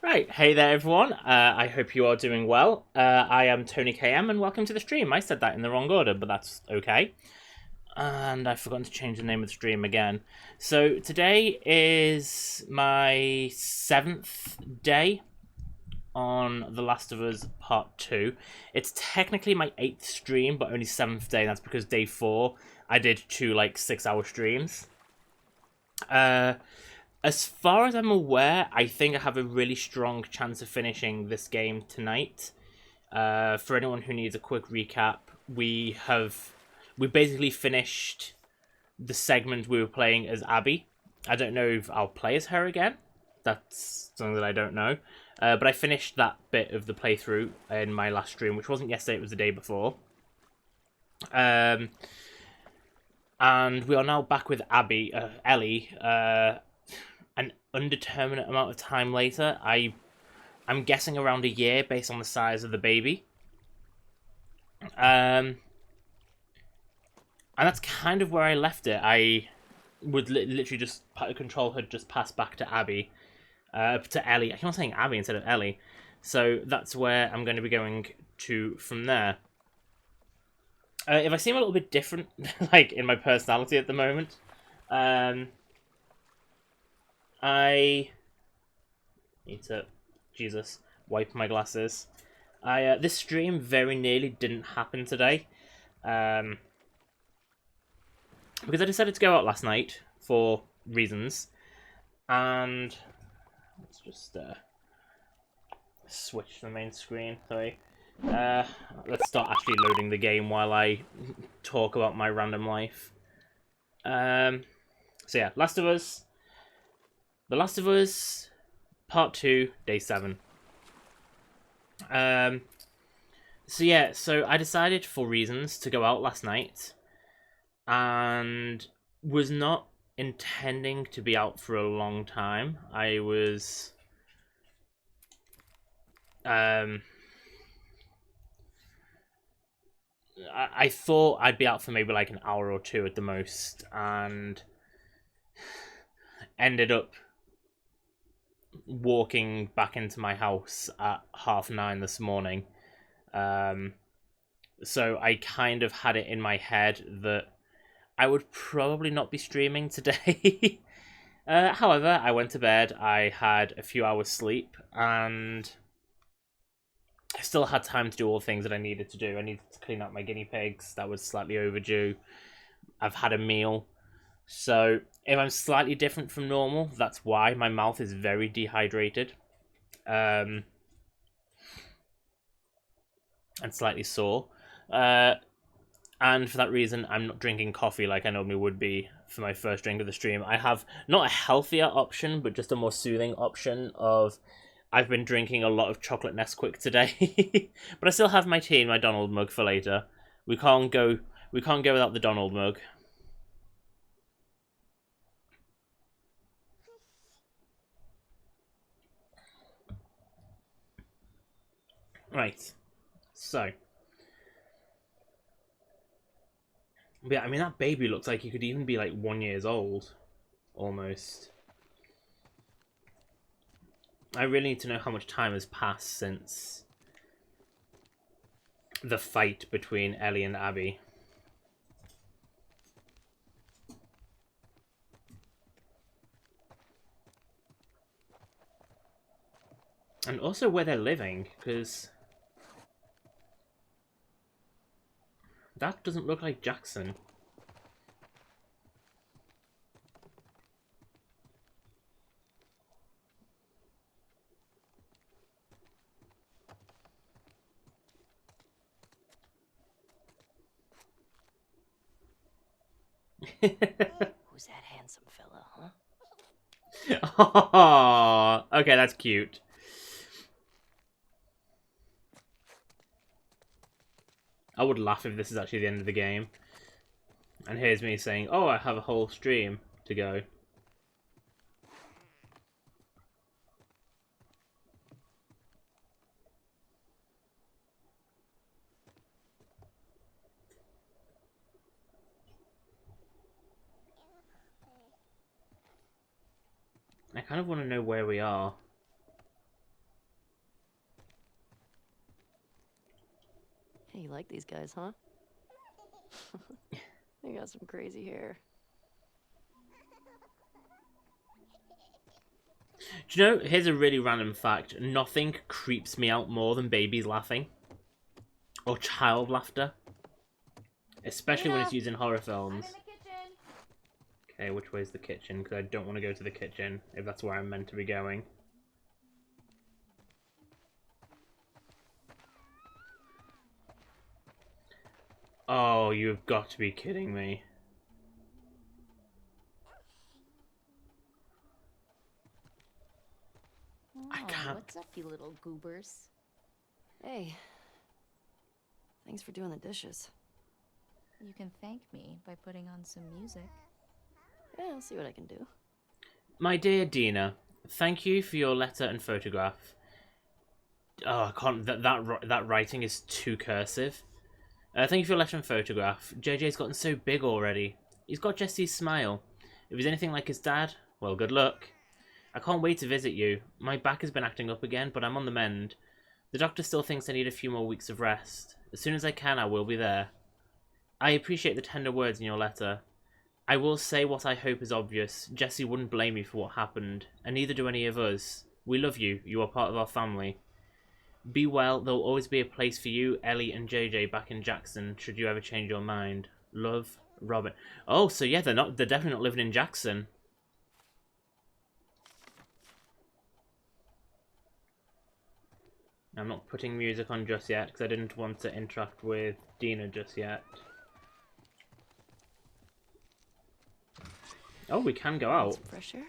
Right, hey there everyone. I hope you are doing well. I am TonyKM and welcome to the stream. I said that in the wrong order, but that's okay. And I've forgotten to change the name of the stream again. So today is my 7th day on The Last of Us Part 2. It's technically my 8th stream, but only 7th day. That's because day 4 I did 2 6-hour streams. As far as I'm aware, I think I have a really strong chance of finishing this game tonight. For anyone who needs a quick recap, we basically finished the segment we were playing as Abby. I don't know if I'll play as her again. That's something that I don't know. But I finished that bit of the playthrough in my last stream, which wasn't yesterday, it was the day before. And we are now back with Ellie, an undeterminate amount of time later. I'm guessing around a year based on the size of the baby. And that's kind of where I left it. I would literally just control had just passed back to to Ellie. I keep on saying Abby instead of Ellie. So that's where I'm going to be going to from there. If I seem a little bit different, like in my personality at the moment, I need to, Jesus, wipe my glasses. This stream very nearly didn't happen today, because I decided to go out last night for reasons, and let's just switch to the main screen. Sorry. Let's start actually loading the game while I talk about my random life. So yeah, The Last of Us, Part 2, Day 7. So I decided for reasons to go out last night, and was not intending to be out for a long time. I thought I'd be out for maybe like an hour or two at the most, and ended up walking back into my house at 9:30 this morning. So I kind of had it in my head that I would probably not be streaming today. However, I went to bed, I had a few hours sleep, and I still had time to do all the things that I needed to do. I needed to clean up my guinea pigs, that was slightly overdue. I've had a meal. So if I'm slightly different from normal, that's why my mouth is very dehydrated. And slightly sore. And for that reason, I'm not drinking coffee like I normally would be for my first drink of the stream. I have not a healthier option, but just a more soothing option of I've been drinking a lot of chocolate Nesquik today. But I still have my tea in my Donald mug for later. We can't go without the Donald mug. Right. So, yeah, I mean that baby looks like he could even be like 1 year old, almost. I really need to know how much time has passed since the fight between Ellie and Abby. And also where they're living, because that doesn't look like Jackson. Who's that handsome fella, huh? Oh, okay, that's cute. I would laugh if this is actually the end of the game. And here's me saying, oh, I have a whole stream to go. I kind of want to know where we are. like these guys, huh? They got some crazy hair. Do you know, here's a really random fact. Nothing creeps me out more than babies laughing. Or child laughter. Especially when it's used in horror films. I'm in the kitchen. Okay, which way's the kitchen? Because I don't want to go to the kitchen if that's where I'm meant to be going. Oh, you've got to be kidding me. I can't. What's up, you little goobers? Hey. Thanks for doing the dishes. You can thank me by putting on some music. Yeah, I'll see what I can do. My dear Dina, thank you for your letter and photograph. Oh, I can't. That writing is too cursive. Thank you for your letter and photograph. JJ's gotten so big already. He's got Jesse's smile. If he's anything like his dad, well, good luck. I can't wait to visit you. My back has been acting up again, but I'm on the mend. The doctor still thinks I need a few more weeks of rest. As soon as I can, I will be there. I appreciate the tender words in your letter. I will say what I hope is obvious. Jesse wouldn't blame you for what happened, and neither do any of us. We love you. You are part of our family. Be well. There will always be a place for you, Ellie, and JJ back in Jackson, should you ever change your mind. Love, Robin. Oh, so yeah, they're definitely not living in Jackson. I'm not putting music on just yet, because I didn't want to interact with Dina just yet. Oh, we can go out. Some fresh air?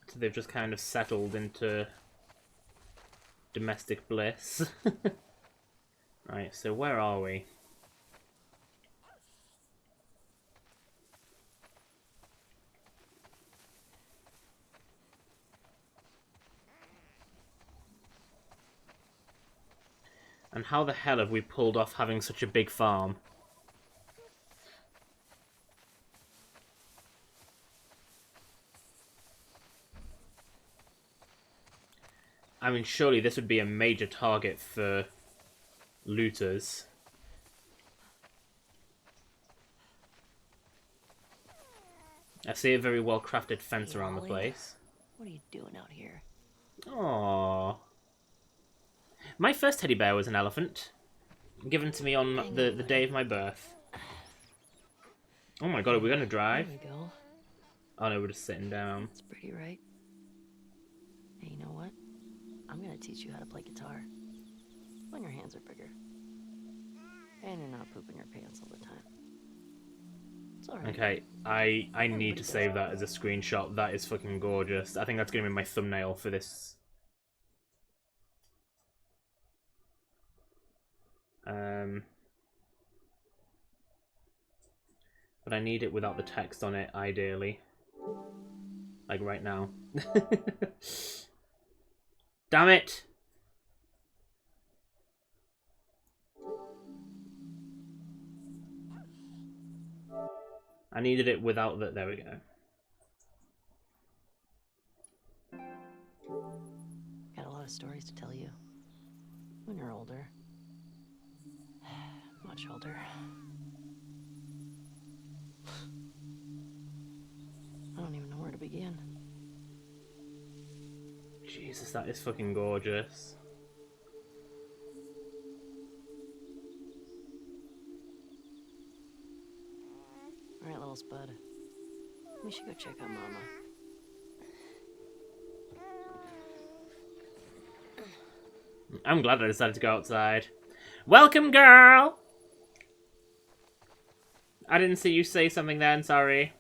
So they've just kind of settled into domestic bliss. Right, so where are we? And how the hell have we pulled off having such a big farm? I mean, surely this would be a major target for looters. I see a very well crafted fence Hey, around the Ellie. place. What are you doing out here? Aww. My first teddy bear was an elephant. Given to me on the day of my birth. Oh my god, are we going to drive? There we go. Oh no, we're just sitting down. It's pretty, right? Hey, you know what? I'm gonna teach you how to play guitar. When your hands are bigger. And you're not pooping your pants all the time. It's alright. Okay, I need to save that as a screenshot. That is fucking gorgeous. I think that's going to be my thumbnail for this. But I need it without the text on it, ideally. Like right now. Damn it! I needed it without the... There we go. Got a lot of stories to tell you. When you're older. Much older. I don't even know where to begin. Jesus, that is fucking gorgeous. Alright, little spud. We should go check on Mama. I'm glad I decided to go outside. Welcome, girl! I didn't see you say something then, sorry.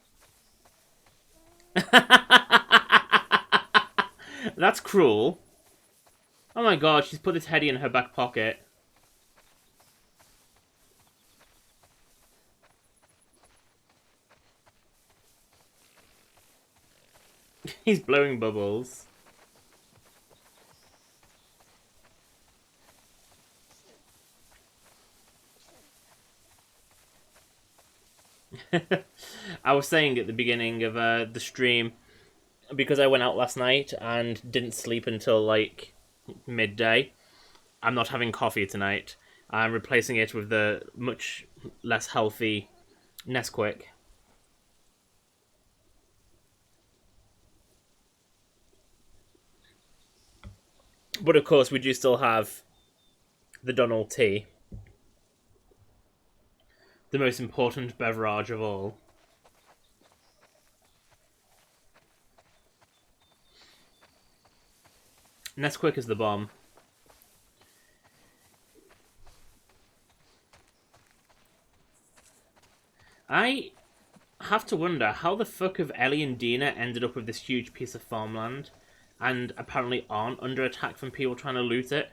That's cruel. Oh my god, she's put this teddy in her back pocket. He's blowing bubbles. I was saying at the beginning of the stream, because I went out last night and didn't sleep until like midday, I'm not having coffee tonight. I'm replacing it with the much less healthy Nesquik. But of course, we do still have the Donald tea, the most important beverage of all. Nesquik is the bomb. I have to wonder how the fuck have Ellie and Dina ended up with this huge piece of farmland and apparently aren't under attack from people trying to loot it.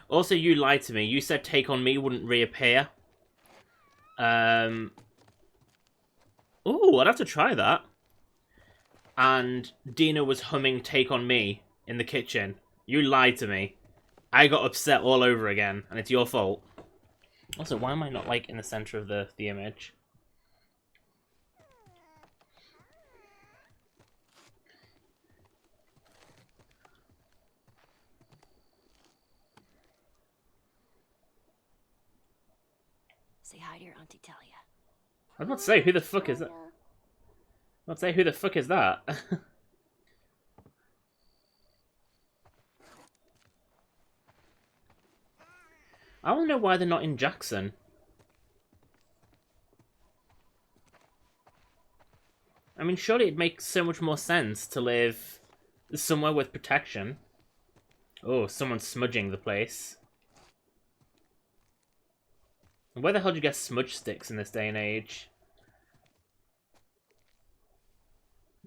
Also, you lied to me. You said Take On Me wouldn't reappear. Ooh, I'd have to try that. And Dina was humming Take On Me in the kitchen. You lied to me. I got upset all over again, and it's your fault. Also, why am I not, like, in the center of the image? Say hi to your Auntie Talia. I was about to say, who the fuck is that? I was about to say, who the fuck is that? I want to know why they're not in Jackson. I mean, surely it makes so much more sense to live somewhere with protection. Oh, someone's smudging the place. Where the hell do you get smudge sticks in this day and age?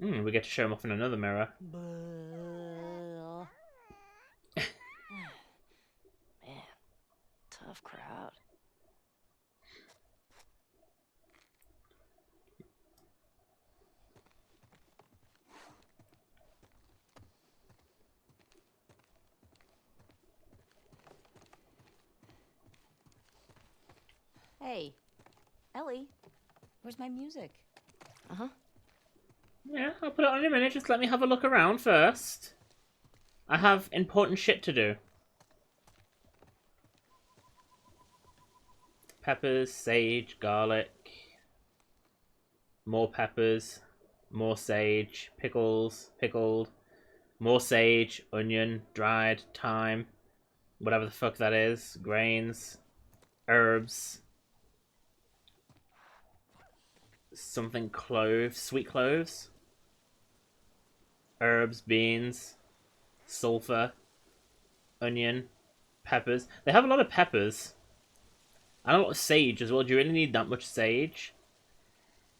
We get to show them off in another mirror. Man, tough crowd. Hey, Ellie, where's my music? Uh-huh. Yeah, I'll put it on in a minute. Just let me have a look around first. I have important shit to do. Peppers, sage, garlic. More peppers. More sage. Pickles. Pickled. More sage. Onion. Dried. Thyme. Whatever the fuck that is. Grains. Herbs. Something cloves. Sweet cloves. Herbs. Beans. Sulfur. Onion. Peppers. They have a lot of peppers. And a lot of sage as well. Do you really need that much sage?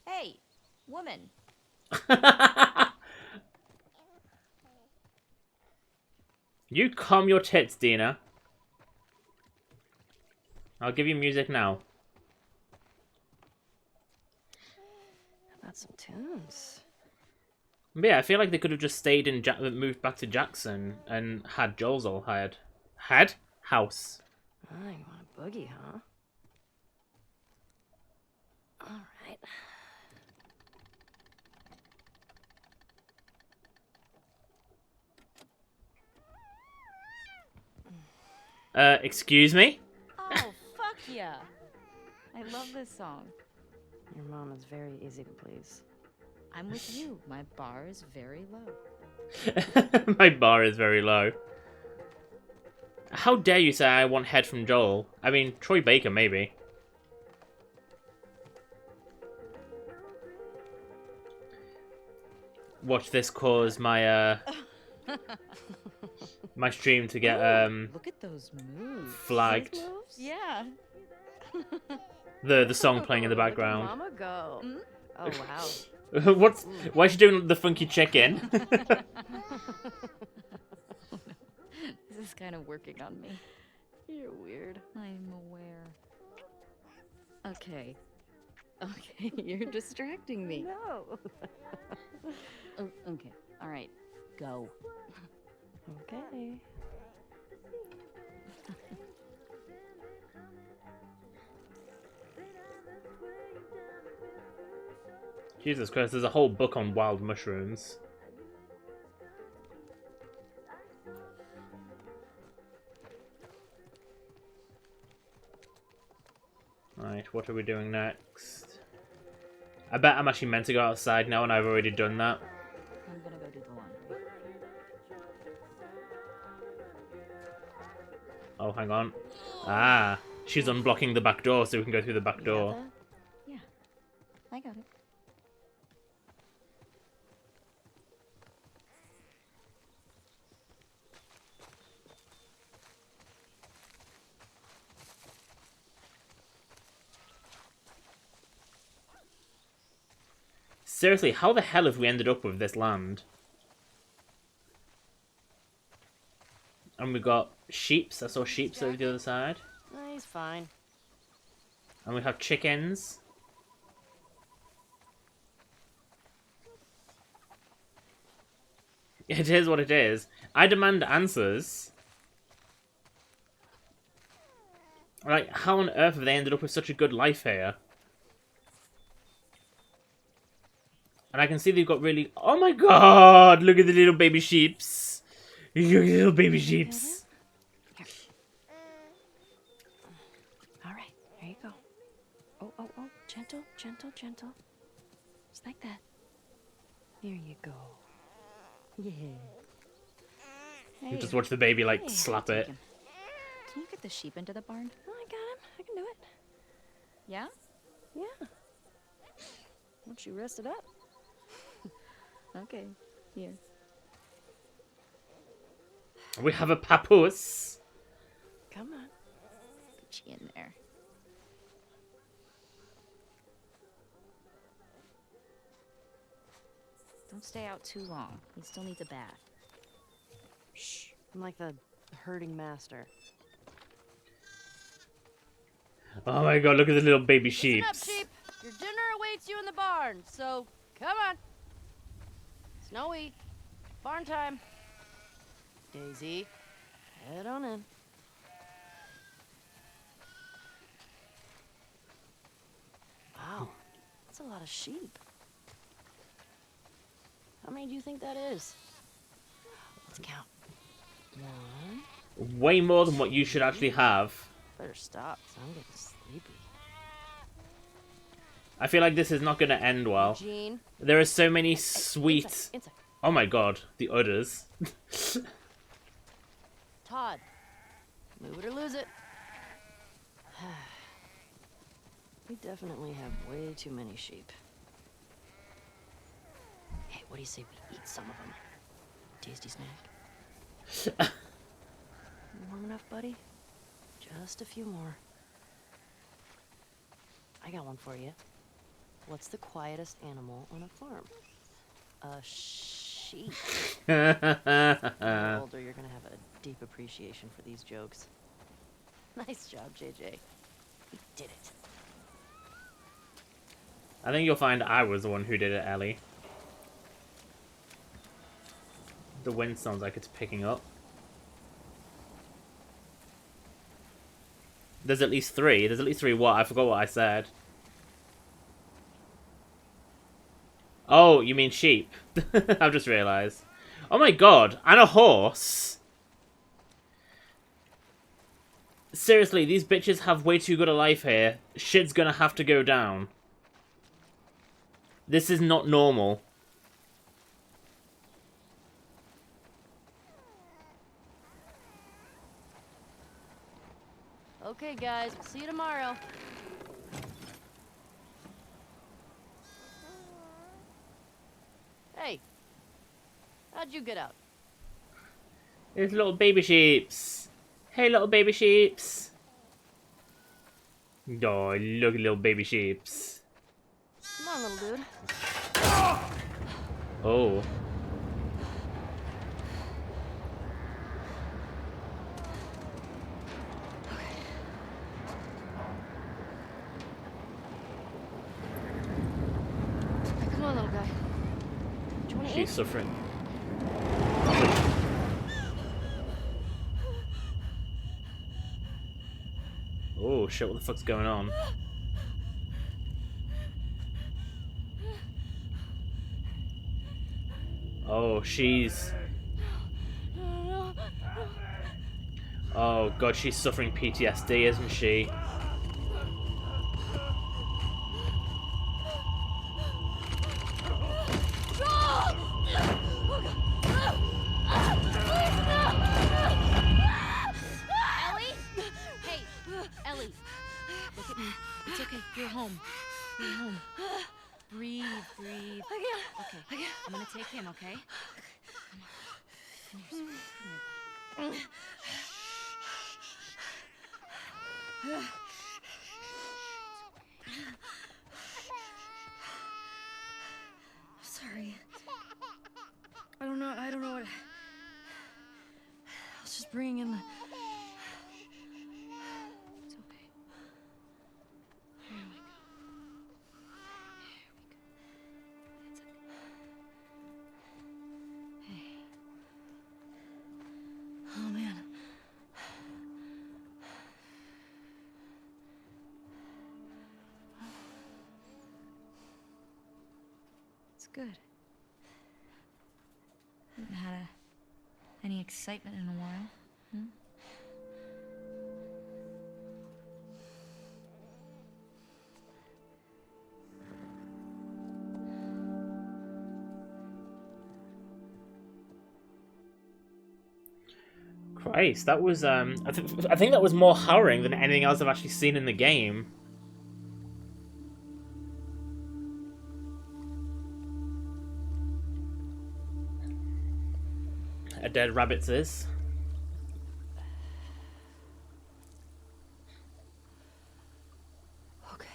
Hey, woman. You calm your tits, Dina. I'll give you music now. How about some tunes? But yeah, I feel like they could have just stayed in moved back to Jackson and had Joel's all hired. House. Oh, you want a boogie, huh? All right. Excuse me? Oh, fuck yeah. I love this song. Your mom is very easy to please. I'm with you. My bar is very low. My bar is very low. How dare you say I want head from Joel? I mean, Troy Baker, maybe. Watch this cause my, my stream to get, Look at those moves. flagged. Those moves? Yeah. The song playing in the Look at background. Mama go. Mm? Oh wow. Why is she doing the funky chicken? This is kind of working on me. You're weird. I'm aware. Okay. Okay, you're distracting me. No. Oh, okay. All right. Go. Okay. Jesus Christ, there's a whole book on wild mushrooms. Right, what are we doing next? I bet I'm actually meant to go outside now, and I've already done that. I'm gonna go do the laundry. Oh, hang on. Ah, she's unblocking the back door so we can go through the back You door. got that? Yeah, I got it. Seriously, how the hell have we ended up with this land? And we got sheeps. I saw sheeps over the other side. No, he's fine. And we have chickens. It is what it is. I demand answers. Like, how on earth have they ended up with such a good life here? And I can see they've got really... Oh my god! Look at the little baby sheeps. Look at the little baby sheeps. Here. All right, there you go. Oh, oh, oh. Gentle, gentle, gentle. Just like that. There you go. Yeah. Hey. Just watch the baby, like, Hey, slap Take it. him. Can you get the sheep into the barn? Oh, I got him. I can do it. Yeah? Yeah. Once you rest it up. Okay, here. We have a papoose. Come on. Put you in there. Don't stay out too long. He still needs a bath. Shh. I'm like the herding master. Oh my god, look at the little baby Listen sheep. up, sheep. Your dinner awaits you in the barn, so come on. Snowy, barn time. Daisy, head on in. Wow, that's a lot of sheep. How many do you think that is? Let's count. One. Way more than what you should actually have. Better stop, 'cause I'm getting sleepy. I feel like this is not going to end well. Jean. There are so many sweet... Inside. Oh my god, the udders. Todd. Move it or lose it. We definitely have way too many sheep. Hey, what do you say we eat some of them? Tasty snack. Warm enough, buddy? Just a few more. I got one for you. What's the quietest animal on a farm? A sheep. When you're older, you're gonna have a deep appreciation for these jokes. Nice job, JJ. You did it. I think you'll find I was the one who did it, Ellie. The wind sounds like it's picking up. There's at least three. There's at least three what? I forgot what I said. Oh, you mean sheep. I've just realised. Oh my god, and a horse. Seriously, these bitches have way too good a life here. Shit's gonna have to go down. This is not normal. Okay, guys, we'll see you tomorrow. Hey, how'd you get out? There's little baby sheeps. Hey, little baby sheeps. Oh, look at little baby sheeps. Come on, little dude. Oh. Come on, little guy. Do you want to eat? She's suffering. Oh shit, what the fuck's going on? Oh, she's... Oh god, she's suffering PTSD, isn't she? Ellie? Hey, Ellie. Look at me. It's okay. You're home. You're home. Breathe, breathe. Okay, I'm gonna take him, okay? Come here, sweetie. Come here. Sorry. I don't know what... I was just bringing in the... It's okay. Here we go. It's okay. Hey. Oh, man. It's good. Haven't had any excitement in a while. Hmm? Christ, that was I think that was more harrowing than anything else I've actually seen in the game. A dead rabbit's is. Okay.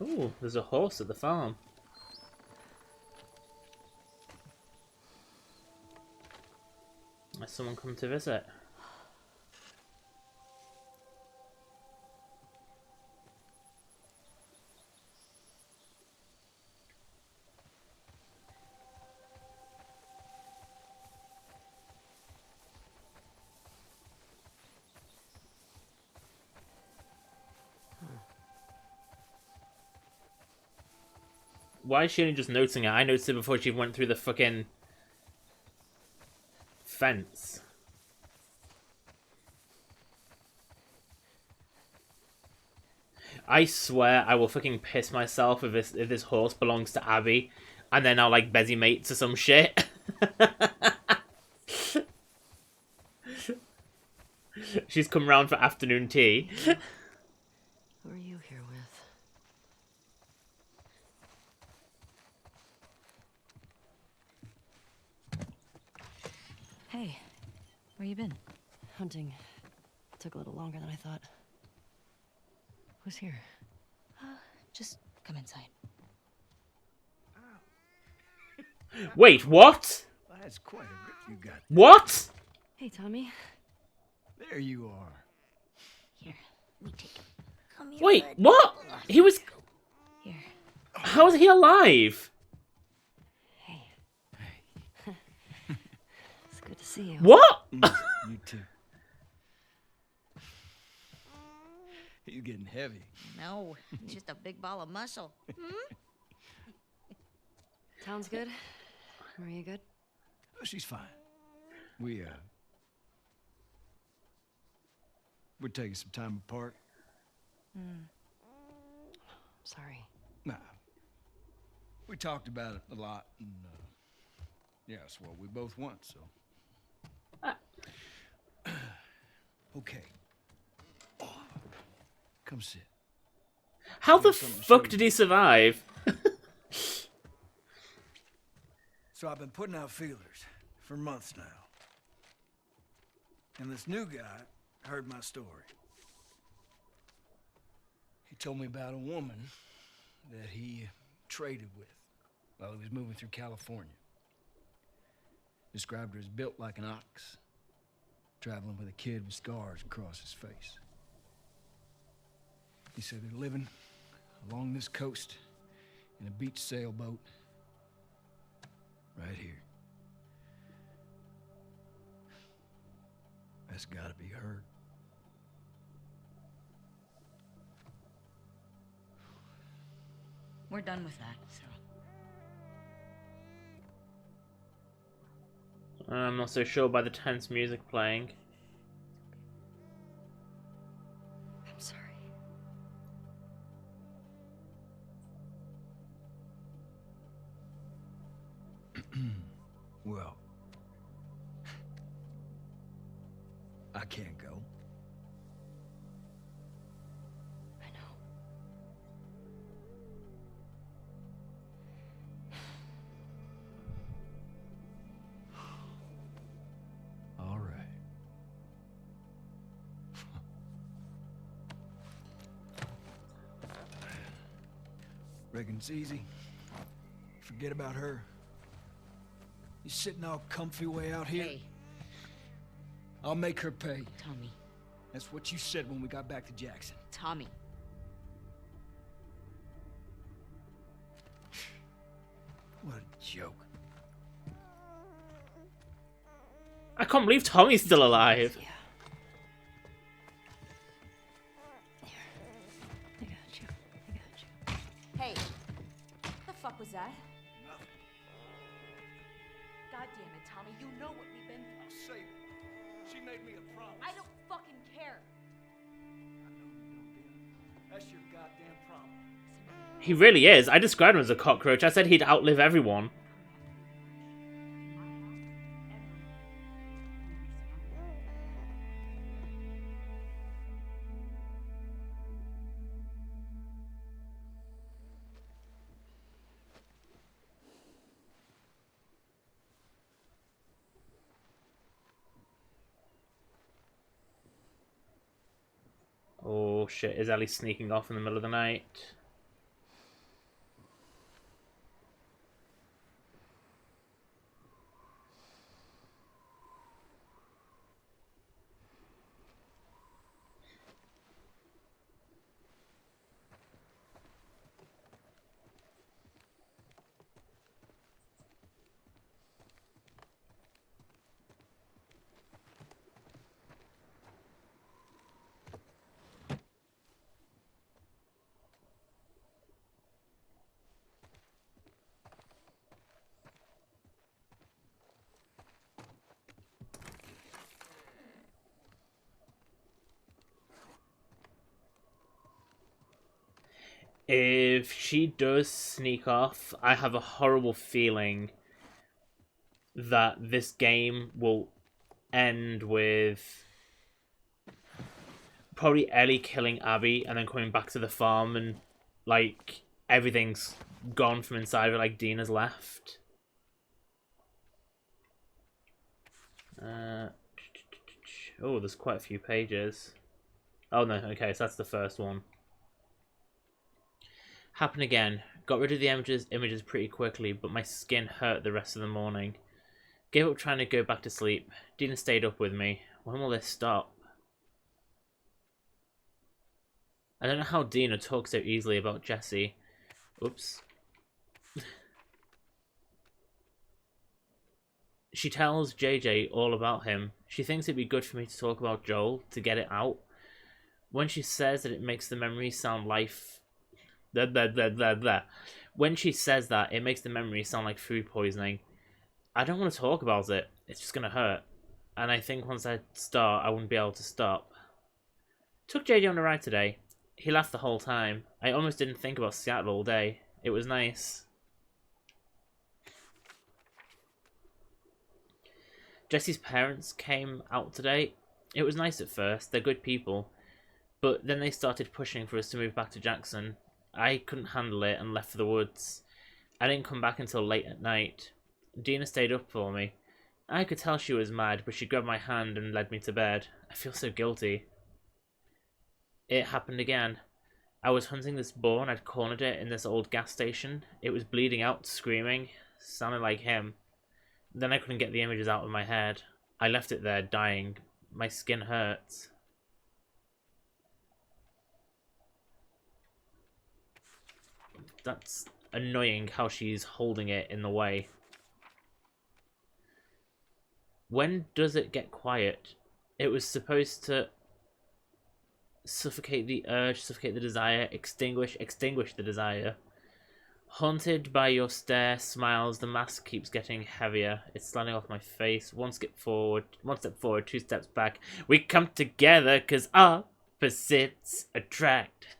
Ooh, there's a horse at the farm. Has someone come to visit? Why is she only just noticing it? I noticed it before she went through the fucking fence. I swear I will fucking piss myself if this horse belongs to Abby, and then I'll like Bezzy mates or some shit. She's come round for afternoon tea. Who are you here with? Hey, where you been? Hunting. Took a little longer than I thought. Who's here? Just come inside. Wait, what? That's quite a grip you got. What? Hey, Tommy. There you are. Here, let me take him. Come here, Wait, bud. what? He was... Here. How is he alive? Hey. It's good to see you. What? You too. He's getting heavy. No, he's just a big ball of muscle. Town's good? Maria good? Oh, she's fine. We're taking some time apart. Sorry. Nah. We talked about it a lot, and yeah, it's what we both want, so. Okay. Come sit. How the Something to show fuck you. did he survive? So I've been putting out feelers for months now. And this new guy heard my story. He told me about a woman that he traded with while he was moving through California. Described her as built like an ox, traveling with a kid with scars across his face. He said they're living along this coast in a beach sailboat. Right here. That's gotta be her. We're done with that, so. I'm not so sure by the tense music playing. I'm sorry. Well, I can't go. I know. All right. Reckon it's easy. Forget about her. You sitting all comfy way out here? Hey, I'll make her pay. Tommy. That's what you said when we got back to Jackson. Tommy. What a joke. I can't believe Tommy's still alive. Yeah. Here. I got you. I got you. Hey, what the fuck was that? God damn it, Tommy, you know what we've been through. I'll save her. She made me a promise. I don't fucking care. I know you don't, Dina. That's your goddamn problem. He really is. I described him as a cockroach. I said he'd outlive everyone. Oh shit, is Ellie sneaking off in the middle of the night? If she does sneak off, I have a horrible feeling that this game will end with probably Ellie killing Abby and then coming back to the farm and, like, everything's gone from inside of it, like Dina's left. Oh, there's quite a few pages. Oh no, okay, so that's the first one. Happened again. Got rid of the images pretty quickly, but my skin hurt the rest of the morning. Gave up trying to go back to sleep. Dina stayed up with me. When will this stop? I don't know how Dina talks so easily about Jesse. Oops. She tells JJ all about him. She thinks it'd be good for me to talk about Joel, to get it out. When she says that it makes the memories sound life... Blah, blah, blah, blah, blah. When she says that, it makes the memories sound like food poisoning. I don't want to talk about it. It's just going to hurt. And I think once I start, I wouldn't be able to stop. Took JJ on a ride today. He laughed the whole time. I almost didn't think about Seattle all day. It was nice. Jesse's parents came out today. It was nice at first. They're good people. But then they started pushing for us to move back to Jackson. I couldn't handle it and left for the woods. I didn't come back until late at night. Dina stayed up for me. I could tell she was mad, but she grabbed my hand and led me to bed. I feel so guilty. It happened again. I was hunting this boar and I'd cornered it in this old gas station. It was bleeding out, screaming. Sounded like him. Then I couldn't get the images out of my head. I left it there, dying. My skin hurts. That's annoying how she's holding it in the way. When does it get quiet? It was supposed to suffocate the urge, suffocate the desire, extinguish the desire. Haunted by your stare, smiles, the mask keeps getting heavier. It's sliding off my face. One step forward, 2 steps back. We come together because opposites attract.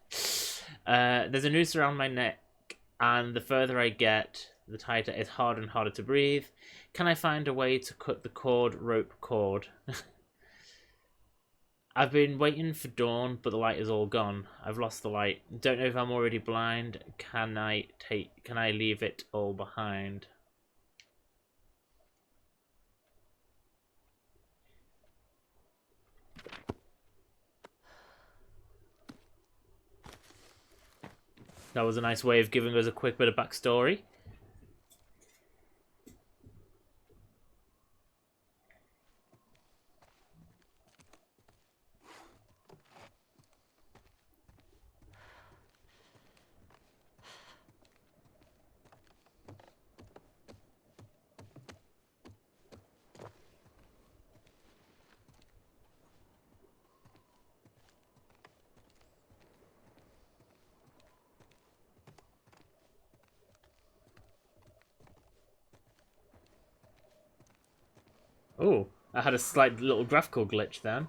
There's a noose around my neck, and the further I get, the tighter it's harder and harder to breathe. Can I find a way to cut the rope cord? I've been waiting for dawn, but the light is all gone. I've lost the light. Don't know if I'm already blind. Can I leave it all behind? That was a nice way of giving us a quick bit of backstory. Oh, I had a slight little graphical glitch then.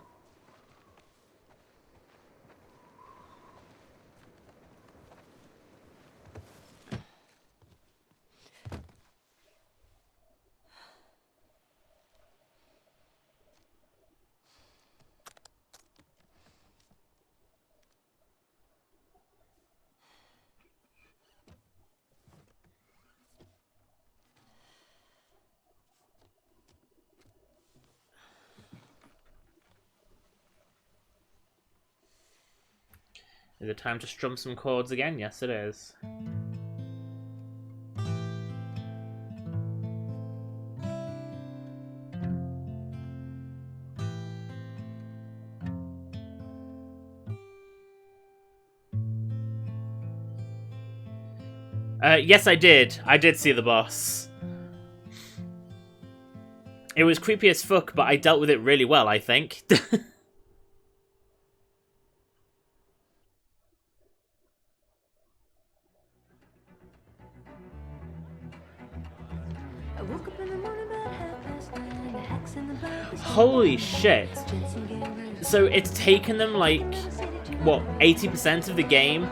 Is it time to strum some chords again? Yes, it is. Yes, I did. I did see the boss. It was creepy as fuck, but I dealt with it really well, I think. Holy shit. So it's taken them like, what, 80% of the game?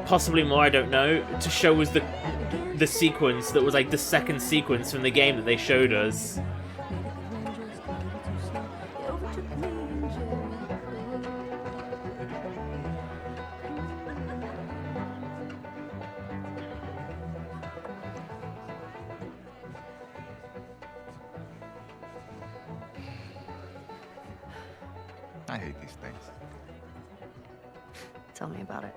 Possibly more, I don't know, to show us the sequence that was like the second sequence from the game that they showed us. I hate these things. Tell me about it.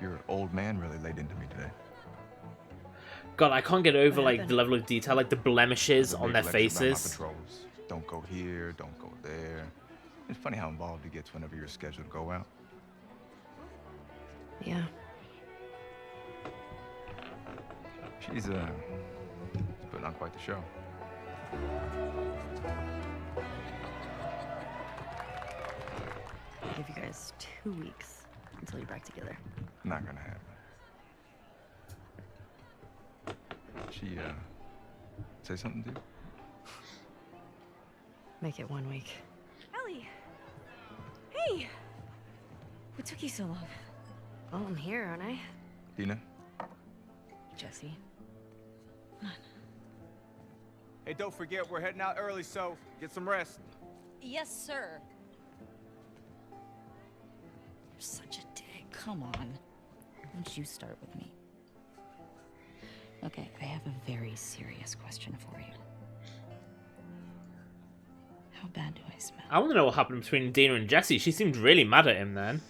Your old man really laid into me today. God, I can't get over What like happened? the level of detail, like the blemishes on their Big lecture about my faces. patrols. Don't go here, don't go there. It's funny how involved he gets whenever you're scheduled to go out. Yeah. She's putting on quite the show. I'll give you guys 2 weeks until you're back together. Not gonna happen. She say something to you? Make it 1 week. Ellie! Hey! What took you so long? Well, I'm here, aren't I? Dina? Jesse. Hey, don't forget, we're heading out early, so get some rest. Yes, sir. You're such a dick. Come on. Why don't you start with me? Okay, I have a very serious question for you. How bad do I smell? I want to know what happened between Dina and Jesse. She seemed really mad at him then.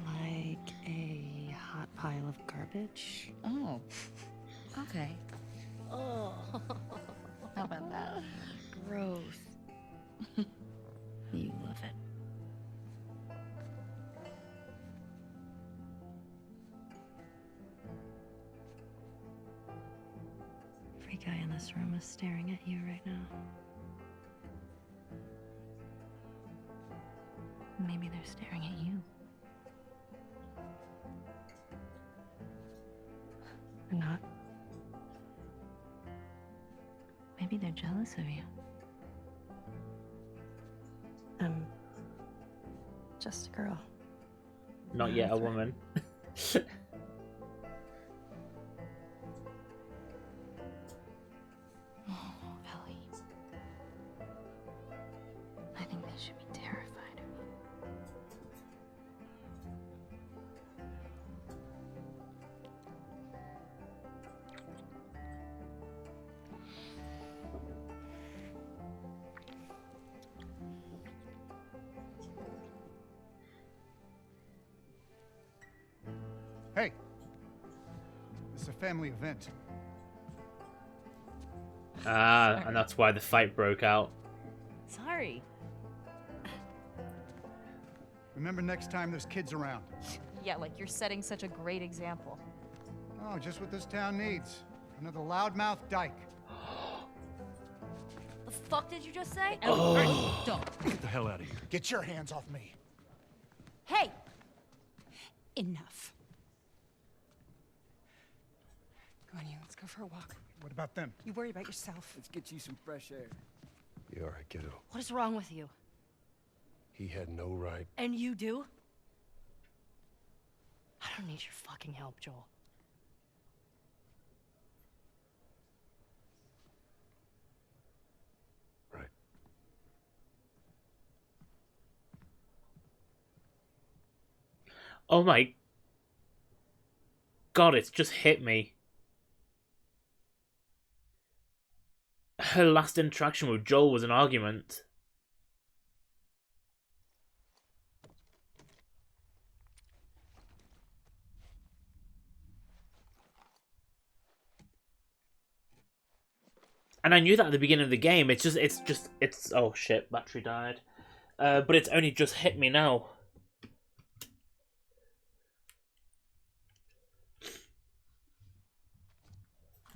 Like a hot pile of garbage? Oh, okay. Oh. How about that? Gross. You love it. guy in this room is staring at you right now. Maybe they're staring at you. Or not. Maybe they're jealous of you. I'm just a girl. Not yet a woman. Oh, Ellie. I think they should be terrified of you. Hey, this is a family event. Ah, and that's why the fight broke out. Sorry. Remember next time there's kids around. Yeah, like you're setting such a great example. Oh, just what this town needs. Another loudmouth dyke. The fuck did you just say? Oh. Don't. Get the hell out of here. Get your hands off me. Hey! Enough. Come on, you. Let's go for a walk. What about them? You worry about yourself. Let's get you some fresh air. You all right, kiddo? What is wrong with you? He had no right. And you do? I don't need your fucking help, Joel. Right. Oh my god, it's just hit me. Her last interaction with Joel was an argument. And I knew that at the beginning of the game. It's oh shit, battery died. But it's only just hit me now.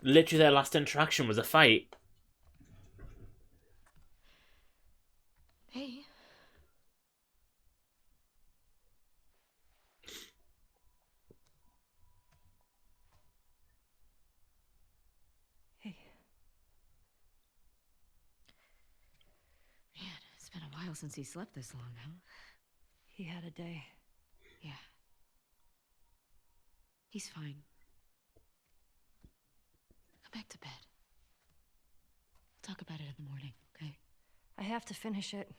Literally their last interaction was a fight. Hey. Hey. Man, it's been a while since he slept this long, huh? He had a day. Yeah. He's fine. Go back to bed. We'll talk about it in the morning, okay? I have to finish it.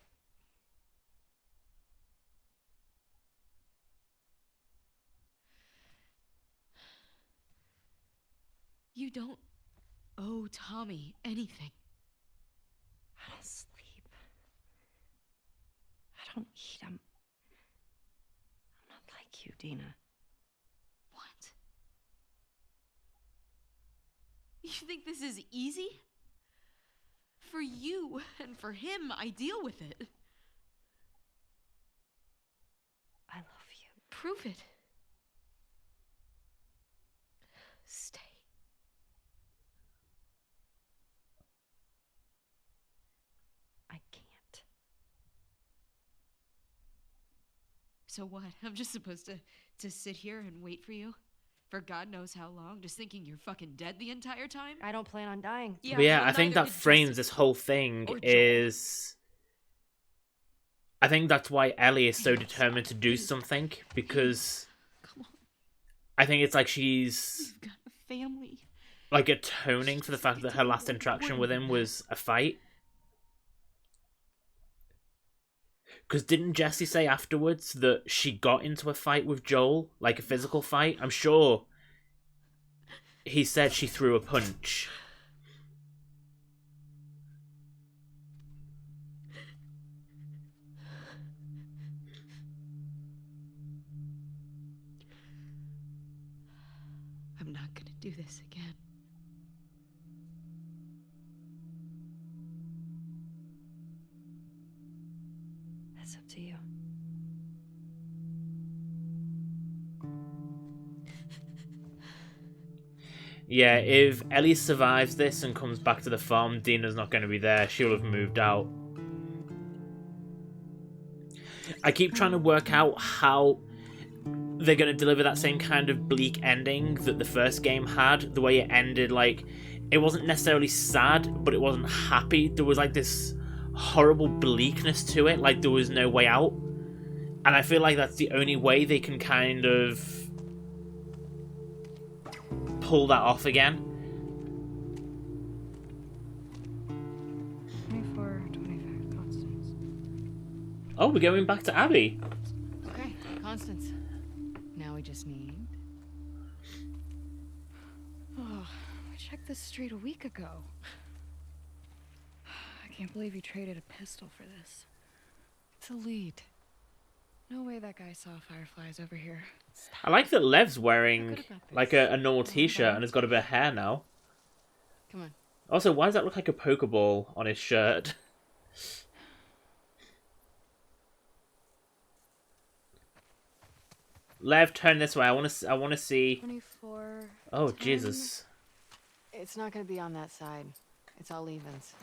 You don't owe Tommy anything. I don't sleep. I don't eat. I'm not like you, Dina. What? You think this is easy? For you and for him, I deal with it. I love you. Prove it. Stay. I can't. So what? I'm just supposed to sit here and wait for you? For God knows how long, just thinking you're fucking dead the entire time? I don't plan on dying. But yeah, well, I think neither that did frames Jesse this whole thing or Joel. is... I think that's why Ellie is so determined to do something, because Come on, I think it's like she's we've got a family. like atoning for the fact that her last interaction with him was a fight. Because didn't Jesse say afterwards that she got into a fight with Joel? Like a physical fight? I'm sure he said she threw a punch. I'm not gonna do this again. That's up to you. Yeah, if Ellie survives this and comes back to the farm, Dina's not going to be there. She'll have moved out. I keep trying to work out how they're going to deliver that same kind of bleak ending that the first game had. The way it ended, like, it wasn't necessarily sad, but it wasn't happy. There was, like, this horrible bleakness to it, like there was no way out. And I feel like that's the only way they can kind of pull that off again. 24, 25, Constance. Oh, we're going back to Abby. Okay, Constance. Now we just need... Oh, we checked this street a week ago. I can't believe you traded a pistol for this. It's a lead. No way that guy saw Fireflies over here. I like that Lev's wearing like a normal t-shirt and has got a bit of hair now. Come on. Also, why does that look like a Pokeball on his shirt? Lev, turn this way. I want to see. 24. Oh, 10. Jesus. It's not gonna be on that side. It's all evens.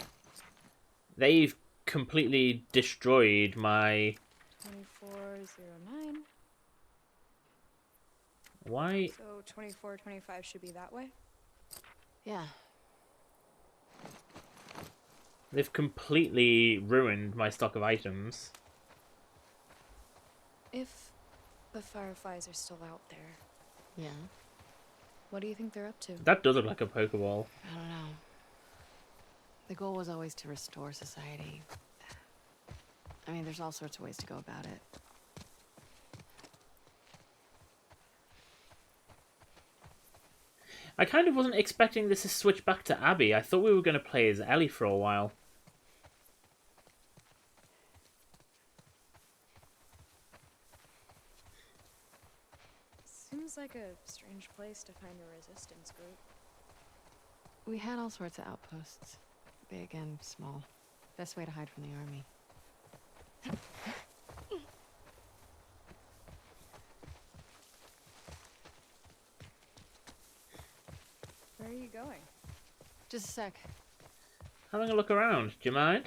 They've completely destroyed my... 2409. Why? So 24, 25 should be that way. Yeah. They've completely ruined my stock of items. If the Fireflies are still out there, Yeah. what do you think they're up to? That does look like a Pokeball. I don't know. The goal was always to restore society. I mean, there's all sorts of ways to go about it. I kind of wasn't expecting this to switch back to Abby. I thought we were going to play as Ellie for a while. Seems like a strange place to find a resistance group. We had all sorts of outposts. Big and small. Best way to hide from the army. Where are you going? Just a sec. Having a look around. Do you mind?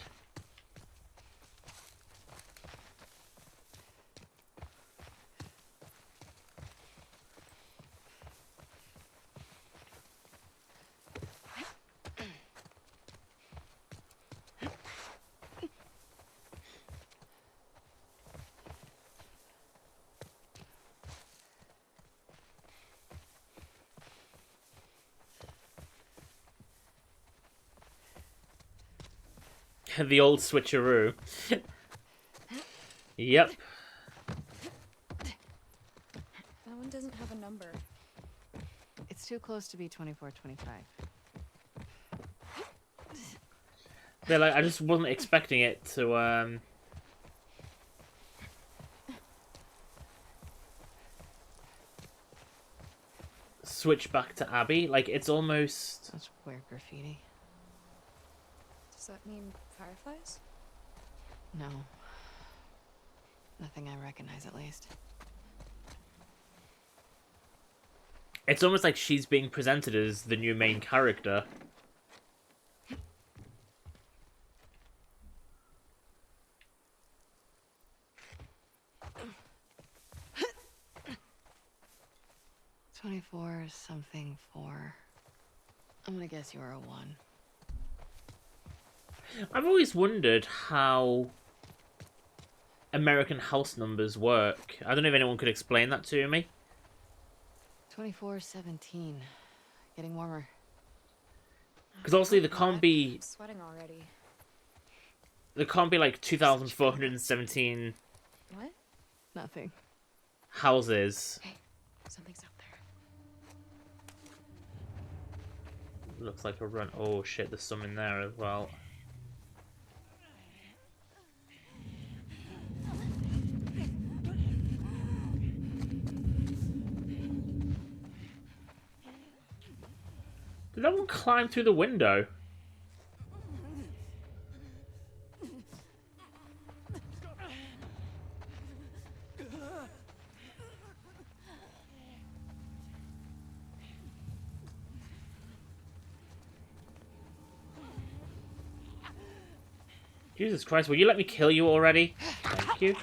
The old switcheroo. Yep. That one doesn't have a number. It's too close to be 24, 25. They're like, I just wasn't expecting it to, switch back to Abby. Like, it's almost... Such weird graffiti. Does that mean Fireflies? No. Nothing I recognize, at least. It's almost like she's being presented as the new main character. $24 something 4. I'm gonna guess you're a 1. I've always wondered how American house numbers work. I don't know if anyone could explain that to me. 24-17. Getting warmer. Because obviously there can't be... I'm sweating already. There can't be like 2,417 What? Nothing. houses. Hey, something's out there. Looks like a run. Oh shit, there's some in there as well. Did that one climb through the window? Jesus Christ, will you let me kill you already? Thank you.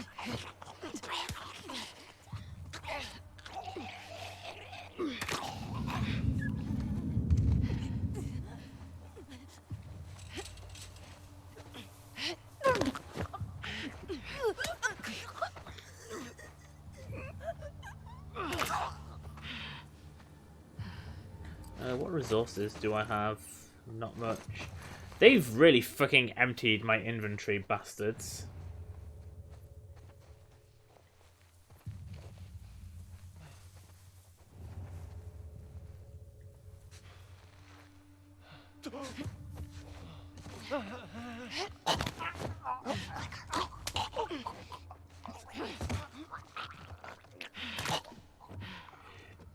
What resources do I have? Not much. They've really fucking emptied my inventory, bastards.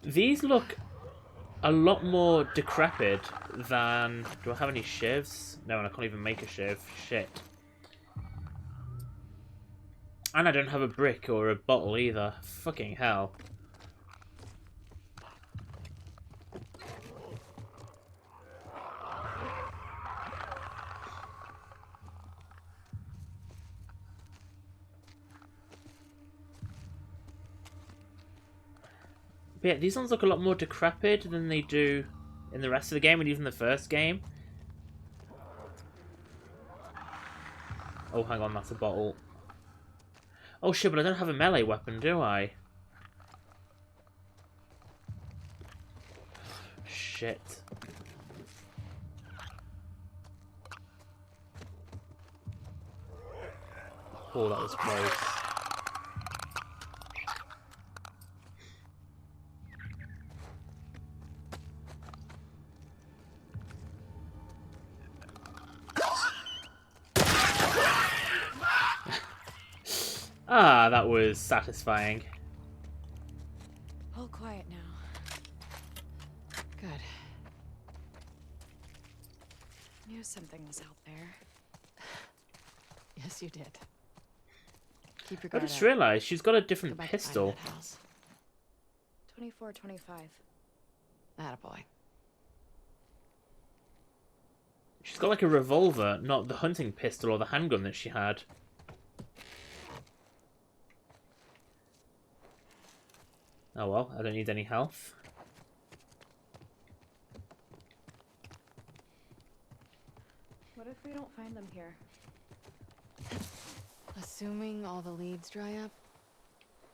These look a lot more decrepit than... Do I have any shivs? No, and I can't even make a shiv. Shit. And I don't have a brick or a bottle either. Fucking hell. But yeah, these ones look a lot more decrepit than they do in the rest of the game, and even the first game. Oh, hang on, that's a bottle. Oh shit, but I don't have a melee weapon, do I? Shit. Oh, that was close. Ah, that was satisfying. All quiet now. Good. Knew something was out there. Yes, you did. Keep your I guard just up. realised she's got a Go different back and find pistol. that house. 24-25. Attaboy. She's got like a revolver, not the hunting pistol or the handgun that she had. Oh well, I don't need any health. What if we don't find them here? Assuming all the leads dry up,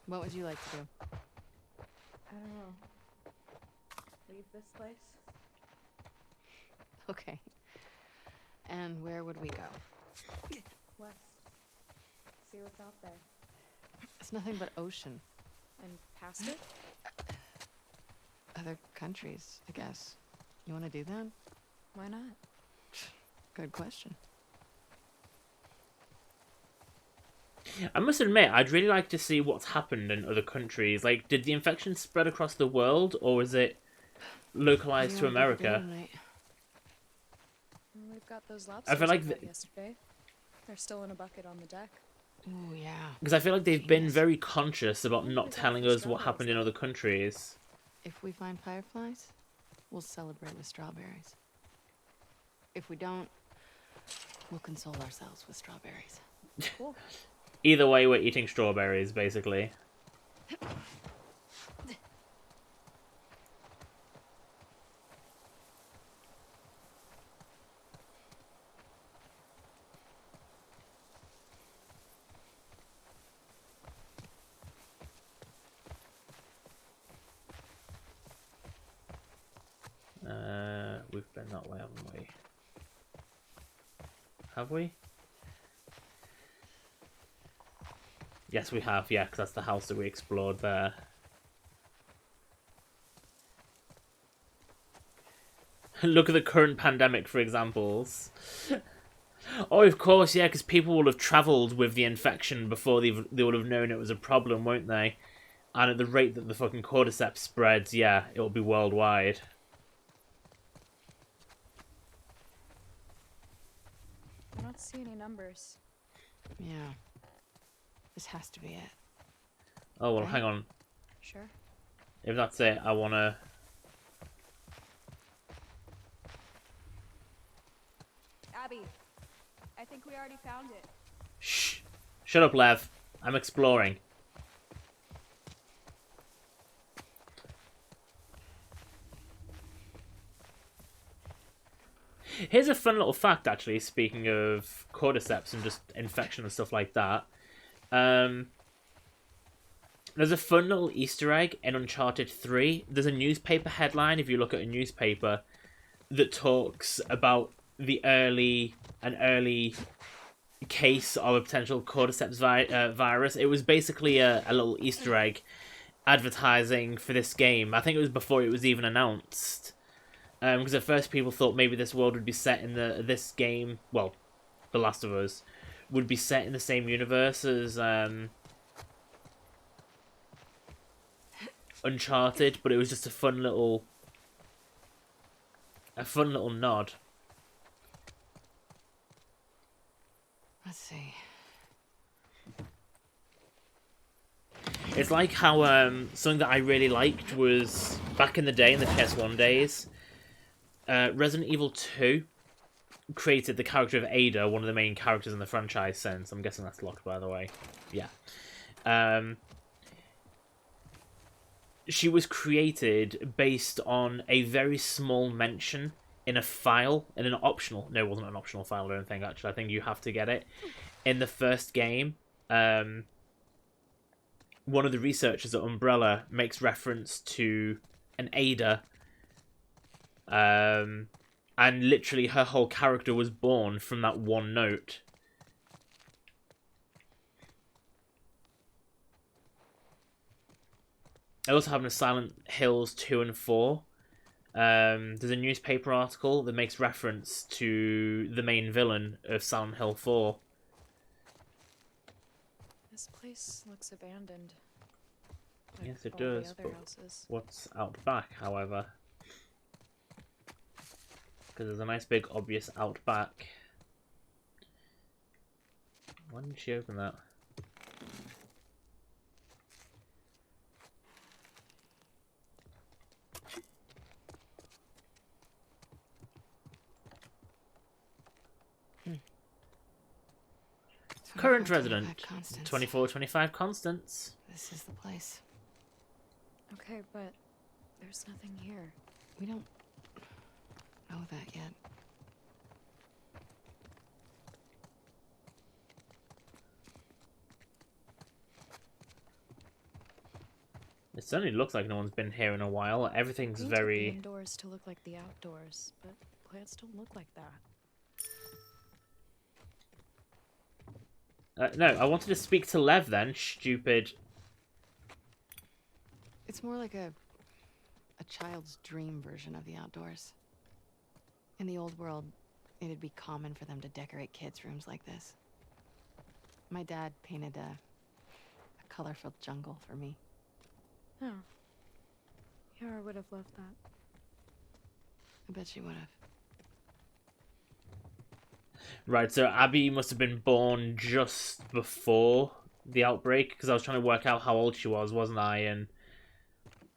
what would you like to do? I don't know. Leave this place? Okay. And where would we go? West. See what's out there. It's nothing but ocean. And past it? Other countries, I guess. You want to do that? Why not? Good question. I must admit, I'd really like to see what's happened in other countries. Like, did the infection spread across the world, or was it localized to America? We've got those I lobsters feel like I got yesterday. They're still in a bucket on the deck. Oh, yeah. Because I feel like they've been Genius. very conscious about Ooh, not we got telling the us what strawberries happened in now. other countries. If we find fireflies, we'll celebrate with strawberries. If we don't, we'll console ourselves with strawberries. Cool. Either way, we're eating strawberries, basically. We've been that way, haven't we? Have we? Yes, we have, yeah, because that's the house that we explored there. Look at the current pandemic, for examples. Oh, of course, yeah, because people will have travelled with the infection before they would have known it was a problem, won't they? And at the rate that the fucking cordyceps spreads, yeah, it will be worldwide. I don't see any numbers. Yeah. This has to be it. Oh, well, Right. hang on. Sure. If that's it, I want to... Abby, I I think we already found it. Shh. Shut up, Lev. I'm exploring. Here's a fun little fact, actually, speaking of cordyceps and just infection and stuff like that. There's a fun little Easter egg in Uncharted 3. There's a newspaper headline, if you look at a newspaper, that talks about an early case of a potential cordyceps virus. It was basically a little Easter egg advertising for this game. I think it was before it was even announced. Because at first people thought maybe this world would be set in this game, well, The Last of Us, would be set in the same universe as Uncharted, but it was just a fun little nod. Let's see. It's like how something that I really liked was back in the day, in the PS1 days, Resident Evil 2 created the character of Ada, one of the main characters in the franchise since. I'm guessing that's locked, by the way. Yeah. She was created based on a very small mention in a file, in an optional... No, it wasn't an optional file or anything, actually. I think you have to get it. In the first game, one of the researchers at Umbrella makes reference to an Ada, and literally her whole character was born from that one note. I also have in Silent Hills 2 and 4. There's a newspaper article that makes reference to the main villain of Silent Hill 4. This place looks abandoned. Like Yes, it all does. The other houses. What's out back, however? Because there's a nice big obvious out back. Why didn't she open that? Current resident, 24-25 Constance. This is the place. Okay, but there's nothing here. We don't know that yet. It certainly looks like no one's been here in a while. Everything's Painted very... the indoors to look like the outdoors, but plants don't look like that. no, I wanted to speak to Lev then, stupid. It's more like a child's dream version of the outdoors. In the old world, it'd be common for them to decorate kids' rooms like this. My dad painted a colorful jungle for me. Oh. Yara would have loved that. I bet she would have. Right, so Abby must have been born just before the outbreak, because I was trying to work out how old she was, wasn't I?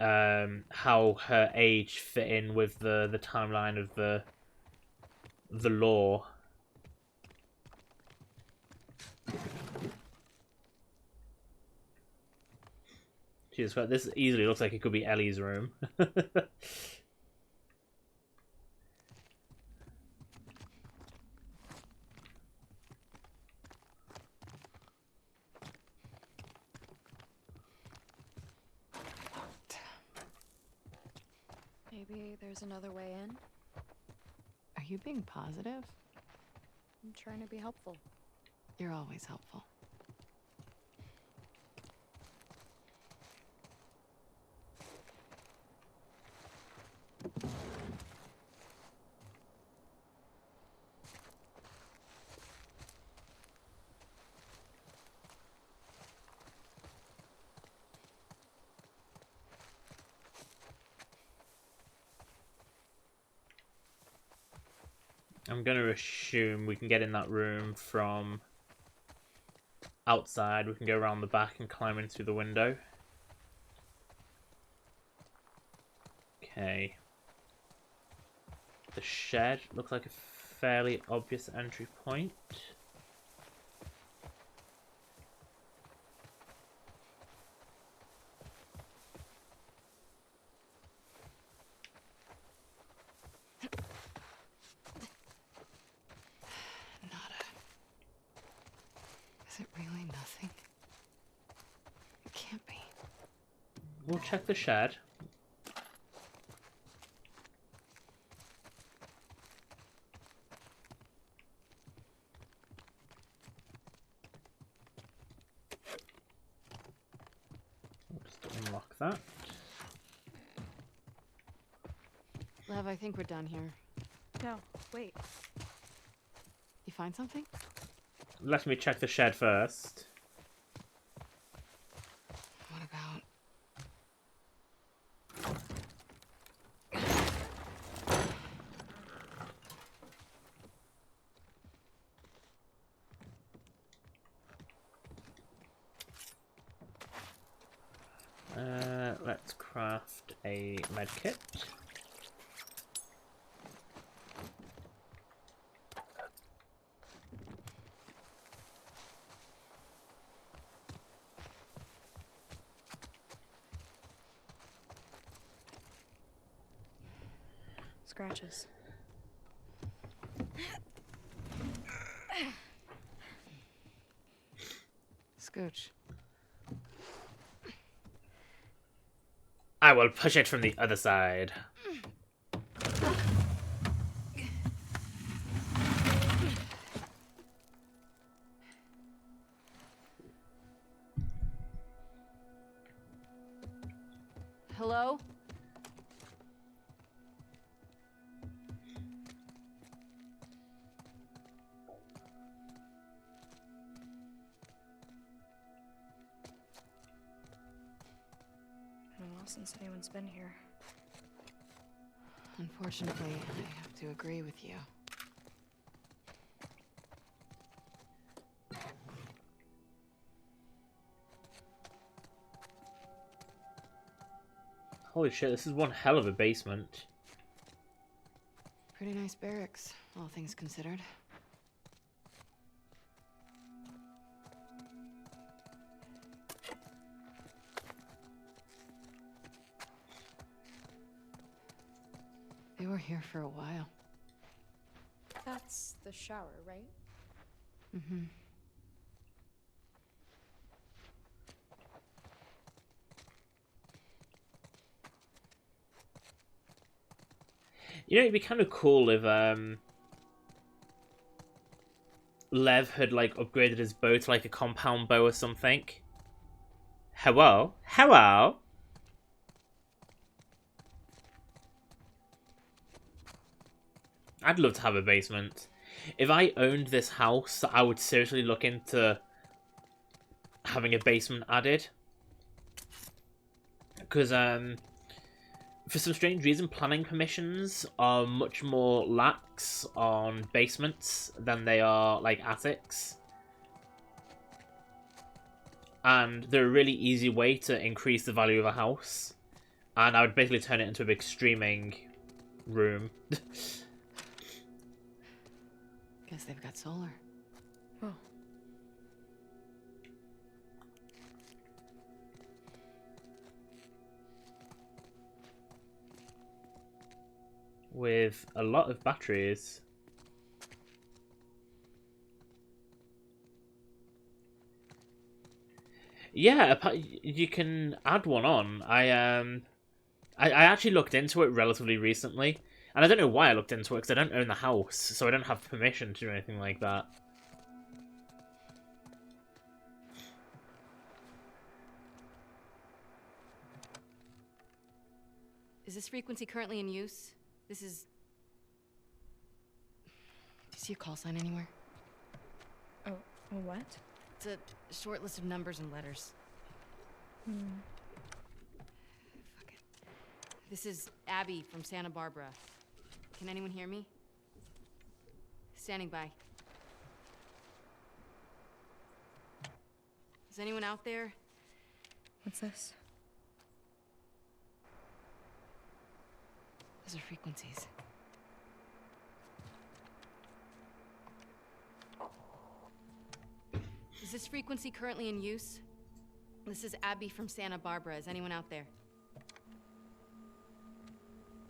And how her age fit in with the timeline of the law. Jesus Christ, this easily looks like it could be Ellie's room. Maybe there's another way in? Are you being positive? I'm trying to be helpful. You're always helpful. I'm going to assume we can get in that room from outside. We can go around the back and climb in through the window. Okay. The shed looks like a fairly obvious entry point. Is it really nothing? It can't be. We'll check the shed. We'll just unlock that. Lev, I think we're done here. No, wait. You find something? Let me check the shed first. What about... Let's craft a med kit. Scratches. Scooch. I will push it from the other side. Hello? Been a while since anyone's been here. Unfortunately, I have to agree with you. Holy shit, this is one hell of a basement. Pretty nice barracks, all things considered. They were here for a while. That's the shower, right? Mm-hmm. You know, it'd be kind of cool if Lev had like upgraded his bow to like a compound bow or something. Hello? Hello? I'd love to have a basement. If I owned this house, I would seriously look into having a basement added. Because, for some strange reason, planning permissions are much more lax on basements than they are, like, attics. And they're a really easy way to increase the value of a house. And I would basically turn it into a big streaming room. Guess they've got solar. Oh. With a lot of batteries. Yeah, you can add one on. I actually looked into it relatively recently, and I don't know why I looked into it because I don't own the house, so I don't have permission to do anything like that. Is this frequency currently in use? This is... Do you see a call sign anywhere? Oh, a what? It's a short list of numbers and letters. Fuck it. This is Abby from Santa Barbara. Can anyone hear me? Standing by. Is anyone out there? What's this? Those are frequencies. Is this frequency currently in use? This is Abby from Santa Barbara. Is anyone out there?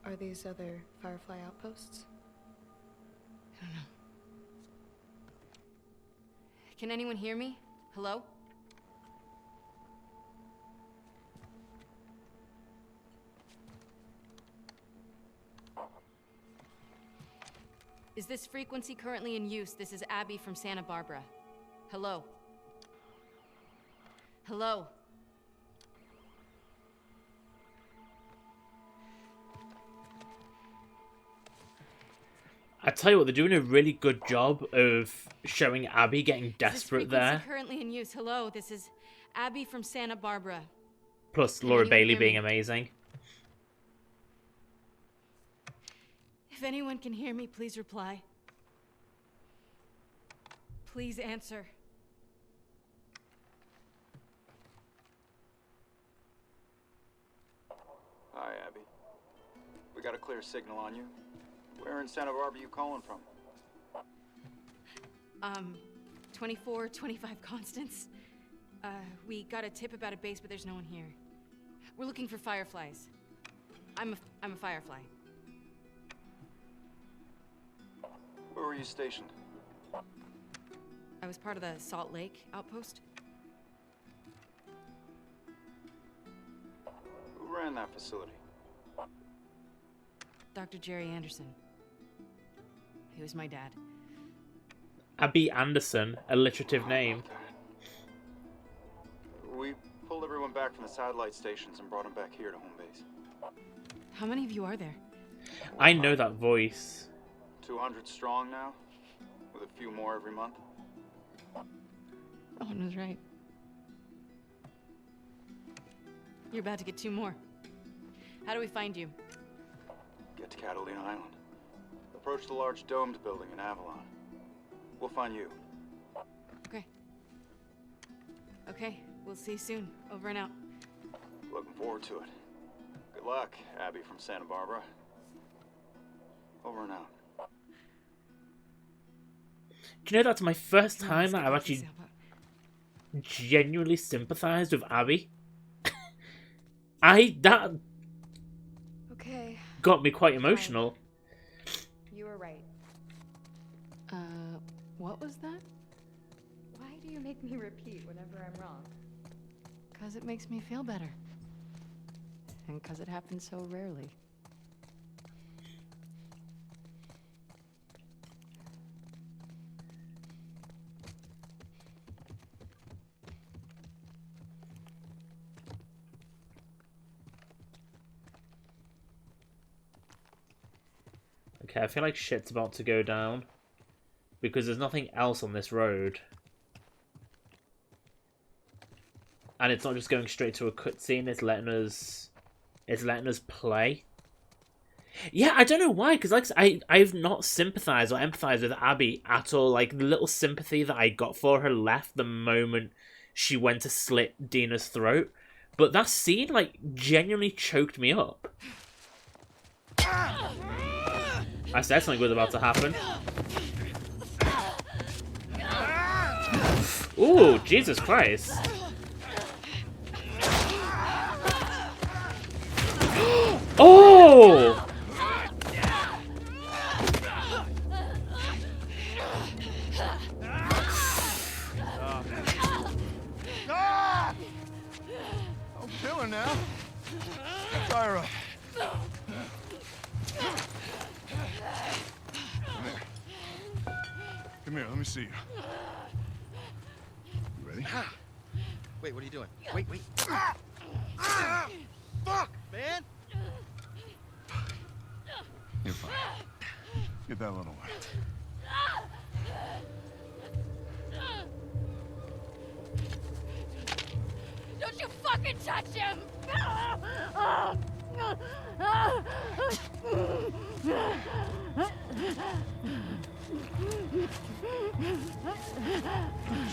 Are these other Firefly outposts? I don't know. Can anyone hear me? Hello? Is this frequency currently in use? This is Abby from Santa Barbara. Hello? Hello? I tell you what, they're doing a really good job of showing Abby getting desperate Is this frequency there. currently in use? Hello, this is Abby from Santa Barbara. Plus Can Laura anyone Bailey hear being me? amazing. If anyone can hear me, please reply. Please answer. Hi, Abby. We got a clear signal on you. Where in Santa Barbara you calling from? 2425 Constance. We got a tip about a base, but there's no one here. We're looking for Fireflies. I'm a Firefly. Where were you stationed? I was part of the Salt Lake outpost. Who ran that facility? Dr. Jerry Anderson. He was my dad. Abby Anderson, alliterative name. We pulled everyone back from the satellite stations and brought them back here to home base. How many of you are there? I know that voice. 200 strong now, with a few more every month. Owen was right. You're about to get 2 more. How do we find you? Get to Catalina Island. Approach the large domed building in Avalon. We'll find you. Okay. Okay, we'll see you soon. Over and out. Looking forward to it. Good luck, Abby from Santa Barbara. Over and out. Do you know that's my first time that I've actually genuinely sympathised with Abby? That Okay. got me quite emotional. You were right. What was that? Why do you make me repeat whenever I'm wrong? 'Cause it makes me feel better. And 'cause it happens so rarely. Okay, I feel like shit's about to go down. Because there's nothing else on this road. And it's not just going straight to a cutscene, it's letting us play. Yeah, I don't know why, because like I've not sympathised or empathised with Abby at all. Like the little sympathy that I got for her left the moment she went to slit Dina's throat. But that scene like genuinely choked me up. I said something was about to happen. Ooh, Jesus Christ. Oh! Don't kill her now. Tie her up. Come here, let me see you. You ready? Wait, what are you doing? Wait. Fuck, man! You're fine. Get that little one. Don't you fucking touch him!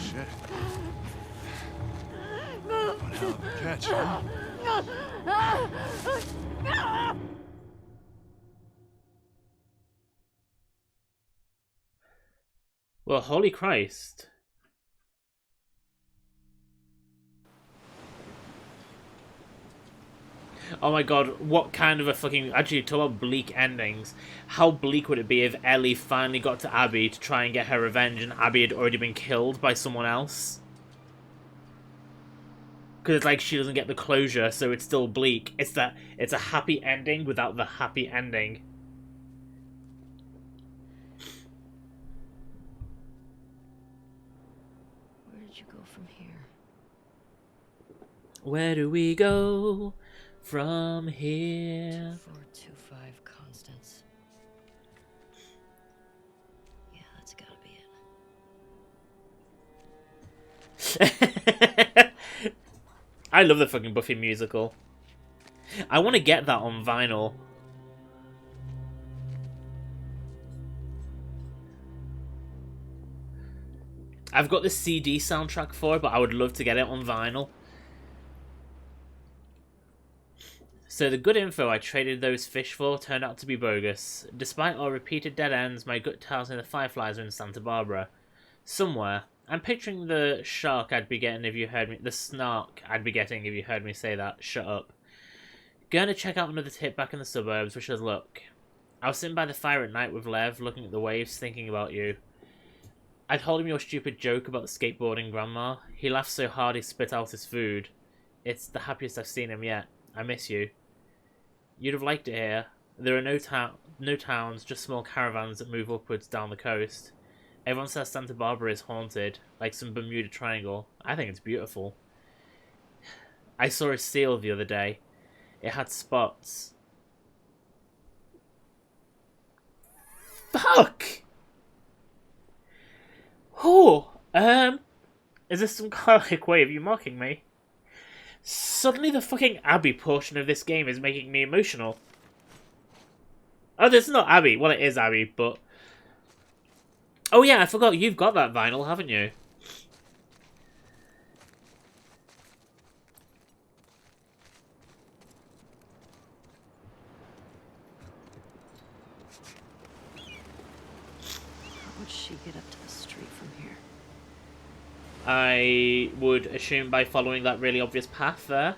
Shit. One hell of a catch, huh? Well, holy Christ. Oh my god, what kind of a fucking... Actually, talk about bleak endings. How bleak would it be if Ellie finally got to Abby to try and get her revenge and Abby had already been killed by someone else? Because it's like she doesn't get the closure, so it's still bleak. It's a happy ending without the happy ending. Where did you go from here? Where do we go from here? 2425 Constance. Yeah, that's gotta be it. I love the fucking Buffy musical. I want to get that on vinyl. I've got the CD soundtrack for it, but I would love to get it on vinyl. So the good info I traded those fish for turned out to be bogus. Despite our repeated dead ends, my gut tells me the Fireflies are in Santa Barbara. Somewhere. I'm picturing the shark I'd be getting if you heard me... The snark I'd be getting if you heard me say that. Shut up. Gonna check out another tip back in the suburbs. Wish us luck. I was sitting by the fire at night with Lev, looking at the waves, thinking about you. I told him your stupid joke about the skateboarding grandma. He laughed so hard he spit out his food. It's the happiest I've seen him yet. I miss you. You'd have liked it here. There are no towns, just small caravans that move upwards down the coast. Everyone says Santa Barbara is haunted, like some Bermuda Triangle. I think it's beautiful. I saw a seal the other day. It had spots. Fuck! Oh, is this some kind of like way of you mocking me? Suddenly the fucking Abby portion of this game is making me emotional. Oh, this is not Abby. Well, it is Abby, but... Oh yeah, I forgot, you've got that vinyl, haven't you? How would she get up to the street from here? I would assume by following that really obvious path there.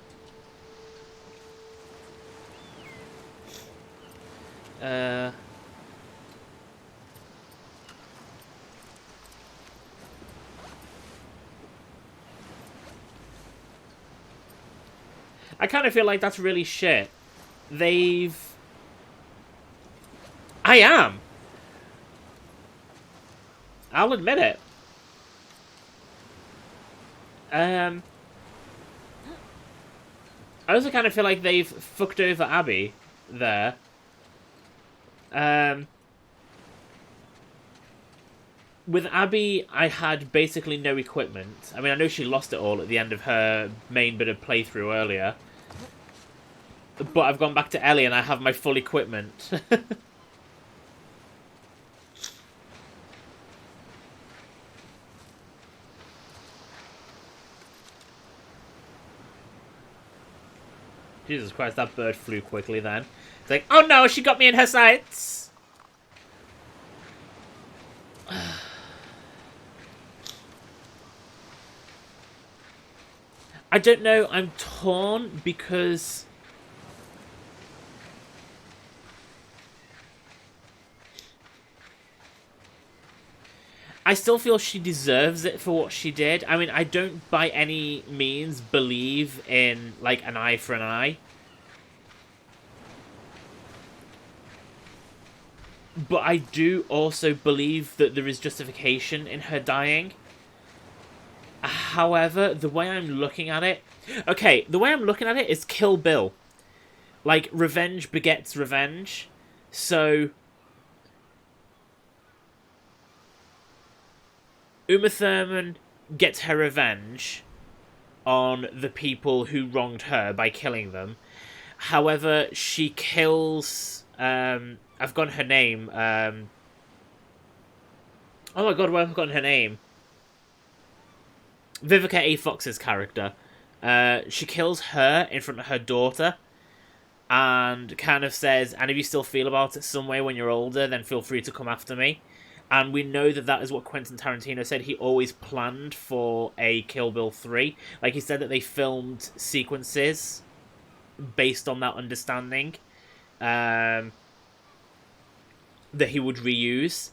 I kind of feel like that's really shit. I am! I'll admit it. I also kind of feel like they've fucked over Abby there. With Abby, I had basically no equipment. I mean, I know she lost it all at the end of her main bit of playthrough earlier. But I've gone back to Ellie and I have my full equipment. Jesus Christ, that bird flew quickly then. It's like, oh no, she got me in her sights! I don't know, I'm torn because... I still feel she deserves it for what she did. I mean, I don't by any means believe in, like, an eye for an eye. But I do also believe that there is justification in her dying. However, the way I'm looking at it... Okay, the way I'm looking at it is Kill Bill. Like, revenge begets revenge. So... Uma Thurman gets her revenge on the people who wronged her by killing them. However, she kills... I've forgotten her name. Oh my god, why have I forgotten her name? Vivica A. Fox's character. She kills her in front of her daughter. And kind of says, and if you still feel about it some way when you're older, then feel free to come after me. And we know that that is what Quentin Tarantino said. He always planned for a Kill Bill 3. Like, he said that they filmed sequences based on that understanding that he would reuse.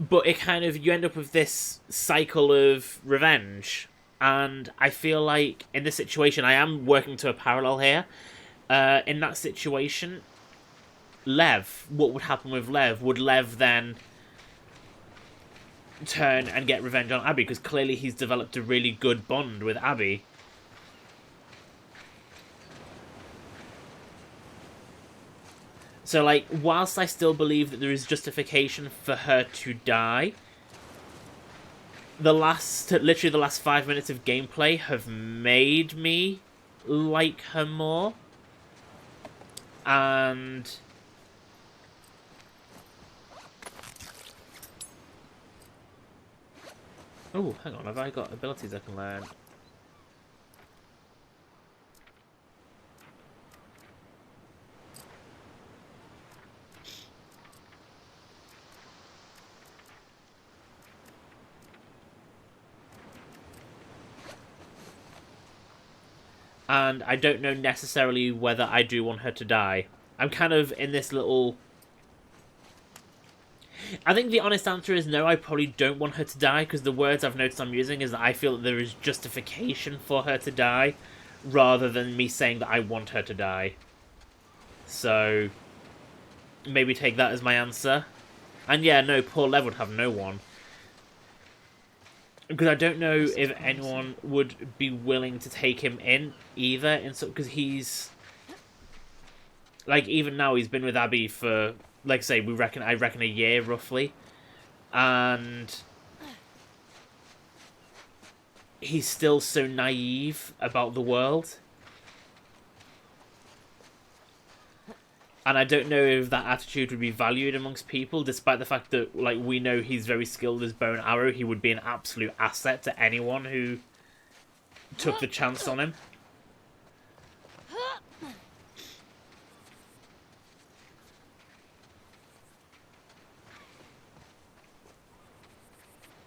But it kind of... You end up with this cycle of revenge. And I feel like in this situation, I am working to a parallel here. In that situation, Lev, what would happen with Lev? Would Lev then turn and get revenge on Abby? Because clearly he's developed a really good bond with Abby. So, like, whilst I still believe that there is justification for her to die, literally the last 5 minutes of gameplay have made me like her more. And oh, hang on, have I got abilities I can learn? And I don't know necessarily whether I do want her to die. I'm kind of in this little... I think the honest answer is no, I probably don't want her to die, because the words I've noticed I'm using is that I feel that there is justification for her to die, rather than me saying that I want her to die. So, maybe take that as my answer. And yeah, no, poor Lev would have no one. Because I don't know if anyone would be willing to take him in either, because he's... Like, even now he's been with Abby for, like I say, I reckon a year, roughly. And he's still so naive about the world. And I don't know if that attitude would be valued amongst people, despite the fact that, like, we know he's very skilled as bow and arrow. He would be an absolute asset to anyone who took the chance on him.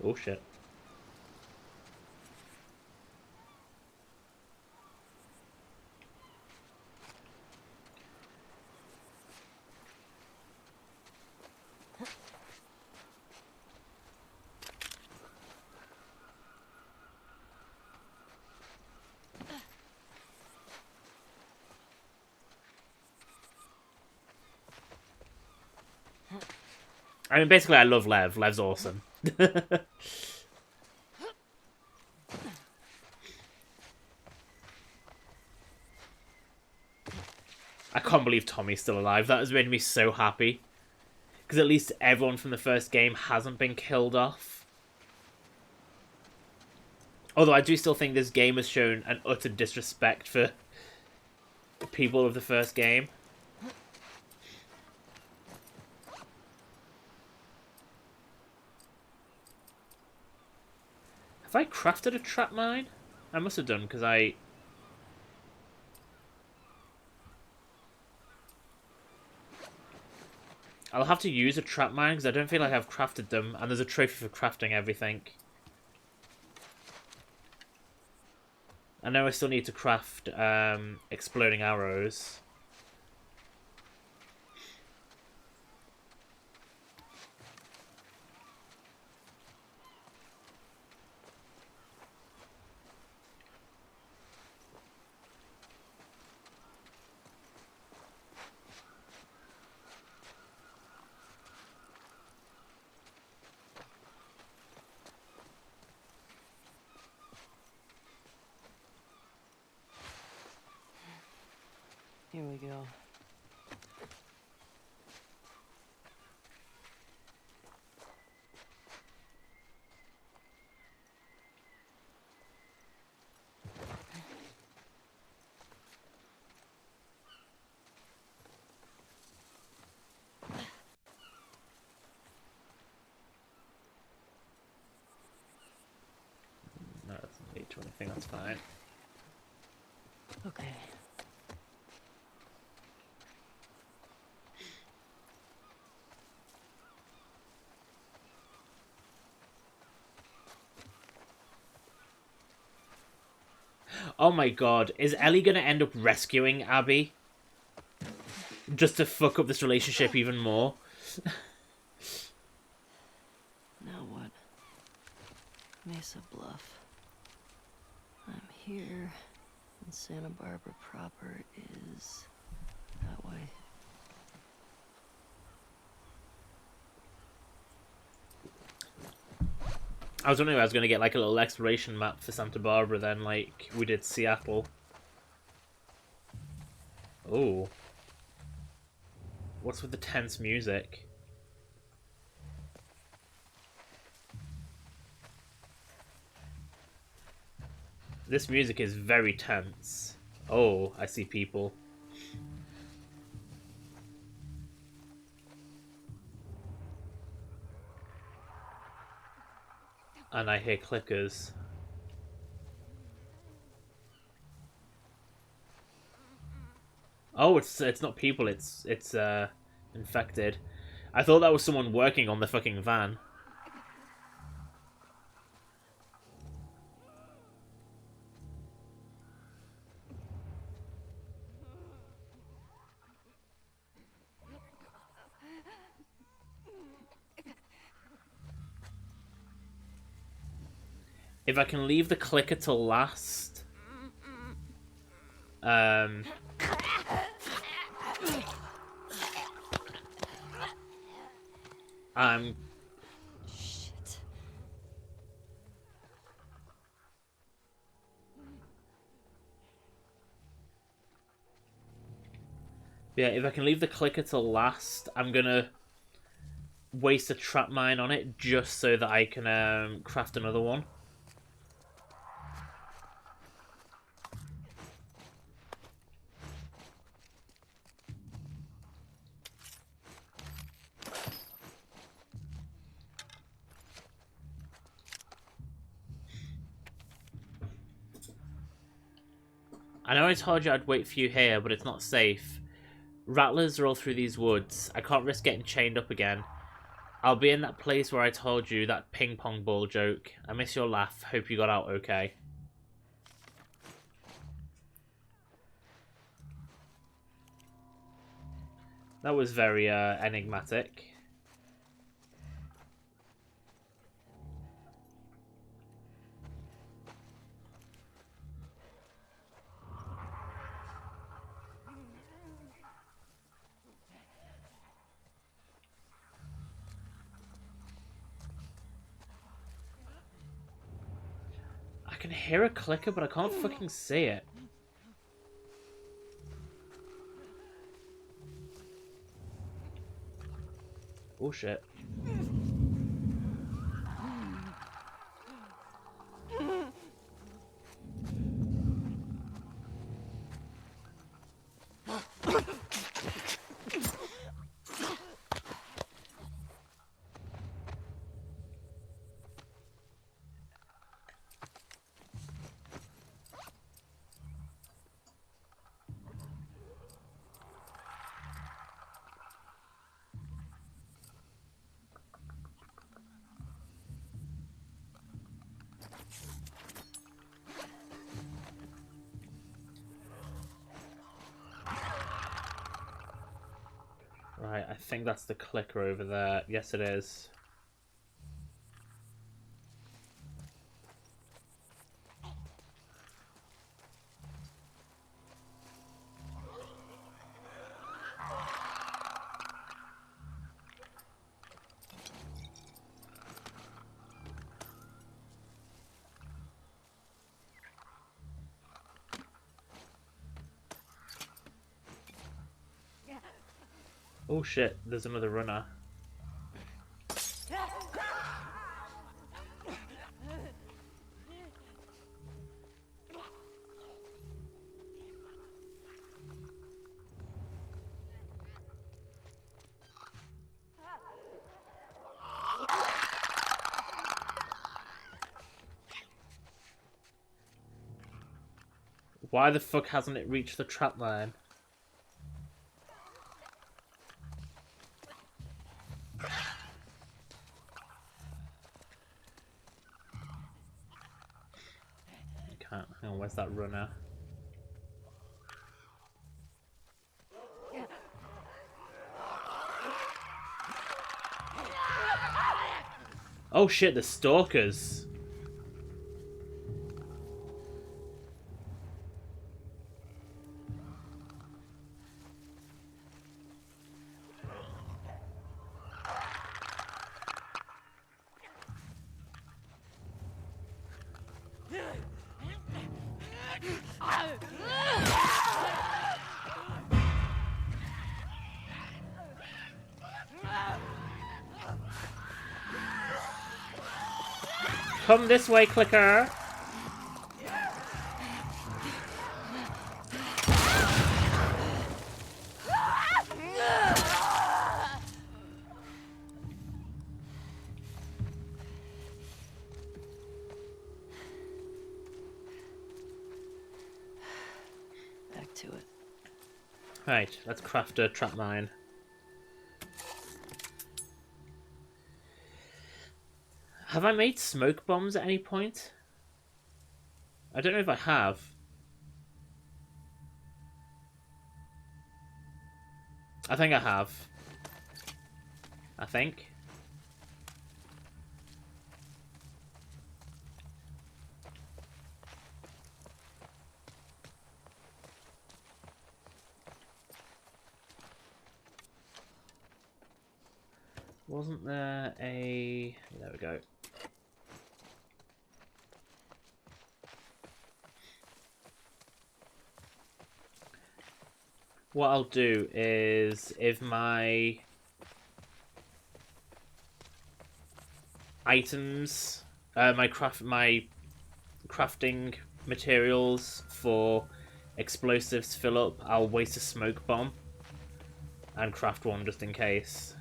Oh, shit. I mean, basically, I love Lev. Lev's awesome. I can't believe Tommy's still alive. That has made me so happy. Because at least everyone from the first game hasn't been killed off. Although I do still think this game has shown an utter disrespect for the people of the first game. Have I crafted a trap mine? I must have done, because I'll have to use a trap mine, because I don't feel like I've crafted them, and there's a trophy for crafting everything. I know I still need to craft exploding arrows. Here we go. No, it doesn't lead to anything, that's fine. Okay. Oh my god, is Ellie gonna end up rescuing Abby? Just to fuck up this relationship even more? Now what? Mesa Bluff. here, and Santa Barbara proper is that way. I was wondering if I was going to get like a little exploration map for Santa Barbara then, like we did Seattle. Oh. What's with the tense music? This music is very tense. Oh, I see people. And I hear clickers. Oh, it's not people, it's infected. I thought that was someone working on the fucking van. If I can leave the clicker till last, I'm Shit. yeah. If I can leave the clicker till last, I'm gonna waste a trap mine on it just so that I can craft another one. I know I told you I'd wait for you here, but it's not safe. Rattlers are all through these woods. I can't risk getting chained up again. I'll be in that place where I told you that ping pong ball joke. I miss your laugh. Hope you got out okay. That was very enigmatic. I can hear a clicker, but I can't fucking see it. Oh shit. Right, I think that's the clicker over there. Yes, it is. Oh shit, there's another runner. Why the fuck hasn't it reached the trap line? Can't. Hang on, where's that runner? Oh shit, the stalkers. Come this way, clicker. Back to it. Right, let's craft a trap mine. Have I made smoke bombs at any point? I don't know if I have. I think I have. I think. Wasn't there a... There we go. What I'll do is, if my items, my crafting materials for explosives fill up, I'll waste a smoke bomb and craft one just in case.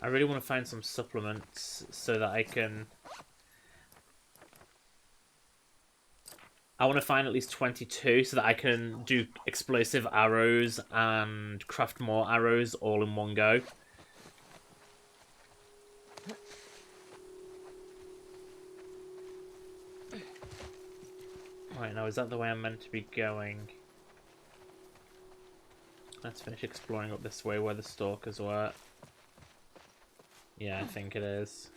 I really want to find some supplements so that I can... I want to find at least 22 so that I can do explosive arrows and craft more arrows all in one go. Right, now is that the way I'm meant to be going? Let's finish exploring up this way where the stalkers were. Yeah, I think it is.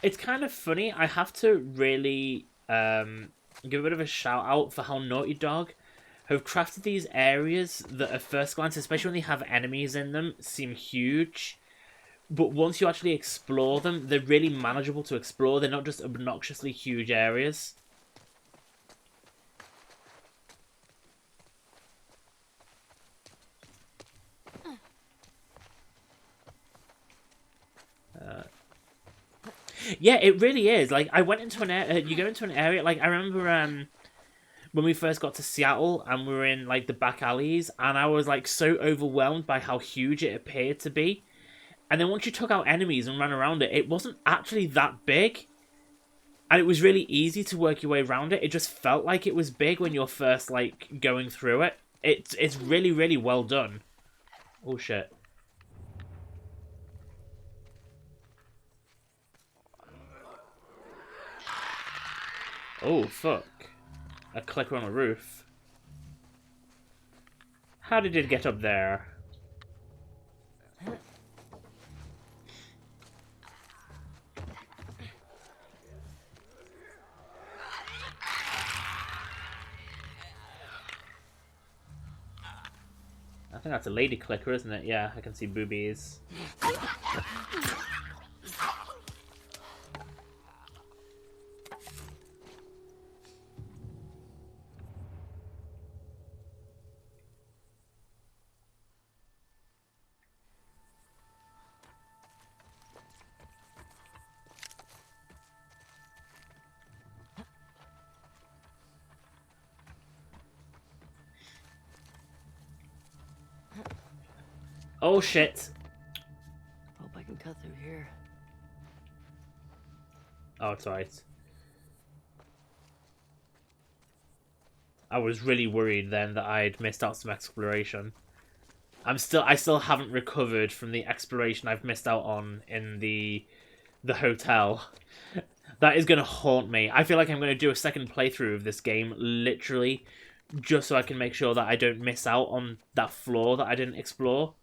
It's kind of funny. I have to really give a bit of a shout out for how Naughty Dog have crafted these areas that at first glance, especially when they have enemies in them, seem huge. But once you actually explore them, they're really manageable to explore. They're not just obnoxiously huge areas. Yeah, it really is. Like, I went into an area... you go into an area... Like, I remember when we first got to Seattle and we were in, like, the back alleys, and I was, like, so overwhelmed by how huge it appeared to be. And then once you took out enemies and ran around it, it wasn't actually that big. And it was really easy to work your way around it. It just felt like it was big when you're first, like, going through it. It's really, really well done. Oh, shit. Oh, fuck. A clicker on a roof. How did it get up there? I think that's a lady clicker, isn't it? Yeah, I can see boobies. Oh shit! Hope I can cut through here. Oh, it's alright. I was really worried then that I'd missed out some exploration. I still haven't recovered from the exploration I've missed out on in the hotel. That is going to haunt me. I feel like I'm going to do a second playthrough of this game, literally, just so I can make sure that I don't miss out on that floor that I didn't explore.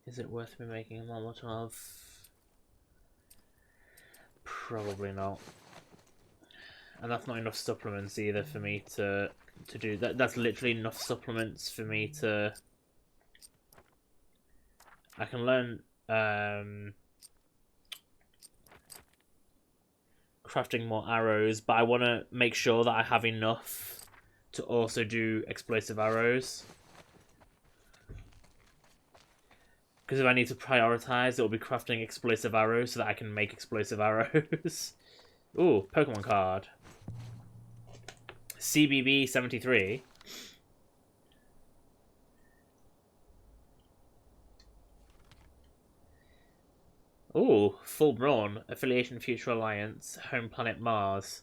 Is it worth me making a Molotov? Probably not. And that's not enough supplements either for me to do that. That's literally enough supplements for me to. I can learn crafting more arrows, but I want to make sure that I have enough to also do explosive arrows. Because if I need to prioritize, it will be crafting explosive arrows so that I can make explosive arrows. Ooh, Pokemon card. CBB 73. Ooh, Full Brawn, Affiliation Future Alliance, Home Planet Mars.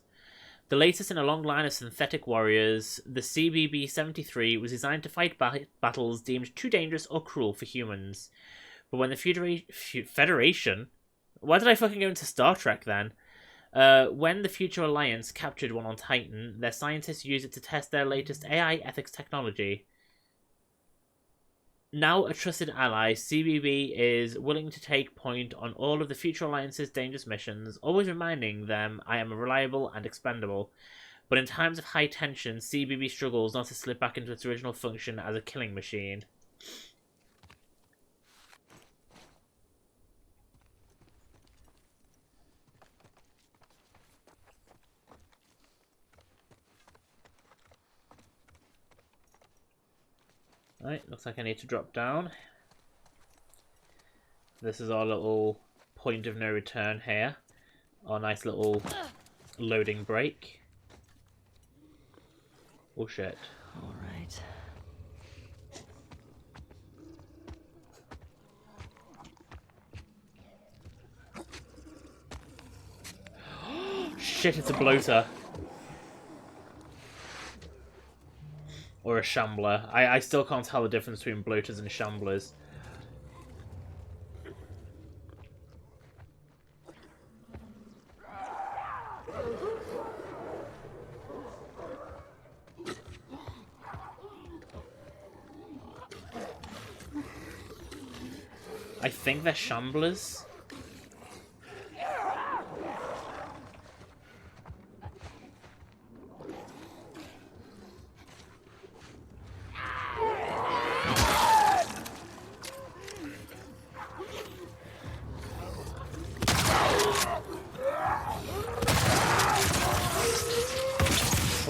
The latest in a long line of synthetic warriors, the CBB-73 was designed to fight battles deemed too dangerous or cruel for humans. But when the Federation... Why did I fucking go into Star Trek then? When the Future Alliance captured one on Titan, their scientists used it to test their latest AI ethics technology. Now a trusted ally, CBB is willing to take point on all of the Future Alliance's dangerous missions, always reminding them I am reliable and expendable. But in times of high tension, CBB struggles not to slip back into its original function as a killing machine. Right, looks like I need to drop down. This is our little point of no return here. Our nice little loading break. Oh shit. Alright. Shit, it's a bloater. Or a shambler. I still can't tell the difference between bloaters and shamblers. I think they're shamblers.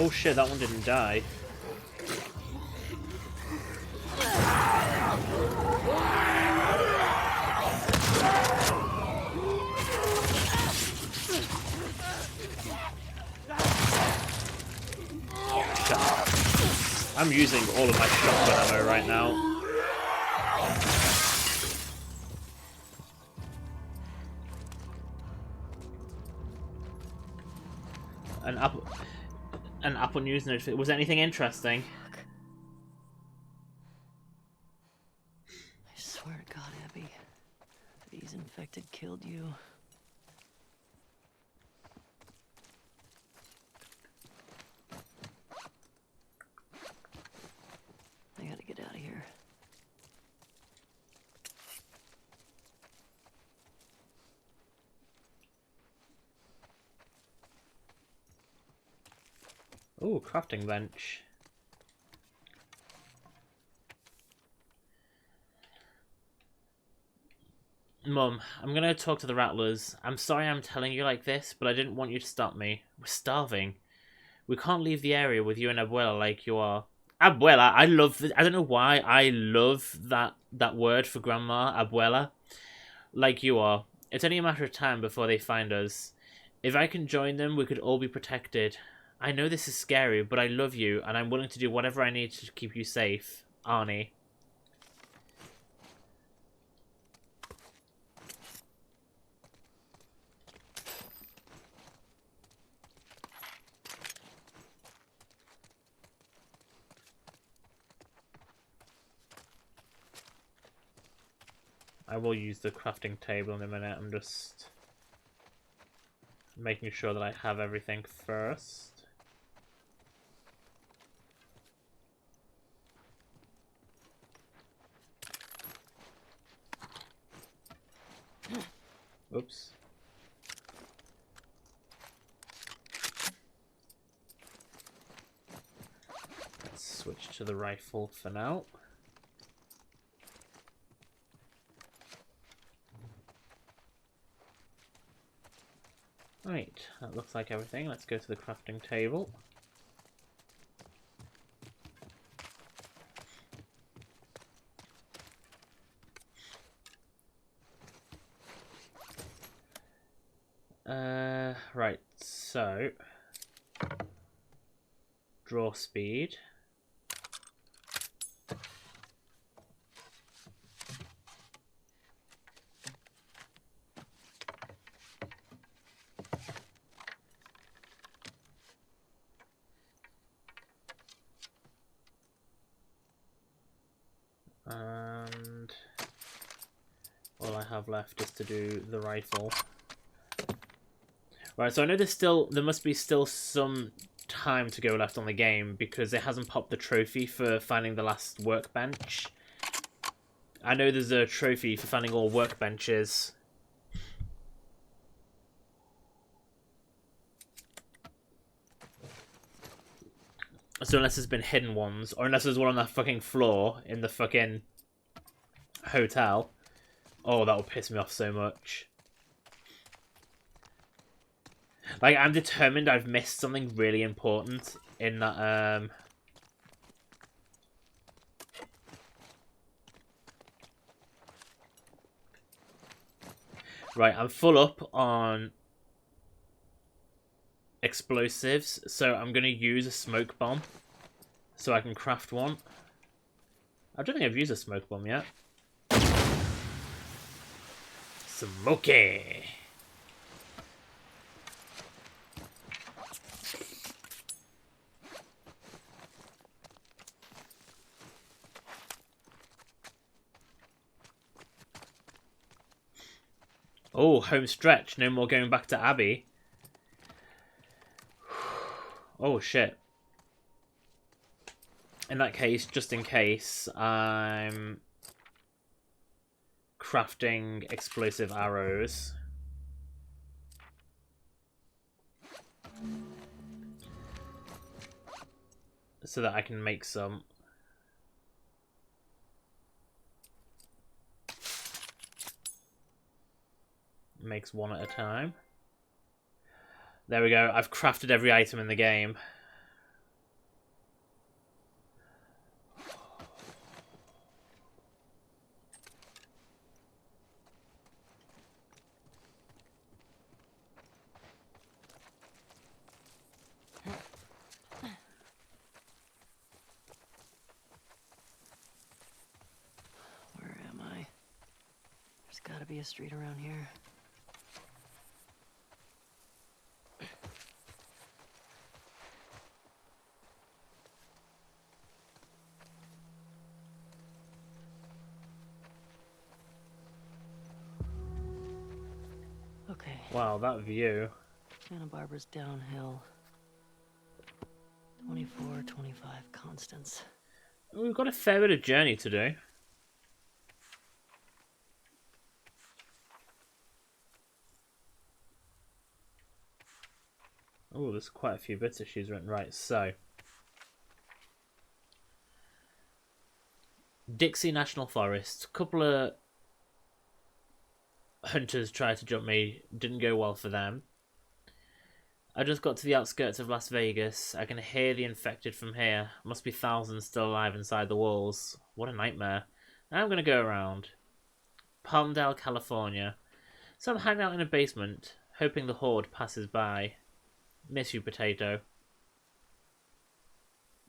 Oh shit, that one didn't die. I'm using all of my shotgun ammo right now. An Apple News notification. Was anything interesting? I swear to God, Abby, these infected killed you. I gotta get out of here. Ooh, crafting bench. Mum, I'm gonna talk to the Rattlers. I'm sorry I'm telling you like this, but I didn't want you to stop me. We're starving. We can't leave the area with you and Abuela like you are. Abuela, I love this. I don't know why I love that word for grandma, Abuela. Like you are. It's only a matter of time before they find us. If I can join them, we could all be protected. I know this is scary, but I love you, and I'm willing to do whatever I need to keep you safe. Arnie. I will use the crafting table in a minute. I'm just making sure that I have everything first. Oops. Let's switch to the rifle for now. Right, that looks like everything. Let's go to the crafting table. Right, so draw speed. And all I have left is to do the rifle. Right, so I know there must be still some time to go left on the game because it hasn't popped the trophy for finding the last workbench. I know there's a trophy for finding all workbenches. So unless there's been hidden ones, or unless there's one on that fucking floor in the fucking hotel. Oh, that would piss me off so much. Like, I'm determined I've missed something really important in that, Right, I'm full up on explosives, so I'm going to use a smoke bomb so I can craft one. I don't think I've used a smoke bomb yet. Smoky! Oh, home stretch. No more going back to Abby. Oh, shit. In that case, just in case, I'm crafting explosive arrows. So that I can make some. Makes one at a time. There we go. I've crafted every item in the game. Where am I? There's gotta be a street around here. Okay. Wow, that view. Santa Barbara's downhill. 24, 25 constants. We've got a fair bit of journey to do. Oh, there's quite a few bits that she's written. Right, so. Dixie National Forest. Couple of hunters tried to jump me. Didn't go well for them. I just got to the outskirts of Las Vegas. I can hear the infected from here. Must be thousands still alive inside the walls. What a nightmare. Now I'm going to go around. Palmdale, California. So I'm hanging out in a basement, hoping the horde passes by. Miss you, Potato.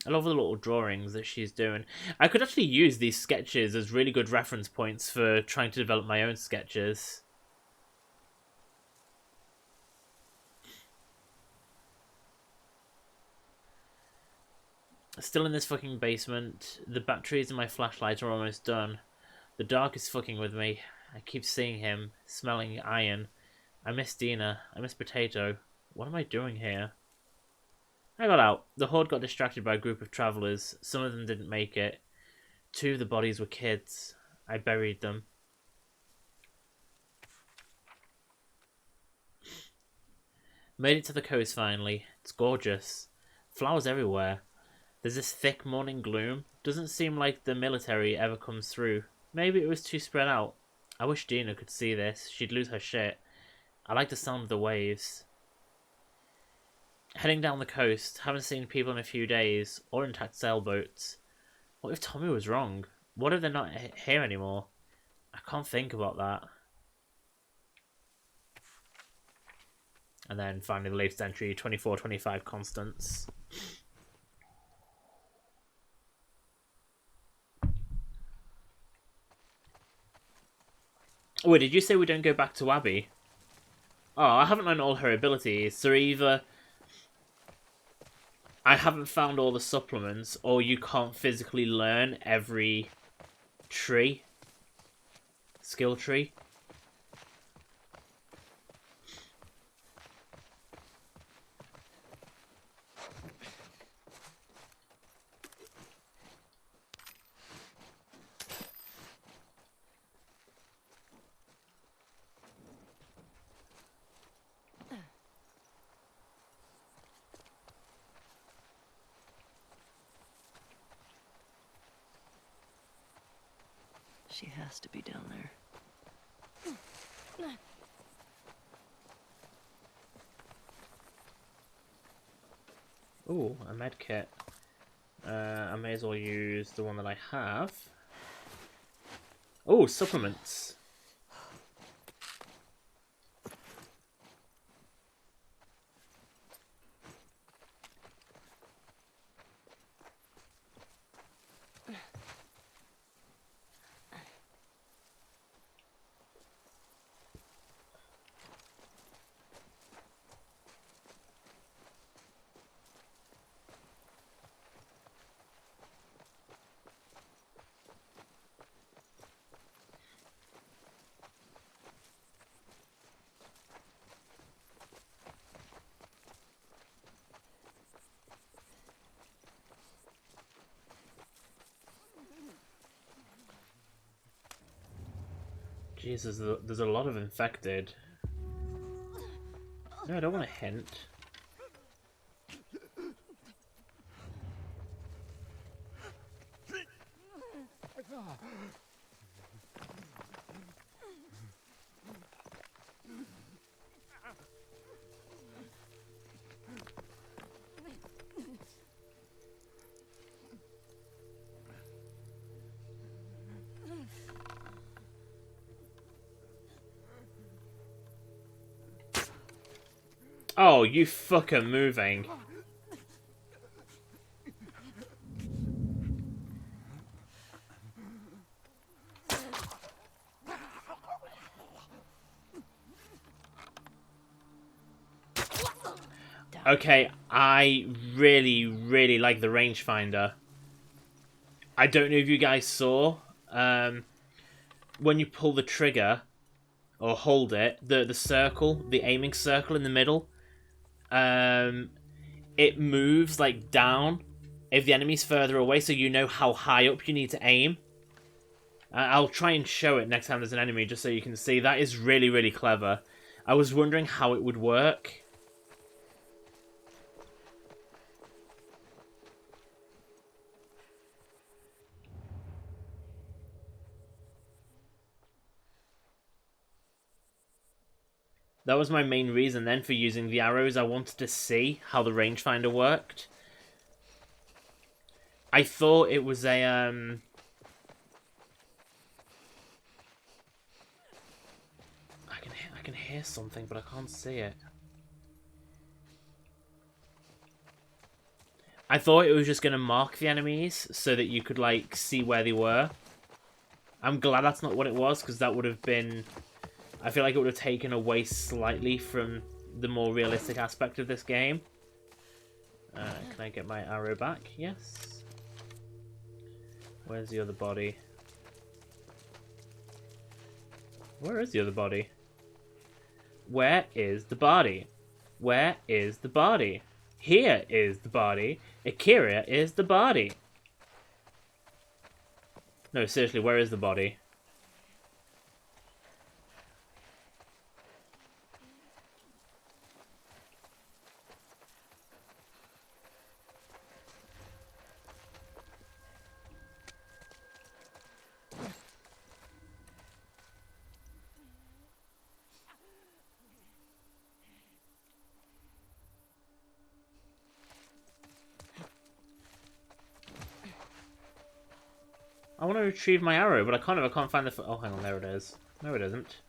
I love the little drawings that she's doing. I could actually use these sketches as really good reference points for trying to develop my own sketches. Still in this fucking basement. The batteries in my flashlight are almost done. The dark is fucking with me. I keep seeing him, smelling iron. I miss Dina. I miss Potato. What am I doing here? I got out. The horde got distracted by a group of travellers. Some of them didn't make it. 2 of the bodies were kids. I buried them. Made it to the coast finally. It's gorgeous. Flowers everywhere. There's this thick morning gloom. Doesn't seem like the military ever comes through. Maybe it was too spread out. I wish Dina could see this. She'd lose her shit. I like the sound of the waves. Heading down the coast. Haven't seen people in a few days. Or intact sailboats. What if Tommy was wrong? What if they're not here anymore? I can't think about that. And then finally the latest entry, 24-25 constants. Wait, did you say we don't go back to Abby? Oh, I haven't learned all her abilities, so either I haven't found all the supplements, or you can't physically learn every tree. Skill tree. She has to be down there. Ooh, a med kit. I may as well use the one that I have. Oh, supplements. Jesus, there's a lot of infected. No, I don't want a hint. Oh, you fucker moving. Okay, I really, really like the rangefinder. I don't know if you guys saw, when you pull the trigger, or hold it, the circle, the aiming circle in the middle, it moves like down if the enemy's further away, so you know how high up you need to aim. I'll try and show it next time there's an enemy, just so you can see. That is really, really clever. I was wondering how it would work. That was my main reason then for using the arrows. I wanted to see how the rangefinder worked. I thought it was a I can hear something, but I can't see it. I thought it was just going to mark the enemies so that you could, like, see where they were. I'm glad that's not what it was, because that would have been... I feel like it would have taken away slightly from the more realistic aspect of this game. Can I get my arrow back? Yes. Where's the other body? Where is the other body? Where is the body? Where is the body? Here is the body. Akira is the body. No, seriously, where is the body? I want to retrieve my arrow, but I can't find the... Oh, hang on, there it is. No, it isn't.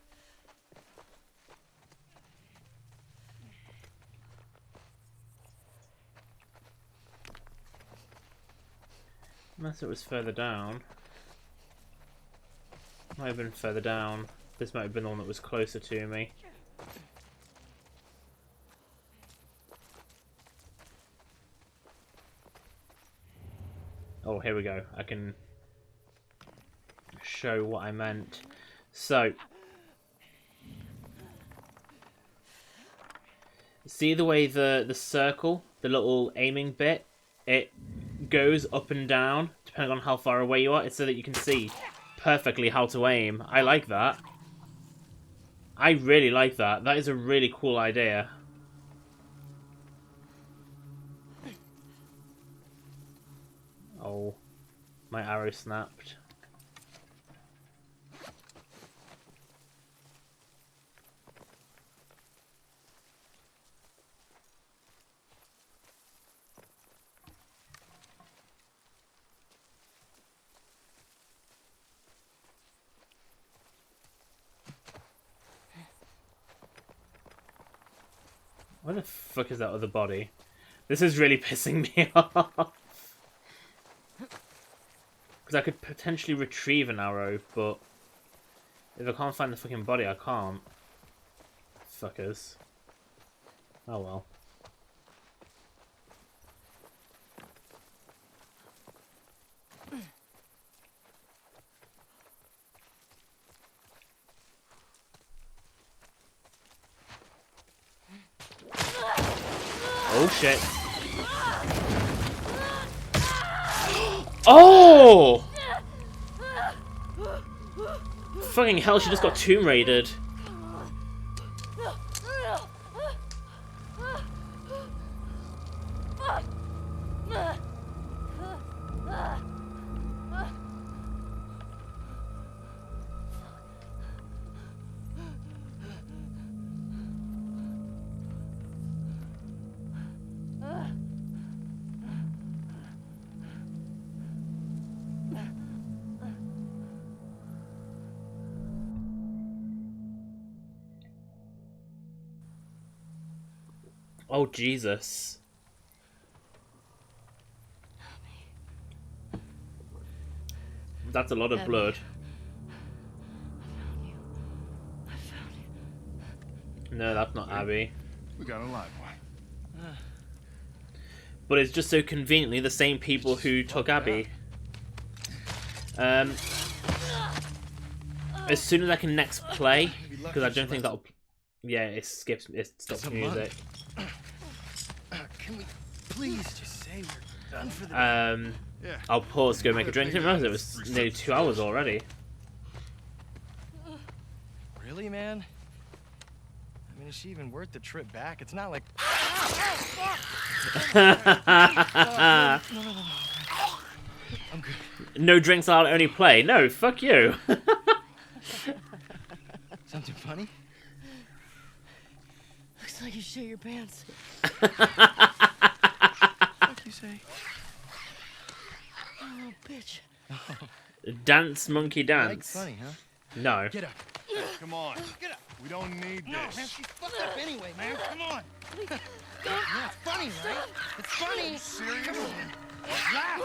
Unless it was further down. Might have been further down. This might have been the one that was closer to me. Oh, here we go. I can show what I meant. So, see the way the circle, the little aiming bit, it goes up and down depending on how far away you are. It's so that you can see perfectly how to aim. I like that. I really like that. That is a really cool idea. Oh, my arrow snapped. Where the fuck is that other body? This is really pissing me off. Because I could potentially retrieve an arrow, but if I can't find the fucking body, I can't. Fuckers. Oh well. Oh shit. Oh! Fucking hell, she just got Tomb Raided. Oh, Jesus. That's a lot of blood. No, that's not Abby. We got a live one. But it's just so conveniently the same people who took Abby. As soon as I can next play, because I don't think that'll... Yeah, it stops music. Can we please just say we're done for the day? I'll pause to go make a drink. I didn't realize it was nearly 2 hours already. Really, man? I mean, is she even worth the trip back? It's not like... No. I'm good. No drinks allowed, only play. No, fuck you. Something funny? Looks like you shit your pants. What you say? Oh, bitch. Dance, monkey, dance. Like funny, huh? No. Get up. Come on. Get up. We don't need No, man, this. she's fucked up anyway, man. Come on. No, it's funny, right? It's funny. Serious? Come on. Laugh.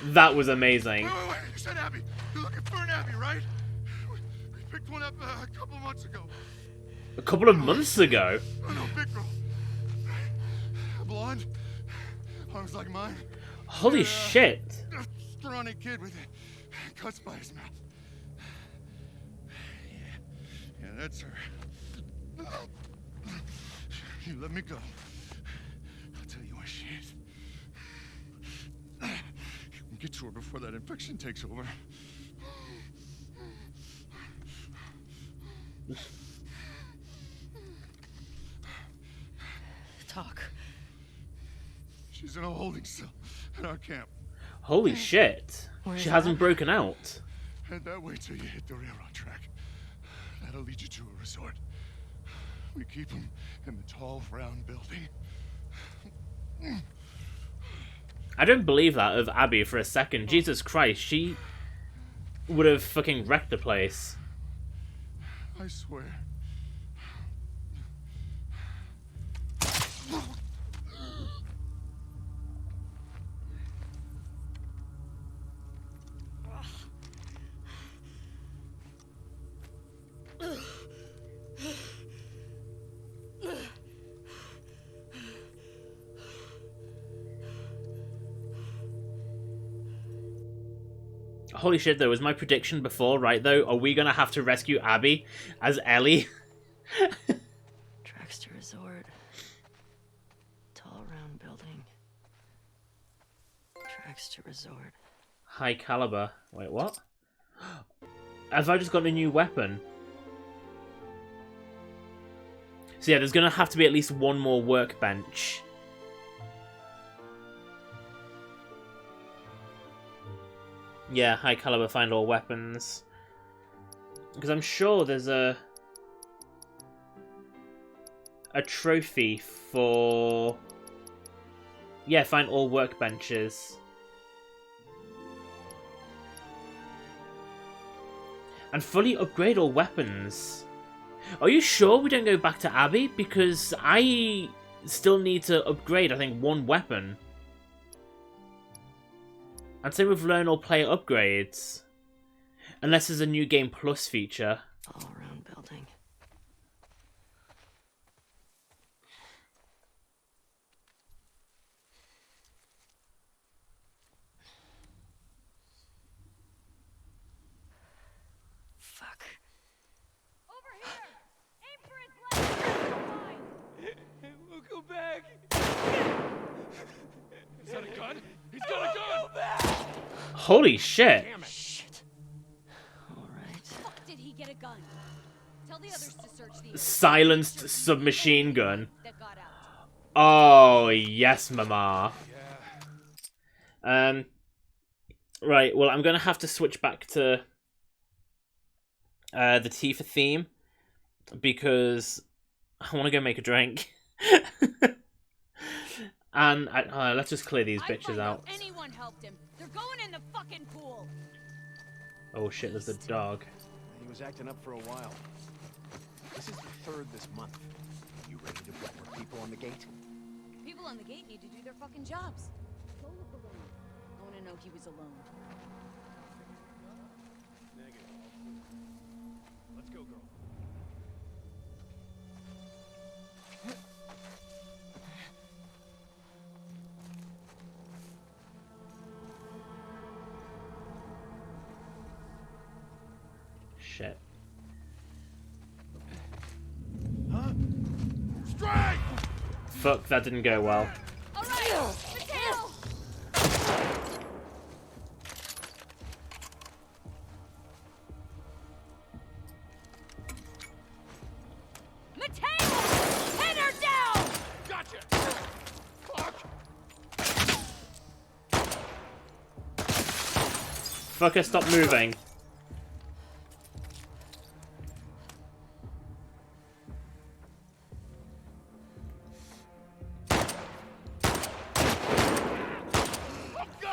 That was amazing. Wait. You said Abby. You're looking for an Abby, right? picked one up a couple months ago. A couple of months ago? Oh, no, big girl. Blonde. Arms like mine. Holy shit. Scrawny kid with cuts by his mouth. Yeah, that's her. You let me go. I'll tell you where she is. Get to her before that infection takes over. Talk. She's in a holding cell at our camp. Holy shit. She hasn't broken out. Head that way till you hit the railroad track. That'll lead you to a resort. We keep them in the tall, round building. I don't believe that of Abby for a second. Jesus Christ, she would have fucking wrecked the place. I swear. Holy shit, though, was my prediction before right, though? Are we gonna have to rescue Abby as Ellie? Tracks to resort. Tall round building. Tracks to resort. High caliber. Wait, what? Have I just got a new weapon? So yeah, there's gonna have to be at least one more workbench. Yeah, high caliber, find all weapons. Because I'm sure there's a trophy for... Yeah, find all workbenches. And fully upgrade all weapons. Are you sure we don't go back to Abby? Because I still need to upgrade, I think, one weapon. And same with learn or play upgrades. Unless there's a new game plus feature. All around building. Fuck. Over here! Aim for his left! We'll go back. Is that a gun? He's got a gun! Go back! Holy shit! Damn it. Shit. All right. Fuck did he get a gun? Tell the others to search the Silenced submachine gun. that got out. Oh, yes, mama. Right, well, I'm gonna have to switch back to the Tifa theme because I want to go make a drink. And let's just clear these bitches out. Anyone helped him? They're going in the fucking pool. Oh shit, there's a dog. He was acting up for a while. This is the third this month. You ready to put more people on the gate? People on the gate need to do their fucking jobs. Go look around. I want to know he was alone. Negative. Let's go, girl. Shit. Huh? Strike! Fuck, that didn't go well. All right, Mateo! Mateo! Pin her down! Gotcha! Fuck! Fucker, stop moving.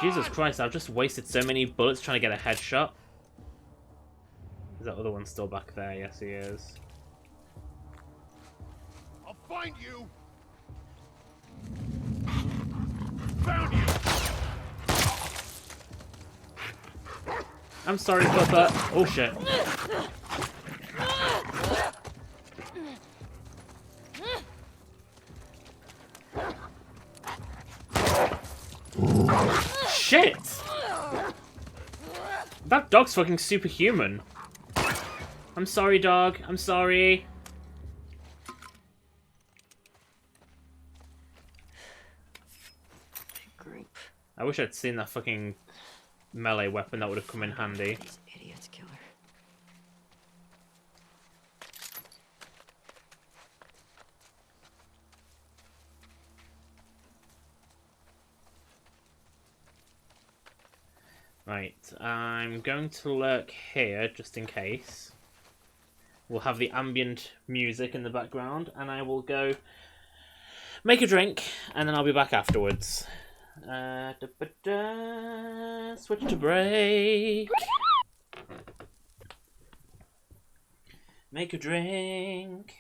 Jesus Christ, I've just wasted so many bullets trying to get a headshot. Is that other one still back there? Yes, he is. I'll find you! Found you! I'm sorry, Papa. Oh shit. Shit! That dog's fucking superhuman. I'm sorry, dog. I'm sorry. Group. I wish I'd seen that fucking melee weapon. That would have come in handy. These idiots kill her. Right, I'm going to lurk here just in case. We'll have the ambient music in the background, and I will go make a drink, and then I'll be back afterwards. Switch to break. Make a drink.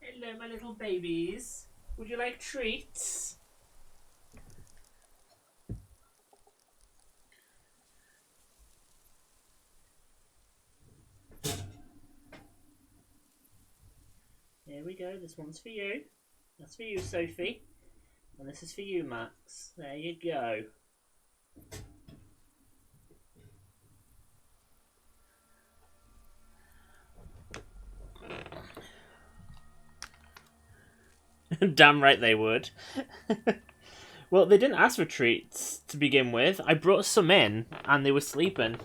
Hello, my little babies. Would you like treats? There we go. This one's for you. That's for you, Sophie. And this is for you, Max. There you go. Damn right they would. Well, they didn't ask for treats to begin with. I brought some in, and they were sleeping.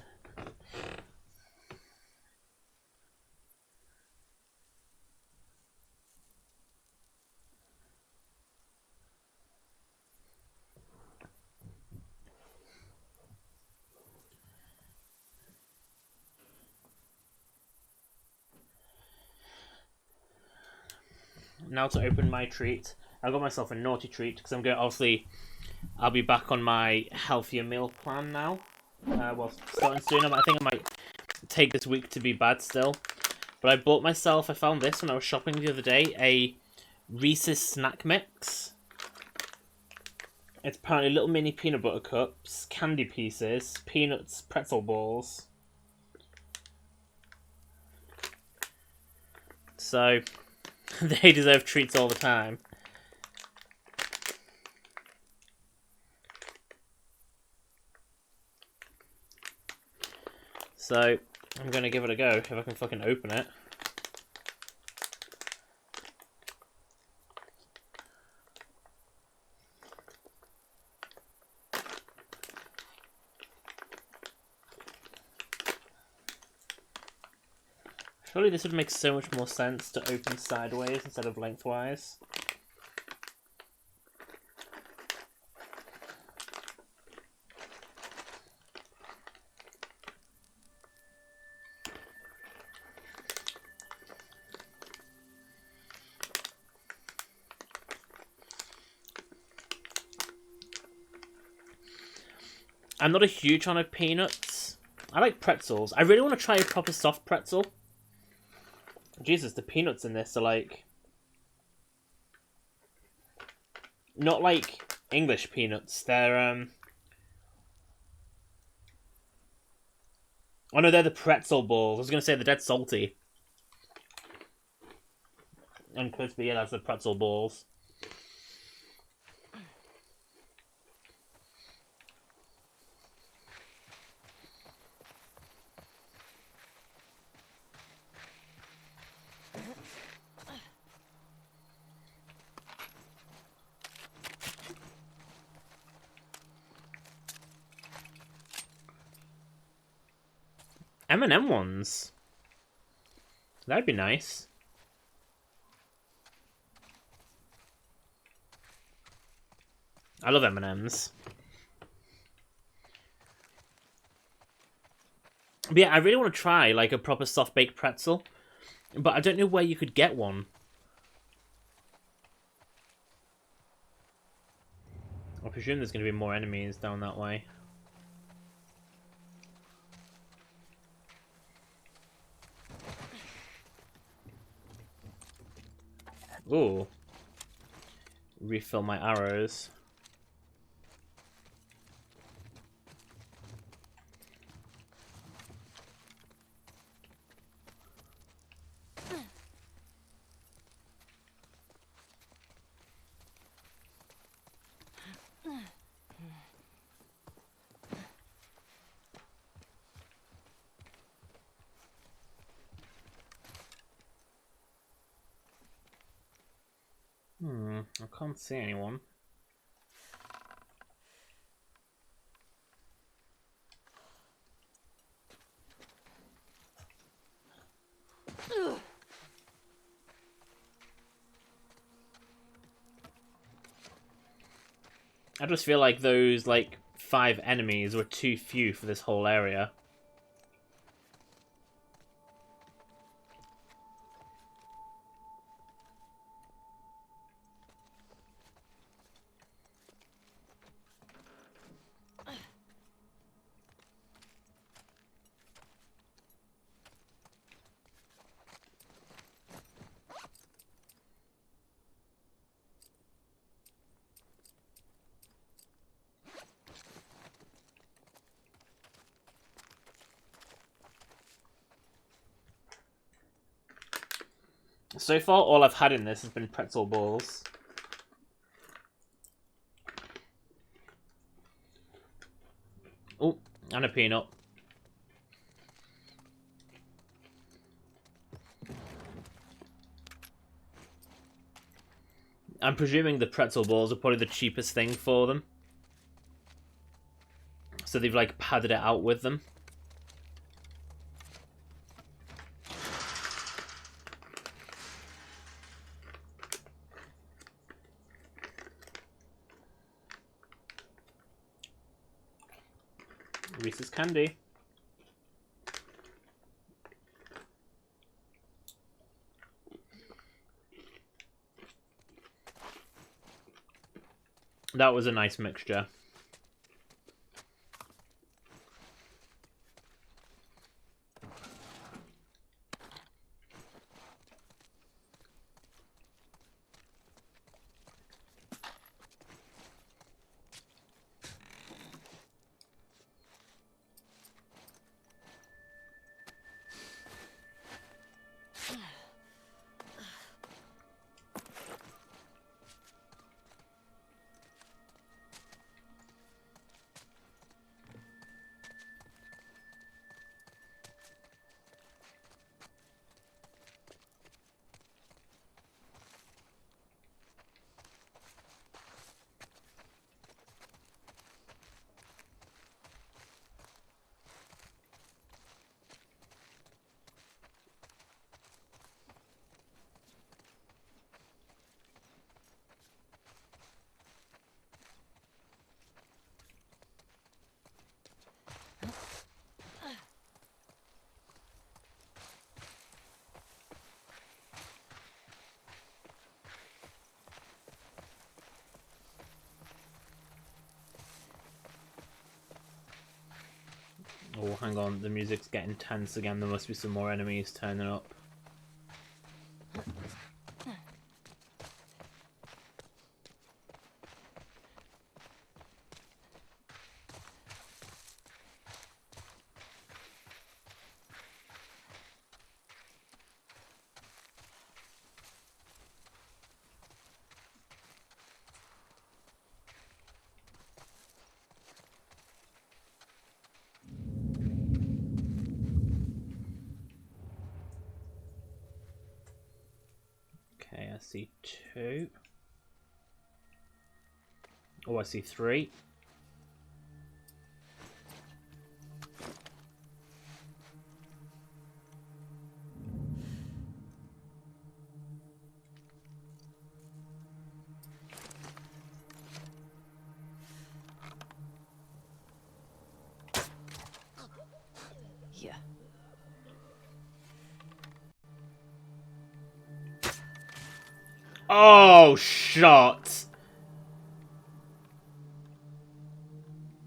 Now to open my treat. I got myself a naughty treat because I'm going. Obviously, I'll be back on my healthier meal plan now. Well, starting soon. I think I might take this week to be bad still. But I bought myself. I found this when I was shopping the other day. A Reese's snack mix. It's apparently little mini peanut butter cups, candy pieces, peanuts, pretzel balls. So they deserve treats all the time. So I'm gonna give it a go if I can fucking open it. Surely this would make so much more sense to open sideways instead of lengthwise. I'm not a huge fan of peanuts. I like pretzels. I really want to try a proper soft pretzel. Jesus, the peanuts in this are like... not like English peanuts. They're, oh no, they're the pretzel balls. I was going to say they're dead salty. And crispy, yeah, that's the pretzel balls. M&M ones. That'd be nice. I love M&Ms. But yeah, I really want to try like a proper soft baked pretzel, but I don't know where you could get one. I presume there's going to be more enemies down that way. Ooh. Refill my arrows. I can't see anyone. I just feel like those, like, 5 enemies were too few for this whole area. So far, all I've had in this has been pretzel balls. Oh, and a peanut. I'm presuming the pretzel balls are probably the cheapest thing for them. So they've like padded it out with them. Reese's candy. That was a nice mixture. Oh, hang on, the music's getting tense again. There must be some more enemies turning up. Okay, I see 2. Oh, I see 3. Yeah. Oh, shot!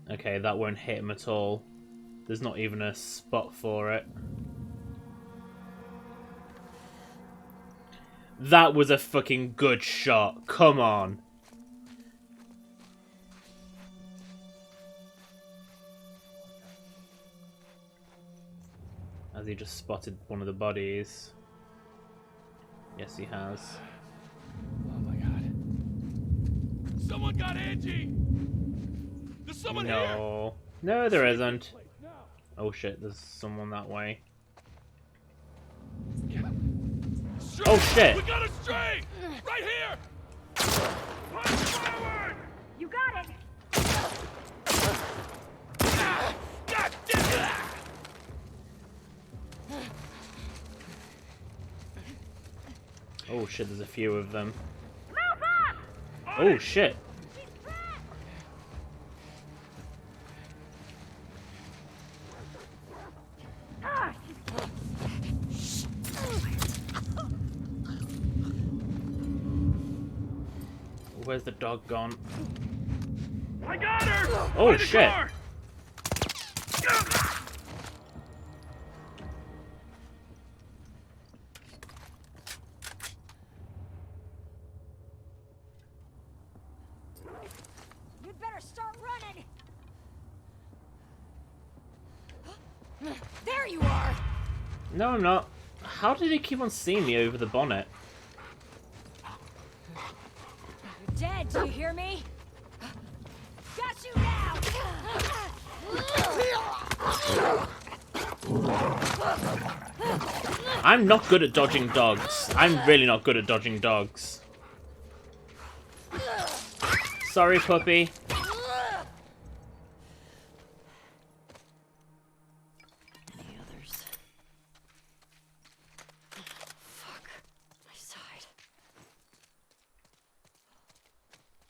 Okay, that won't hit him at all. There's not even a spot for it. That was a fucking good shot. Come on. Has he just spotted one of the bodies? Yes, he has. Oh my god. Someone got Angie! There's someone here! No. No, there isn't. Oh shit, there's someone that way. Stray! Oh shit! We got a stray! Right here! Punch forward! You got it! God damn it! Oh shit, there's a few of them. Move up! Oh shit! Where's the dog gone? I got her! Oh By the shit! car! You'd better start running! There you are! No, I'm not. How did he keep on seeing me over the bonnet? You're dead, do you hear me? Got you now! I'm not good at dodging dogs. I'm really not good at dodging dogs. Sorry, puppy. Any others? Fuck. My side.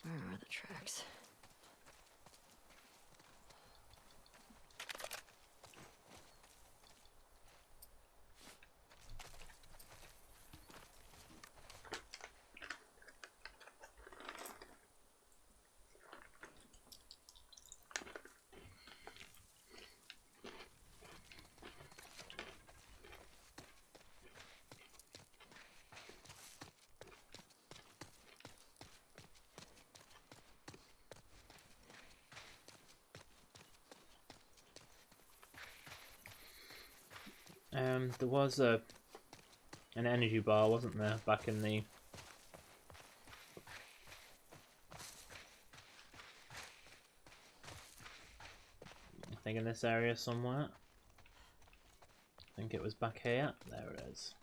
Where are the tracks? There was an energy bar, wasn't there, back in the... I think in this area somewhere. I think it was back here. There it is.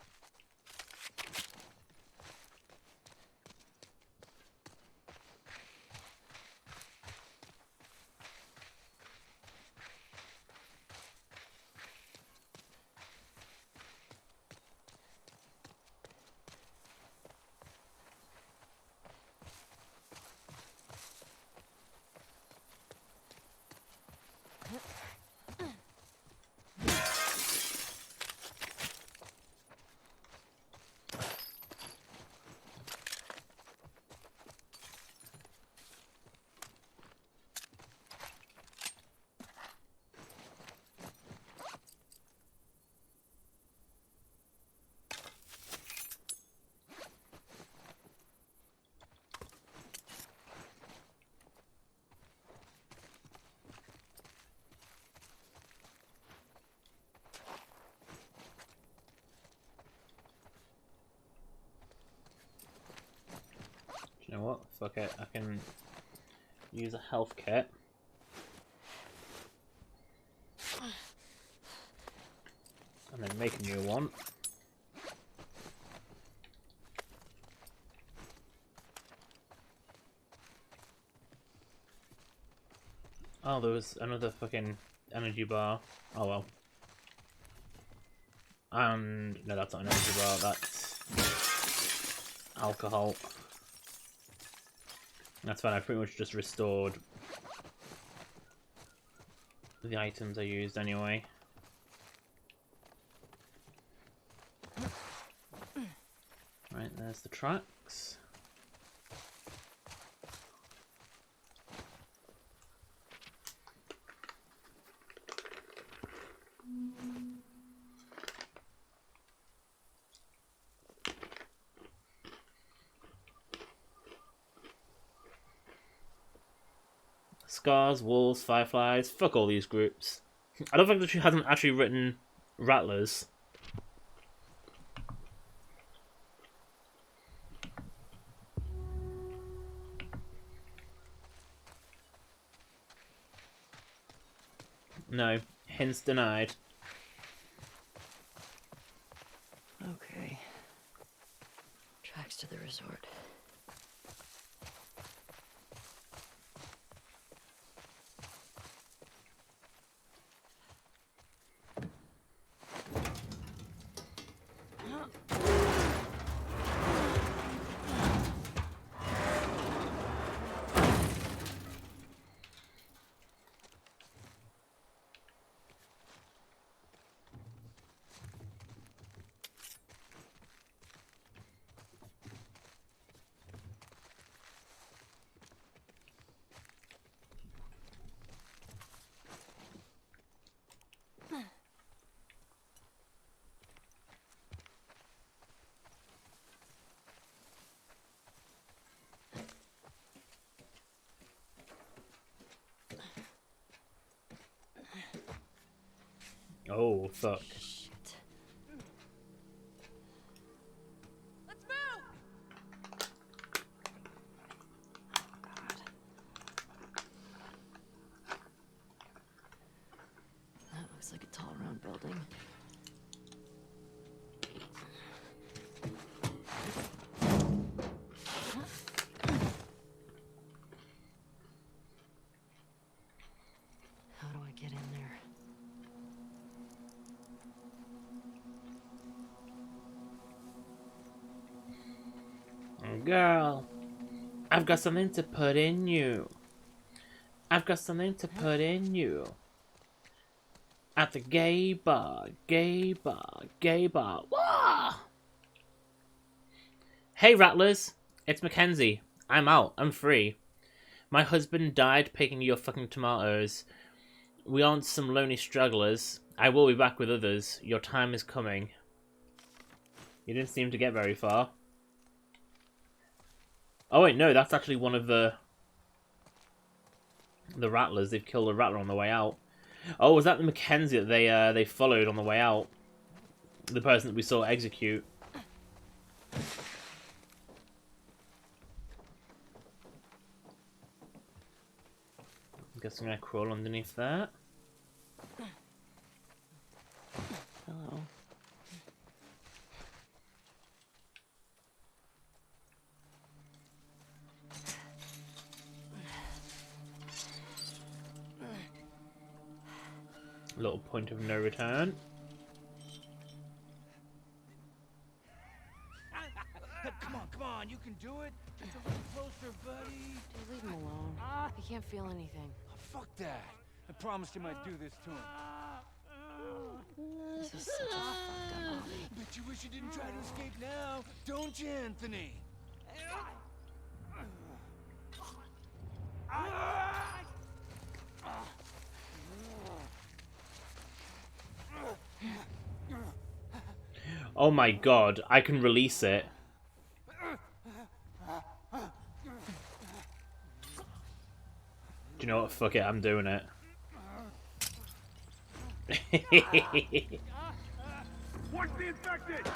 You know what? Fuck it. I can use a health kit. And then make a new one. Oh, there was another fucking energy bar. Oh well. And no, that's not an energy bar, that's alcohol. That's fine, I pretty much just restored the items I used anyway. Right, there's the tracks. Scars, wolves, fireflies, fuck all these groups. I don't think that she hasn't actually written rattlers. No, hints denied. Okay. Tracks to the resort. Oh, fuck. Shit. Let's move! That looks like Girl, I've got something to put in you. I've got something to put in you. At the gay bar, gay bar, gay bar. Wah! Hey Rattlers, it's Mackenzie. I'm out, I'm free. My husband died picking your fucking tomatoes. We aren't some lonely strugglers. I will be back with others. Your time is coming. You didn't seem to get very far. Oh wait, no, that's actually one of the Rattlers. They've killed a Rattler on the way out. Oh, was that the Mackenzie that they followed on the way out? The person that we saw execute. I guess I'm gonna crawl underneath that. Hello. Little point of no return. Come on, you can do it. Just a little closer, buddy. Dude, leave him alone. He can't feel anything. Oh, fuck that. I promised him I'd do this to him. This is such a fucked up hobby. Bet you wish you didn't try to escape now, don't you, Anthony? Oh my god, I can release it. Do you know what? Fuck it, I'm doing it. Watch the infected!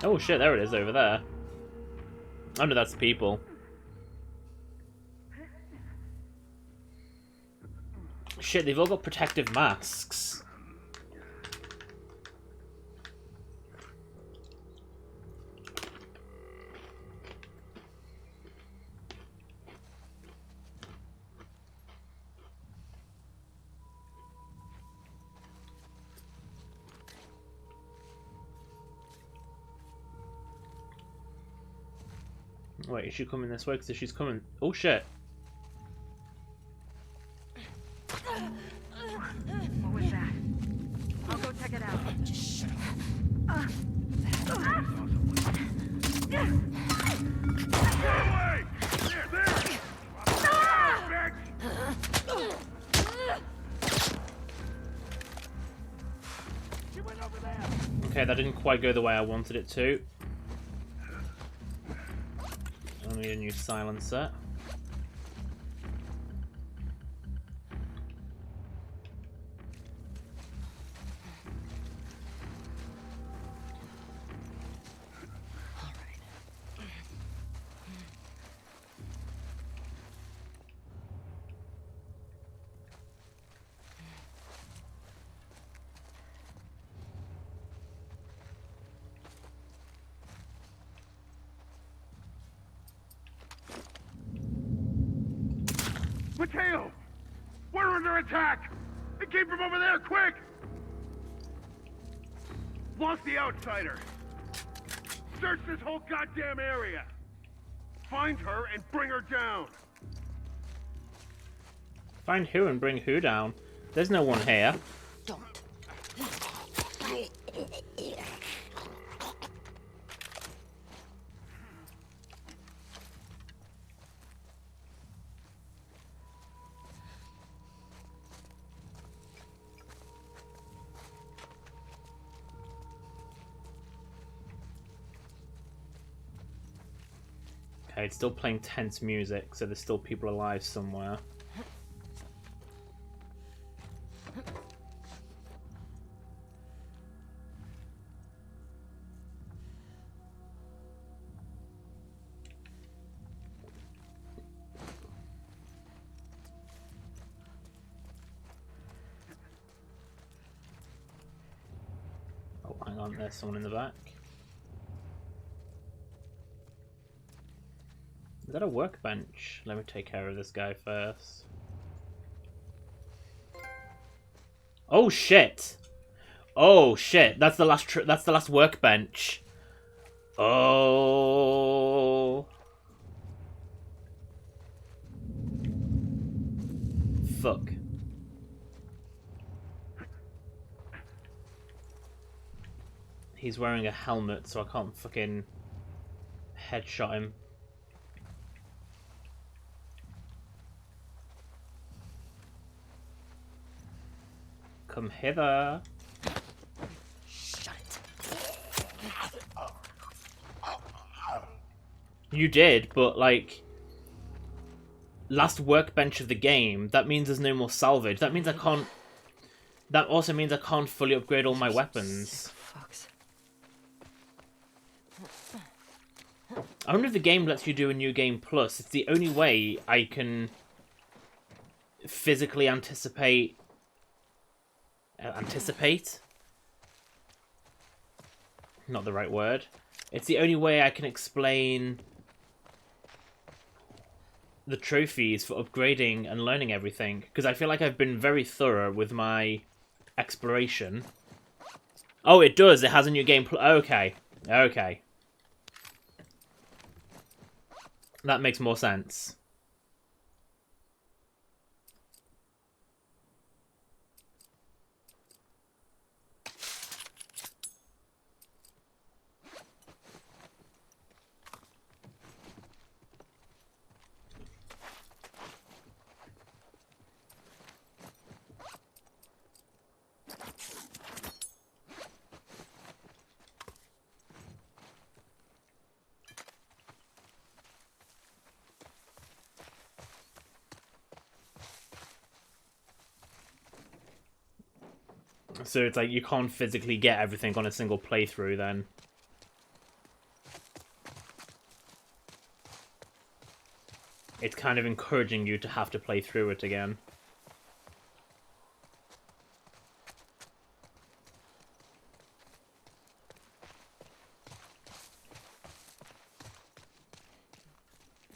Oh shit, there it is over there. Oh no, that's the people. Shit, they've all got protective masks. Wait, is she coming this way? Because she's coming... Oh shit. What was that? I'll go check it out. Just shut up. Okay, that didn't quite go the way I wanted it to. I need a new silencer. Mateo! We're under attack! It came from over there, quick! Lost the outsider. Search this whole goddamn area. Find her and bring her down. Find who and bring who down? There's no one here. Don't. Okay, it's still playing tense music, so there's still people alive somewhere. Oh, hang on, there's someone in the back. Is that a workbench? Let me take care of this guy first. Oh shit! Oh shit! That's the last. That's the last workbench. Oh. Fuck. He's wearing a helmet, so I can't fucking headshot him. Come hither. Shut it. You did, but like... Last workbench of the game, that means there's no more salvage. That means I can't... That also means I can't fully upgrade all my weapons. I wonder if the game lets you do a new game plus. It's the only way I can physically anticipate... anticipate? Not the right word. It's the only way I can explain the trophies for upgrading and learning everything. Because I feel like I've been very thorough with my exploration. Oh, it does. It has a new game. Okay. Okay. That makes more sense. So it's like you can't physically get everything on a single playthrough then. It's kind of encouraging you to have to play through it again.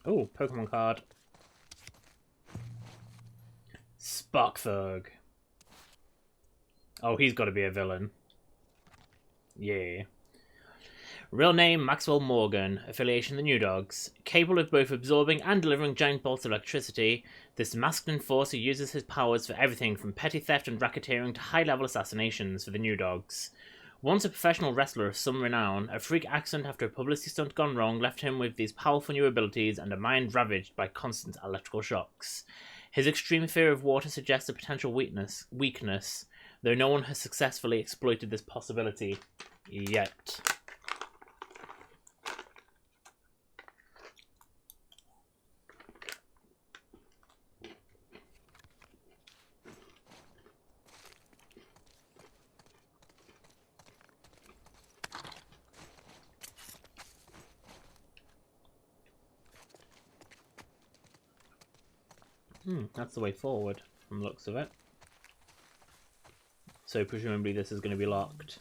Oh, Pokemon card. Spark Thug. Oh, he's got to be a villain. Yeah. Real name, Maxwell Morgan. Affiliation, the New Dogs. Capable of both absorbing and delivering giant bolts of electricity, this masked enforcer uses his powers for everything from petty theft and racketeering to high-level assassinations for the New Dogs. Once a professional wrestler of some renown, a freak accident after a publicity stunt gone wrong left him with these powerful new abilities and a mind ravaged by constant electrical shocks. His extreme fear of water suggests a potential weakness, though no one has successfully exploited this possibility yet. That's the way forward, from the looks of it. So presumably this is going to be locked.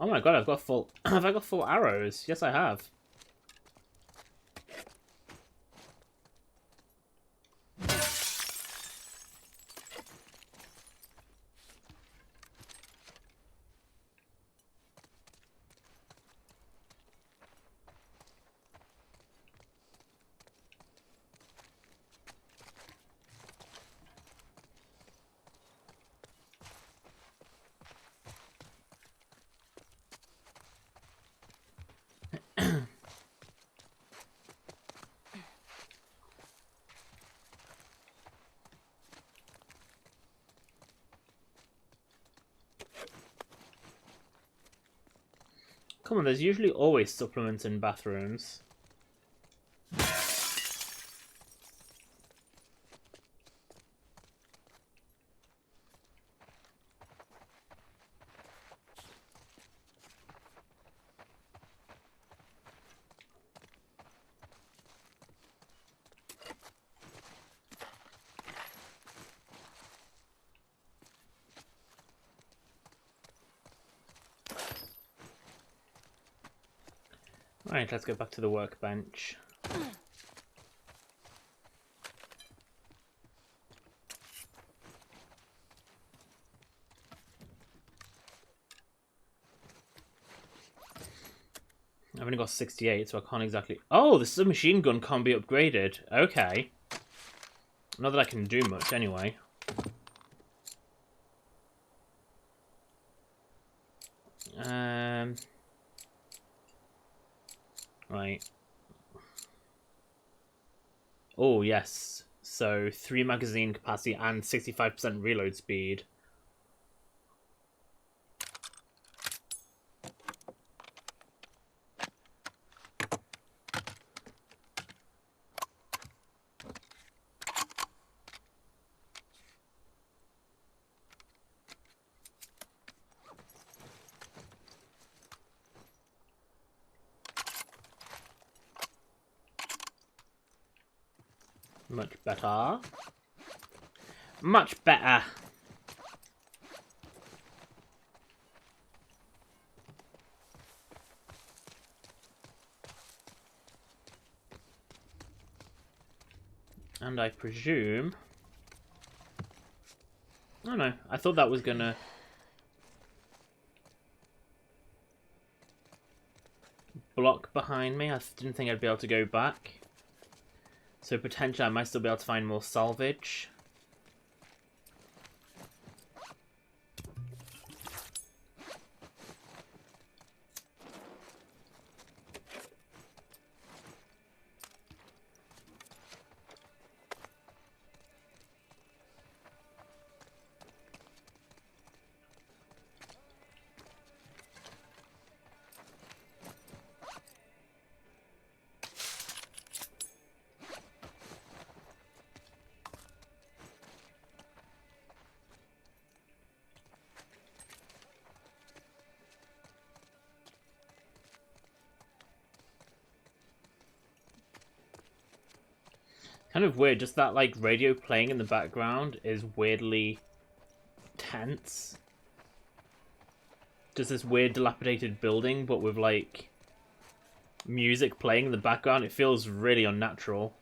Oh my god, I've got full... have I got full arrows? Yes, I have. Come on, there's usually always supplements in bathrooms. Alright, let's go back to the workbench. I've only got 68, so I can't exactly... Oh, the submachine gun can't be upgraded. Okay. Not that I can do much, anyway. Right. Oh, yes. So, 3 magazine capacity and 65% reload speed. Much better. Much better. And I presume... Oh no, I thought that was gonna... block behind me. I didn't think I'd be able to go back. So potentially I might still be able to find more salvage. Kind of weird, just that like radio playing in the background is weirdly tense. Just this weird dilapidated building, but with like music playing in the background. It feels really unnatural.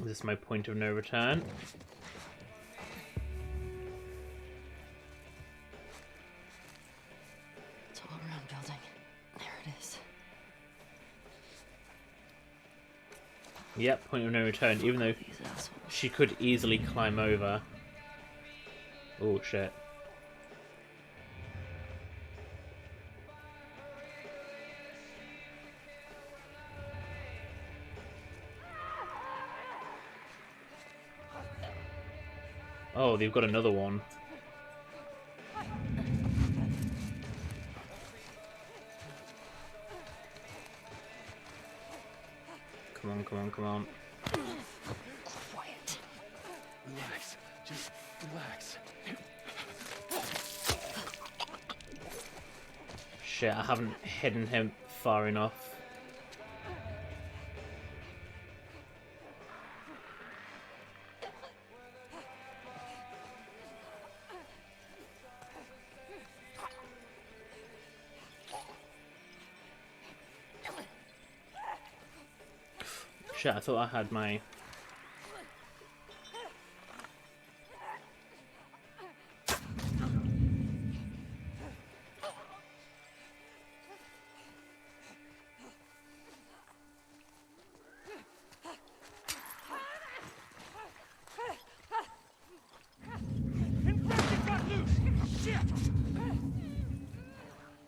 Is this my point of no return? Tall round building. There it is. Yep, point of no return, even though she could easily climb over. Oh shit. Oh, they've got another one. Come on, come on, come on. Quiet. Relax. Just relax. Shit, I haven't hidden him far enough. Shit, I thought I had my...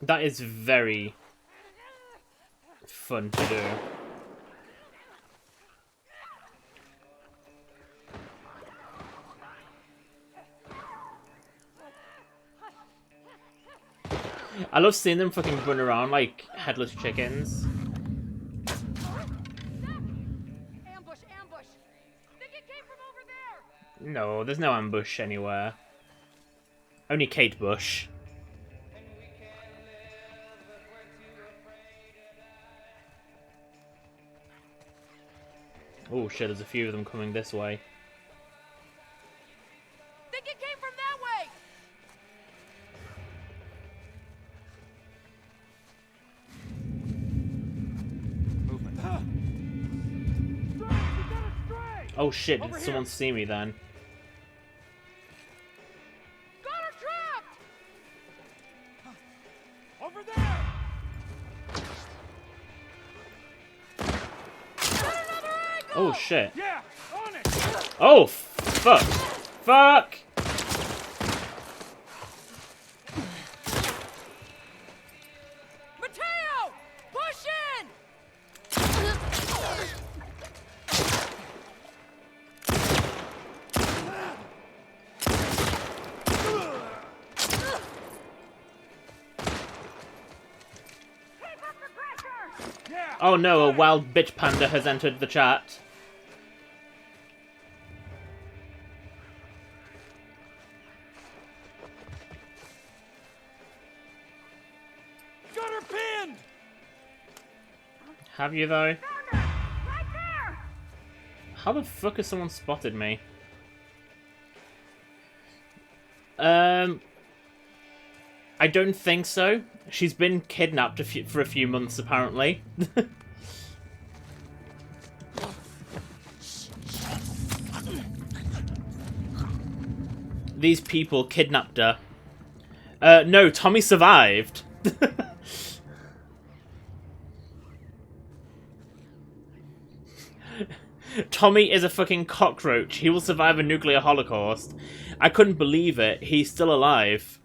That is very fun to do. I love seeing them fucking run around like headless chickens. Ambush, ambush! Think it came from over there! No, there's no ambush anywhere. Only Kate Bush. Oh shit, there's a few of them coming this way. Think it came from that way! Oh shit, did someone see me then? Got her trapped! Over there! Oh shit. Yeah, on it! Oh, fuck. Fuck! Mateo! Push in! Oh no, a wild bitch panda has entered the chat. Got her pinned! Have you though? Right there! How the fuck has someone spotted me? I don't think so. She's been kidnapped for a few months, apparently. These people kidnapped her. No, Tommy survived. Tommy is a fucking cockroach. He will survive a nuclear holocaust. I couldn't believe it. He's still alive.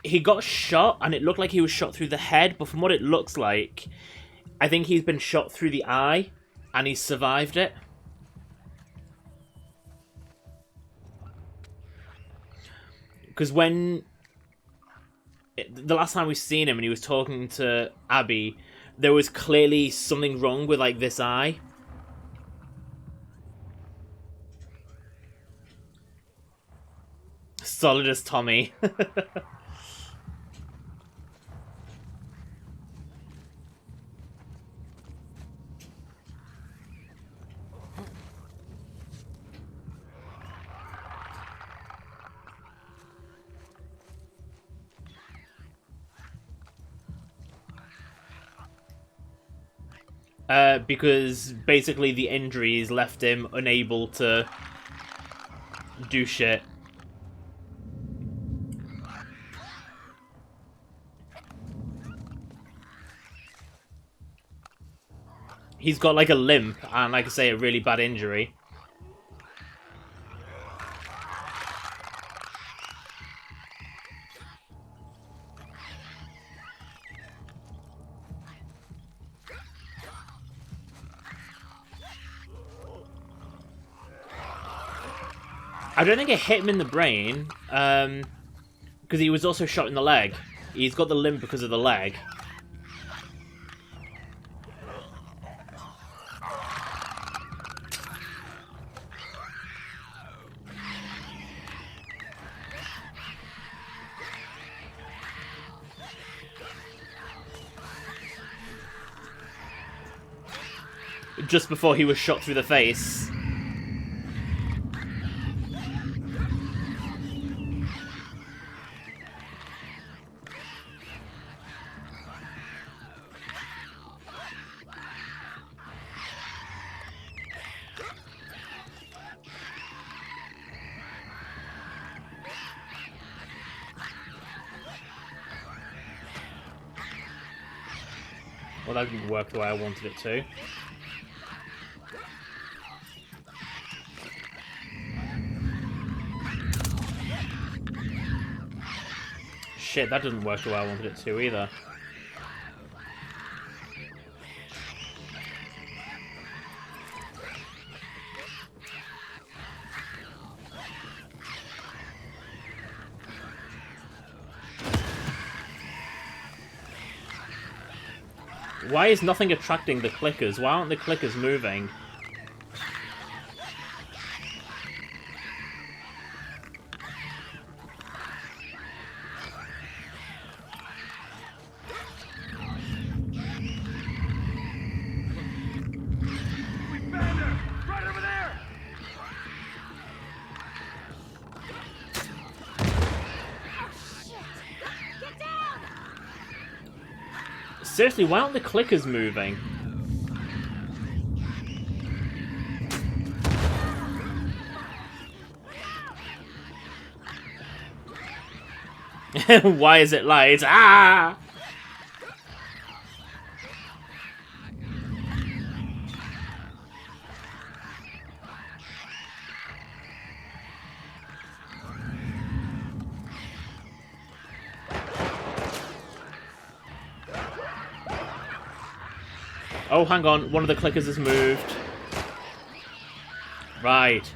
He got shot, and it looked like he was shot through the head, but from what it looks like, I think he's been shot through the eye, and he survived it. Because the last time we seen him and he was talking to Abby, there was clearly something wrong with, like, this eye. Solid as Tommy. Because basically the injuries left him unable to do shit. He's got like a limp and, like I say, a really bad injury. I don't think it hit him in the brain, because he was also shot in the leg. He's got the limp because of the leg. Just before he was shot through the face. Well, that didn't work the way I wanted it to. Shit, that didn't work the way I wanted it to either. Why is nothing attracting the clickers? Why aren't the clickers moving? Seriously, why aren't the clickers moving? Why is it light? Ah! Oh, hang on. One of the clickers has moved. Right.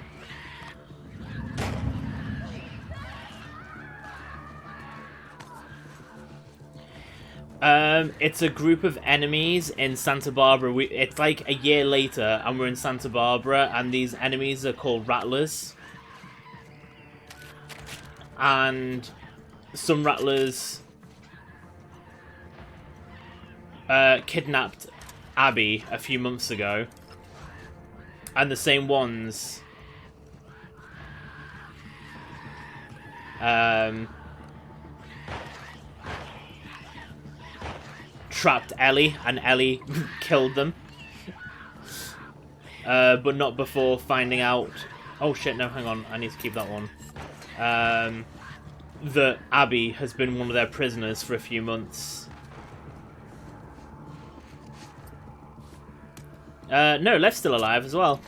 It's a group of enemies in Santa Barbara. It's like a year later, and we're in Santa Barbara, and these enemies are called Rattlers. And some Rattlers kidnapped Abby a few months ago. And the same ones trapped Ellie, and Ellie killed them. But not before finding out... Oh shit, no, hang on. I need to keep that one. That Abby has been one of their prisoners for a few months. No, Lev's still alive as well.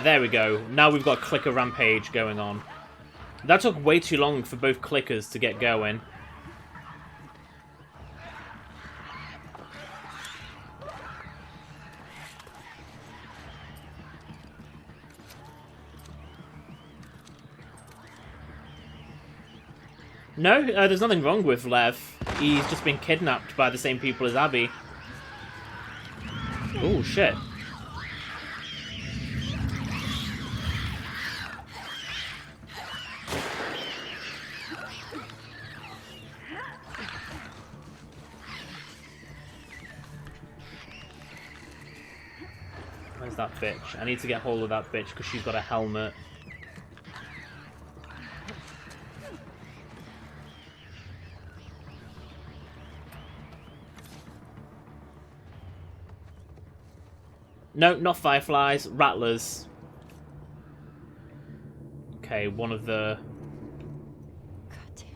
There we go. Now we've got a clicker rampage going on. That took way too long for both clickers to get going. No, there's nothing wrong with Lev. He's just been kidnapped by the same people as Abby. Oh, shit. Where's that bitch? I need to get hold of that bitch because she's got a helmet. No, not Fireflies. Rattlers. Okay, one of the... Goddamn.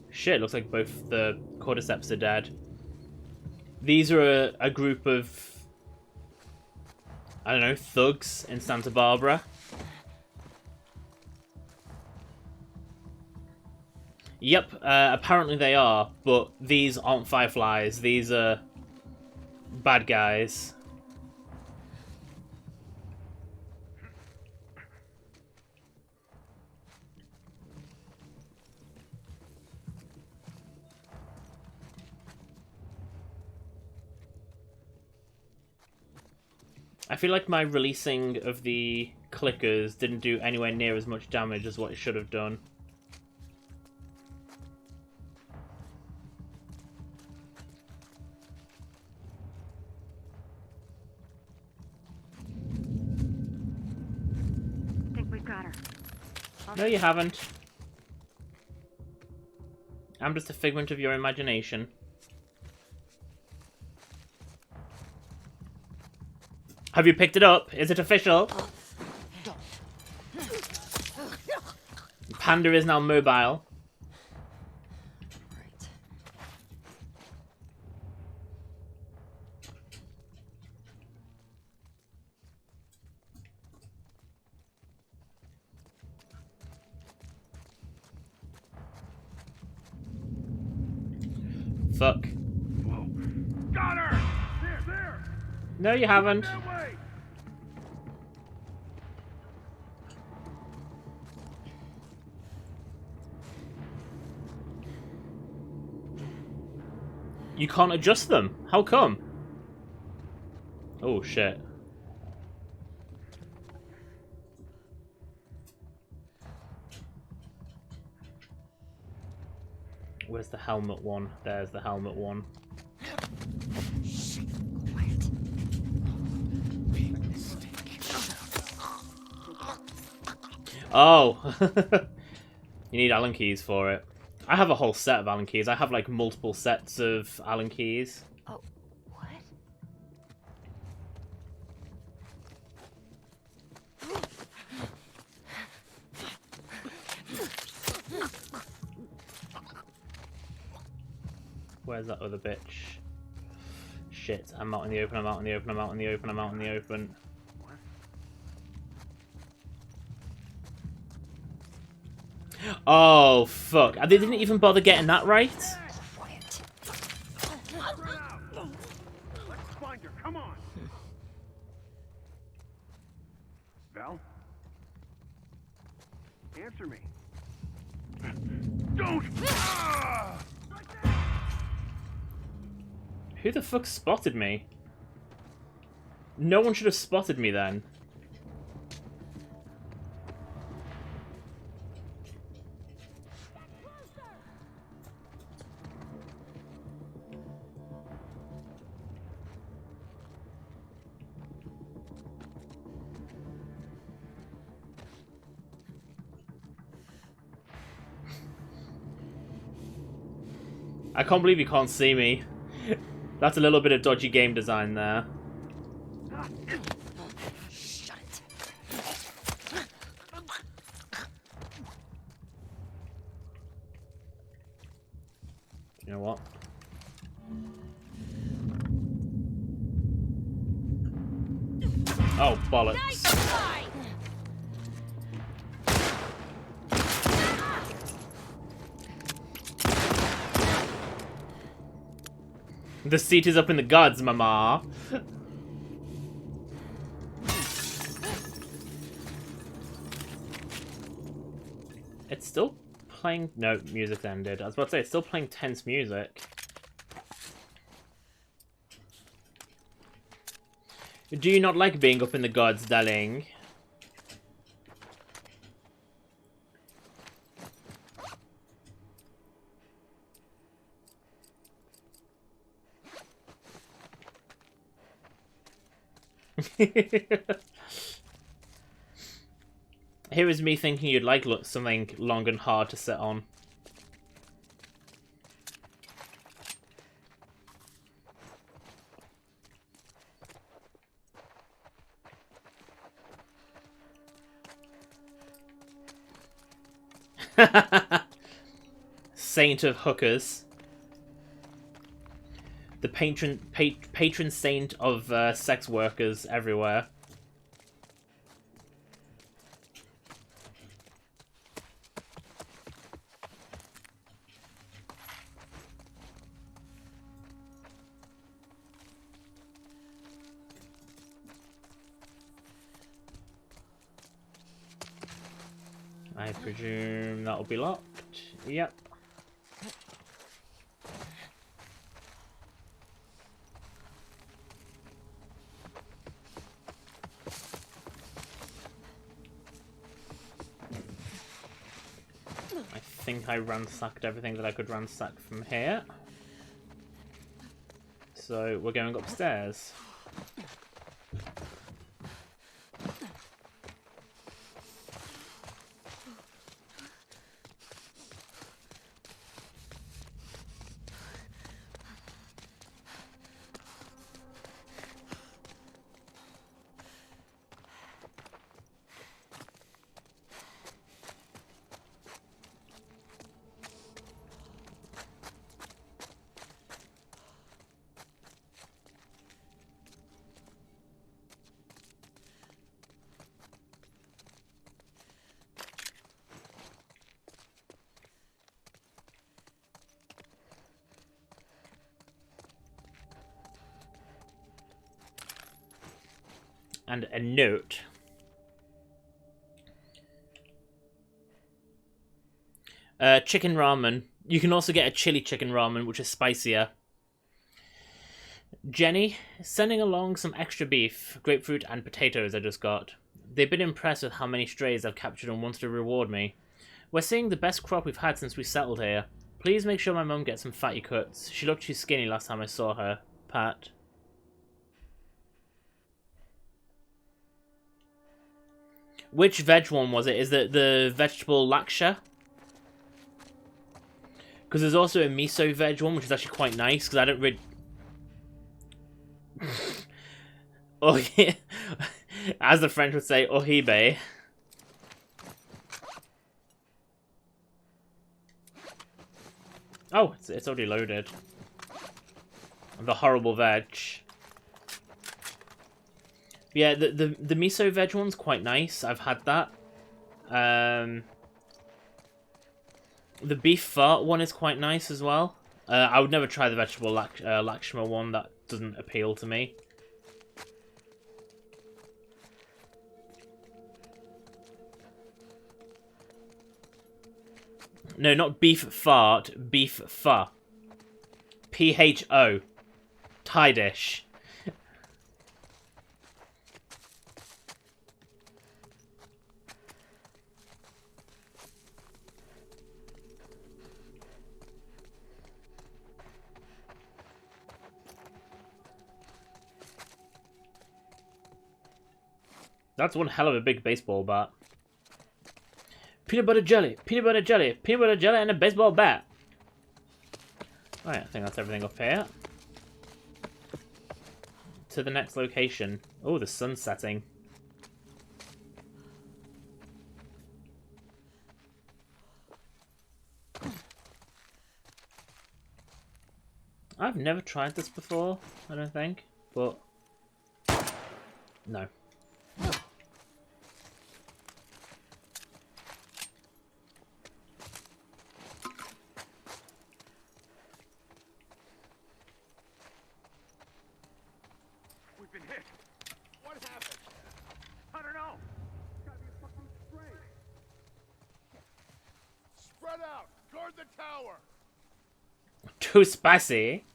Shit, looks like both the cordyceps are dead. These are a group of... I don't know, thugs in Santa Barbara. Yep, apparently they are, but these aren't Fireflies. These are bad guys. I feel like my releasing of the clickers didn't do anywhere near as much damage as what it should have done. I think we've got her. No, you haven't. I'm just a figment of your imagination. Have you picked it up? Is it official? Panda is now mobile. Right. Fuck. Whoa. Got her! There! No, you haven't. That way! You can't adjust them. How come? Oh, shit. Where's the helmet one? There's the helmet one. Oh! You need Allen keys for it. I have a whole set of Allen keys. I have like multiple sets of Allen keys. Oh, what? Where's that other bitch? Shit, I'm out in the open, I'm out in the open, I'm out in the open, I'm out in the open. Oh, fuck. They didn't even bother getting that right? Let's find her, come on! Val? Answer me. Don't! Who the fuck spotted me? No one should have spotted me then. I can't believe you can't see me. That's a little bit of dodgy game design there. Shut it. You know what? Oh, bollocks. The seat is up in the gods, mama. It's still playing... No, music's ended. I was about to say, it's still playing tense music. Do you not like being up in the gods, darling? Here is me thinking you'd like something long and hard to sit on. Saint of hookers. The patron saint of sex workers everywhere. I presume that'll be locked. Yep. I think I ransacked everything that I could ransack from here. So we're going upstairs. And a note. Chicken ramen. You can also get a chili chicken ramen, which is spicier. Jenny, sending along some extra beef, grapefruit, and potatoes I just got. They've been impressed with how many strays I've captured and wanted to reward me. We're seeing the best crop we've had since we settled here. Please make sure my mum gets some fatty cuts. She looked too skinny last time I saw her. Pat. Which veg one was it? Is it the vegetable laksha? Because there's also a miso veg one, which is actually quite nice, because I don't really... Oh, yeah. As the French would say, ohibe. Oh, it's already loaded. The horrible veg. Yeah, the miso veg one's quite nice. I've had that. The beef fart one is quite nice as well. I would never try the vegetable lakshma one. That doesn't appeal to me. No, not beef fart. Beef pho. PHO. Thai dish. That's one hell of a big baseball bat. Peanut butter jelly, peanut butter jelly, peanut butter jelly, and a baseball bat. Alright, I think that's everything up here. To the next location. Oh, the sun's setting. I've never tried this before, I don't think, but no. We've been hit. What happened? I don't know. It's gotta be a fucking spray. Spread out. Guard the tower. Too spicy.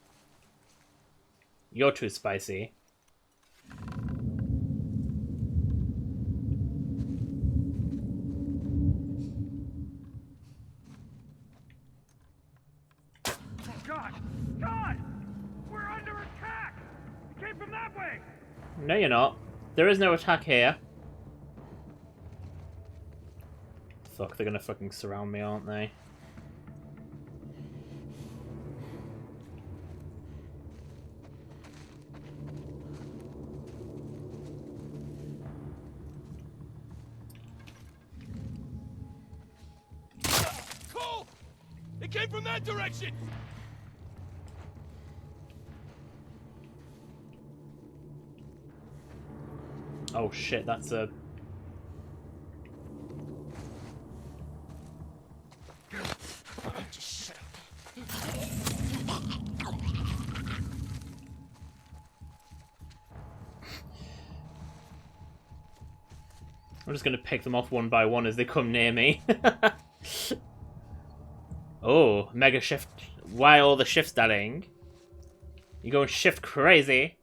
You're too spicy. God! God! We're under attack! It came from that way! No, you're not. There is no attack here. Fuck, they're gonna fucking surround me, aren't they? Cole! It came from that direction! Oh shit, that's a... I'm just gonna pick them off one by one as they come near me. Oh, mega shift. Why all the shifts, darling? You going shift crazy?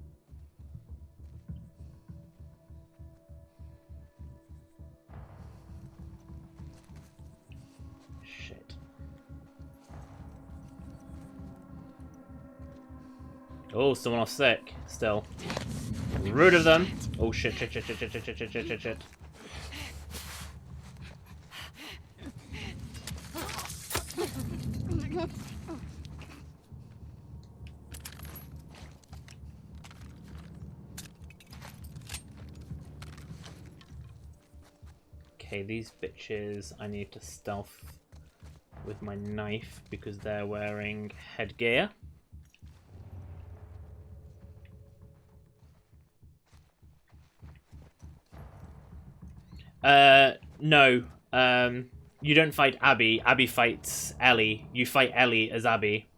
Shit. Oh, someone off sick. Still. Rude of them. Oh shit, shit, shit, shit, shit, shit, shit, shit, shit, shit. Okay, these bitches I need to stealth with my knife because they're wearing headgear. No. You don't fight Abby. Abby fights Ellie. You fight Ellie as Abby.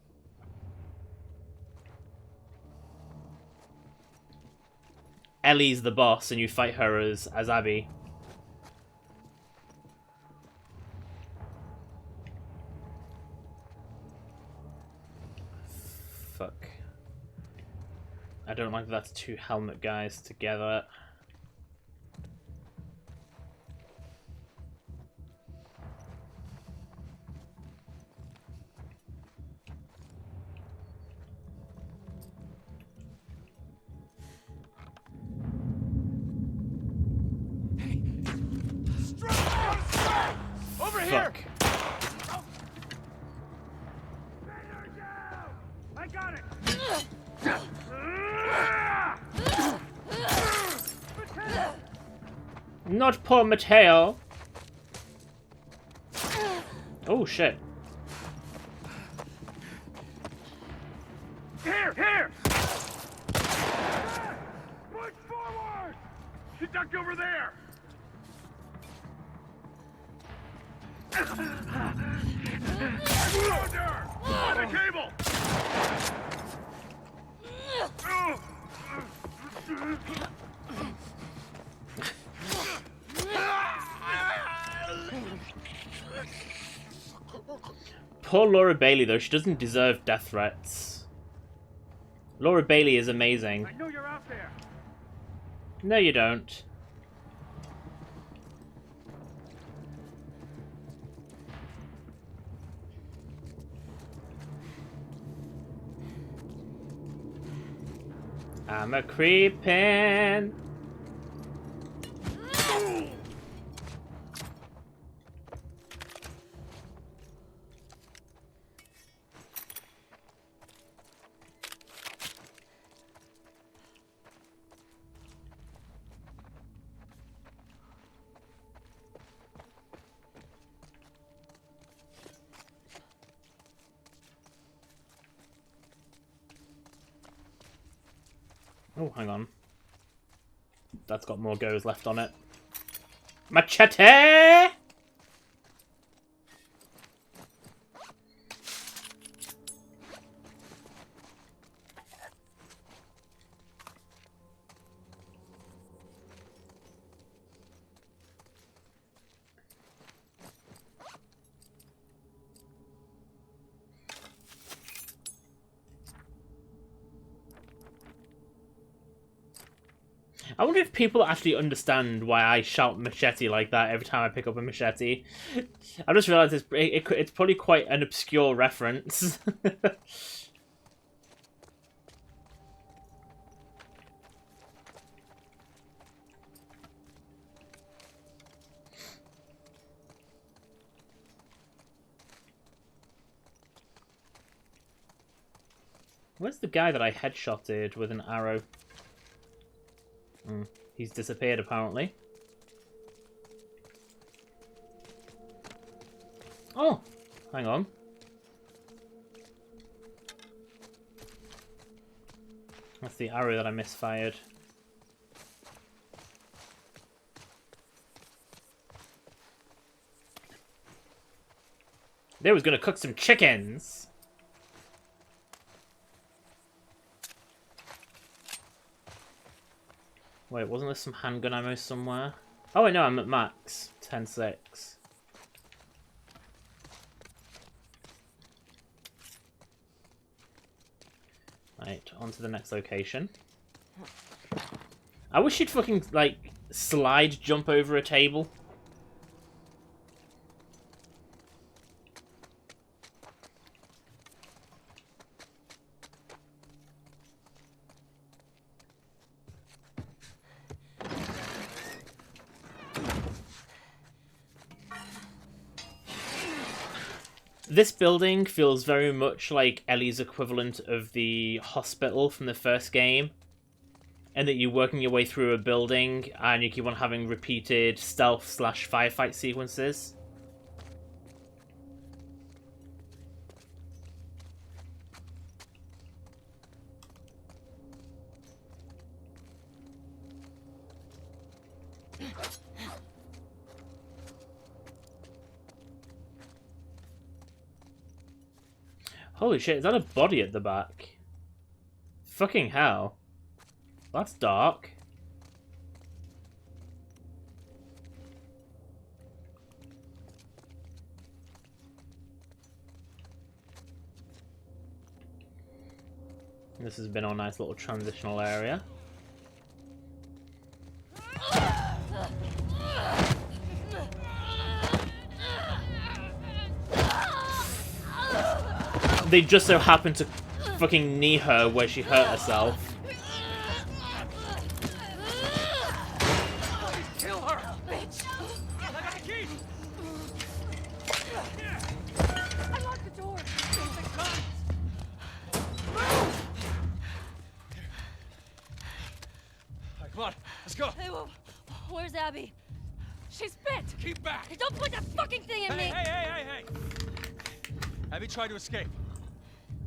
Ellie's the boss and you fight her as Abby. Fuck. I don't like that that's two helmet guys together. fuck. I got it. Not poor Mateo. Oh shit. Here! Push forward! He ducked over there! Under! On the cable! Poor Laura Bailey, though. She doesn't deserve death threats. Laura Bailey is amazing. I know you're out there. No, you don't. I'm a creepin'. Oh, hang on. That's got more goes left on it. Machete! I wonder if people actually understand why I shout machete like that every time I pick up a machete. I just realised it's probably quite an obscure reference. Where's the guy that I headshotted with an arrow? He's disappeared, apparently. Oh! Hang on. That's the arrow that I misfired. They was gonna cook some chickens! Wait, wasn't there some handgun ammo somewhere? Oh, wait, no, I'm at max. 10-6. Right, on to the next location. I wish you'd fucking, like, slide jump over a table. This building feels very much like Ellie's equivalent of the hospital from the first game. And that you're working your way through a building and you keep on having repeated stealth/firefight sequences. Holy shit, is that a body at the back? Fucking hell. That's dark. This has been our nice little transitional area. They just so happened to fucking knee her where she hurt herself. Kill her! Bitch! I got the key! Let's go. Hey, where's Abby? She's bit. Keep back. Hey, don't put that fucking thing in me. Hey. Abby tried to escape.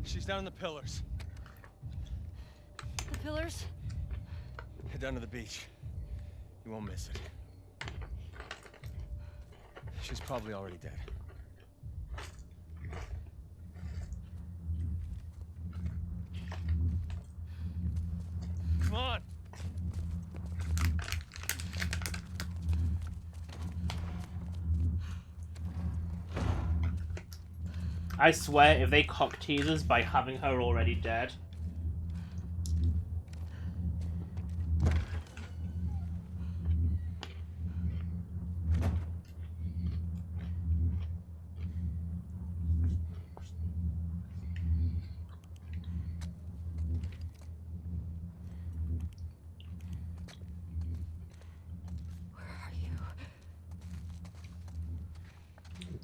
She's down in the pillars. The pillars? Head down to the beach. You won't miss it. She's probably already dead. Come on. I swear, if they cock tease us by having her already dead.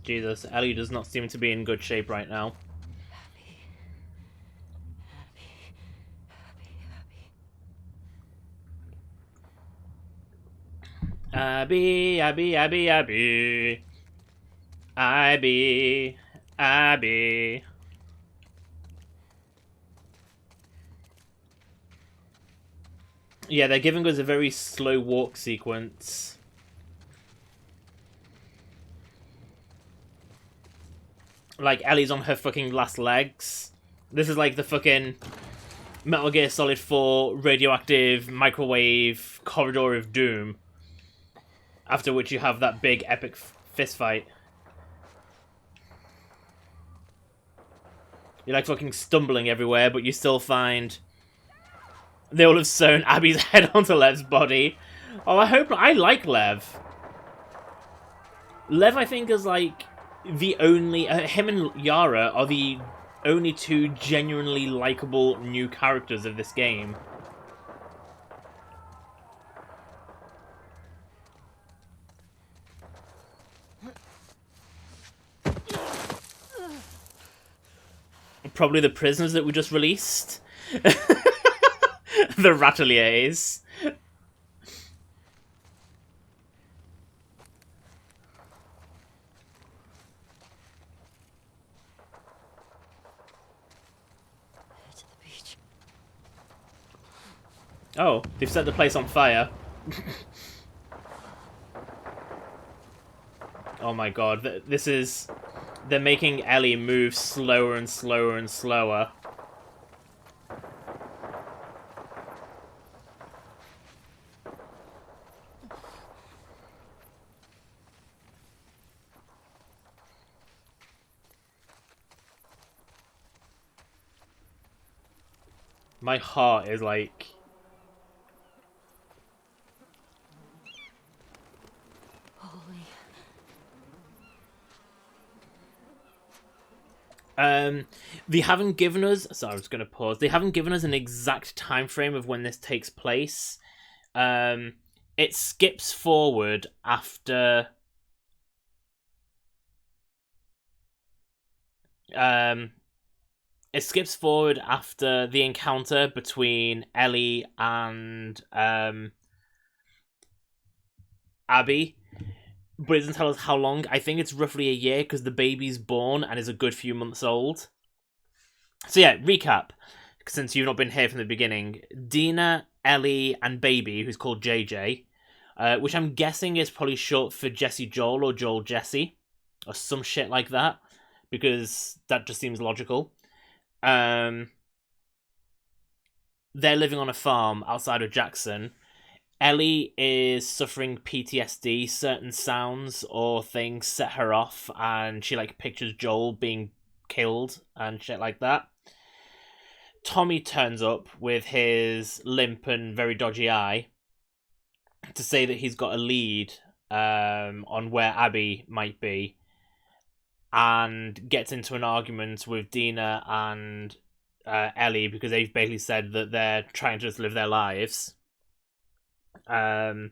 Jesus, Ellie does not seem to be in good shape right now. Abby. Yeah, they're giving us a very slow walk sequence. Like, Ellie's on her fucking last legs. This is like the fucking Metal Gear Solid 4 radioactive microwave corridor of doom. After which you have that big epic fist fight. You're like fucking stumbling everywhere, but you still find they all have sewn Abby's head onto Lev's body. Oh, I like Lev. Lev, I think, is like the only... him and Yara are the only two genuinely likable new characters of this game. Probably the prisoners that we just released. The Rateliers. Oh, they've set the place on fire. Oh my god, this is... They're making Ellie move slower and slower and slower. My heart is like... They haven't given us... Sorry, I was going to pause. They haven't given us an exact time frame of when this takes place. It skips forward after... It skips forward after the encounter between Ellie and Abby. But it doesn't tell us how long. I think it's roughly a year because the baby's born and is a good few months old. So yeah, recap. Since you've not been here from the beginning. Dina, Ellie, and baby, who's called JJ. Which I'm guessing is probably short for Jesse Joel or Joel Jesse. Or some shit like that. Because that just seems logical. They're living on a farm outside of Jackson. Ellie is suffering PTSD. Certain sounds or things set her off, and she like pictures Joel being killed and shit like that. Tommy turns up with his limp and very dodgy eye to say that he's got a lead on where Abby might be, and gets into an argument with Dina and Ellie because they've basically said that they're trying to just live their lives. But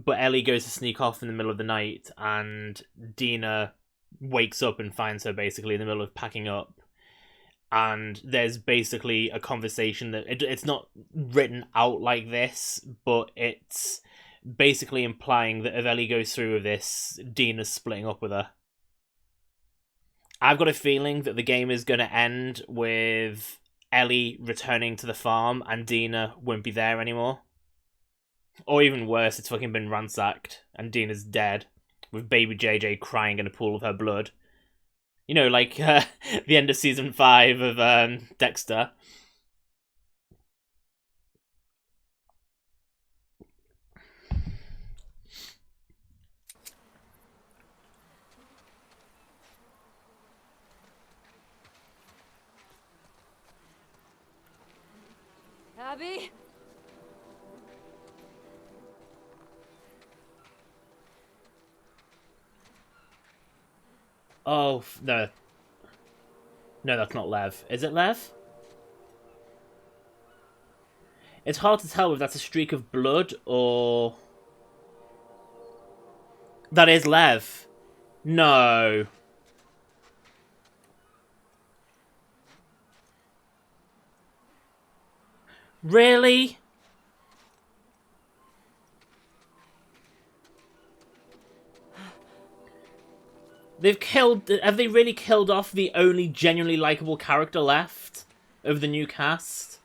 Ellie goes to sneak off in the middle of the night, and Dina wakes up and finds her basically in the middle of packing up. and there's basically a conversation that it's not written out like this, but it's basically implying that if Ellie goes through with this, Dina's splitting up with her. I've got a feeling that the game is going to end with Ellie returning to the farm and Dina won't be there anymore. Or even worse, it's fucking been ransacked and Dina's dead, with baby JJ crying in a pool of her blood. You know, like the end of season 5 of Dexter. Abby? Oh, no. No, that's not Lev. Is it Lev? It's hard to tell if that's a streak of blood or... That is Lev. No. Really? Have they really killed off the only genuinely likable character left of the new cast?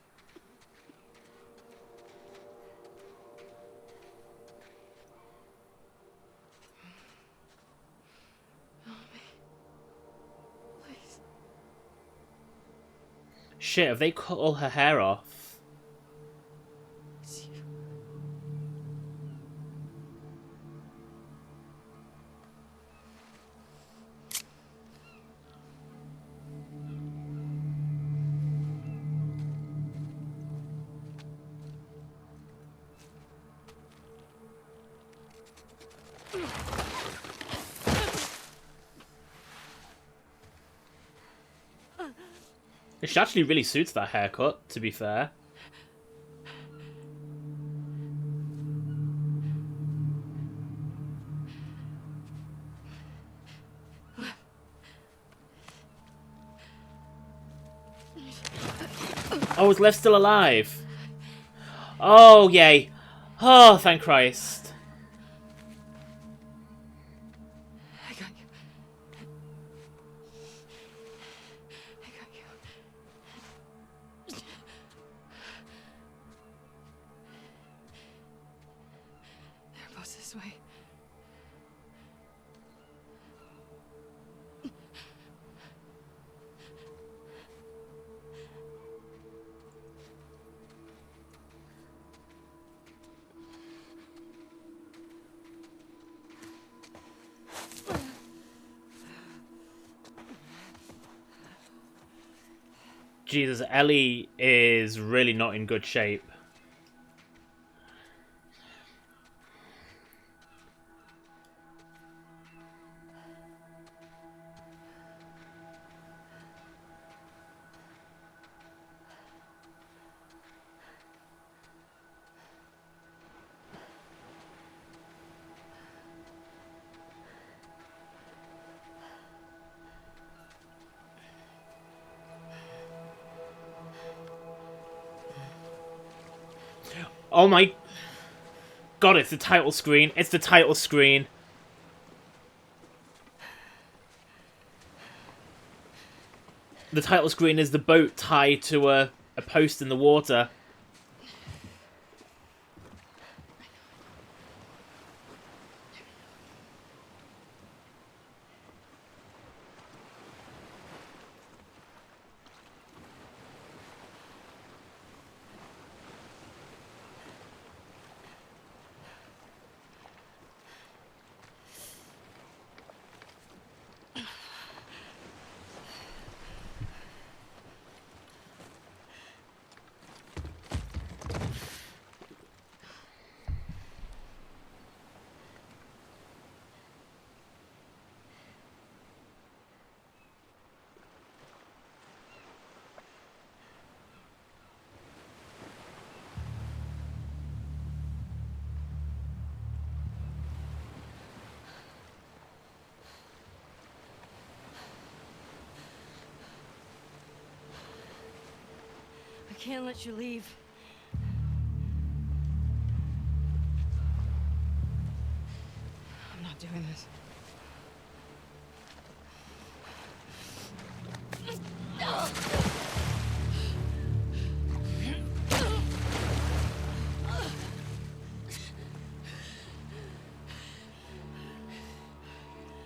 Please. Shit, have they cut all her hair off? It actually really suits that haircut, to be fair. Oh, is Lev still alive? Oh, yay. Oh, thank Christ. I got you. I got you. They're both this way. Jesus, Ellie is really not in good shape. Oh my... God, it's the title screen. It's the title screen. The title screen is the boat tied to a post in the water. can't let you leave. I'm not doing this.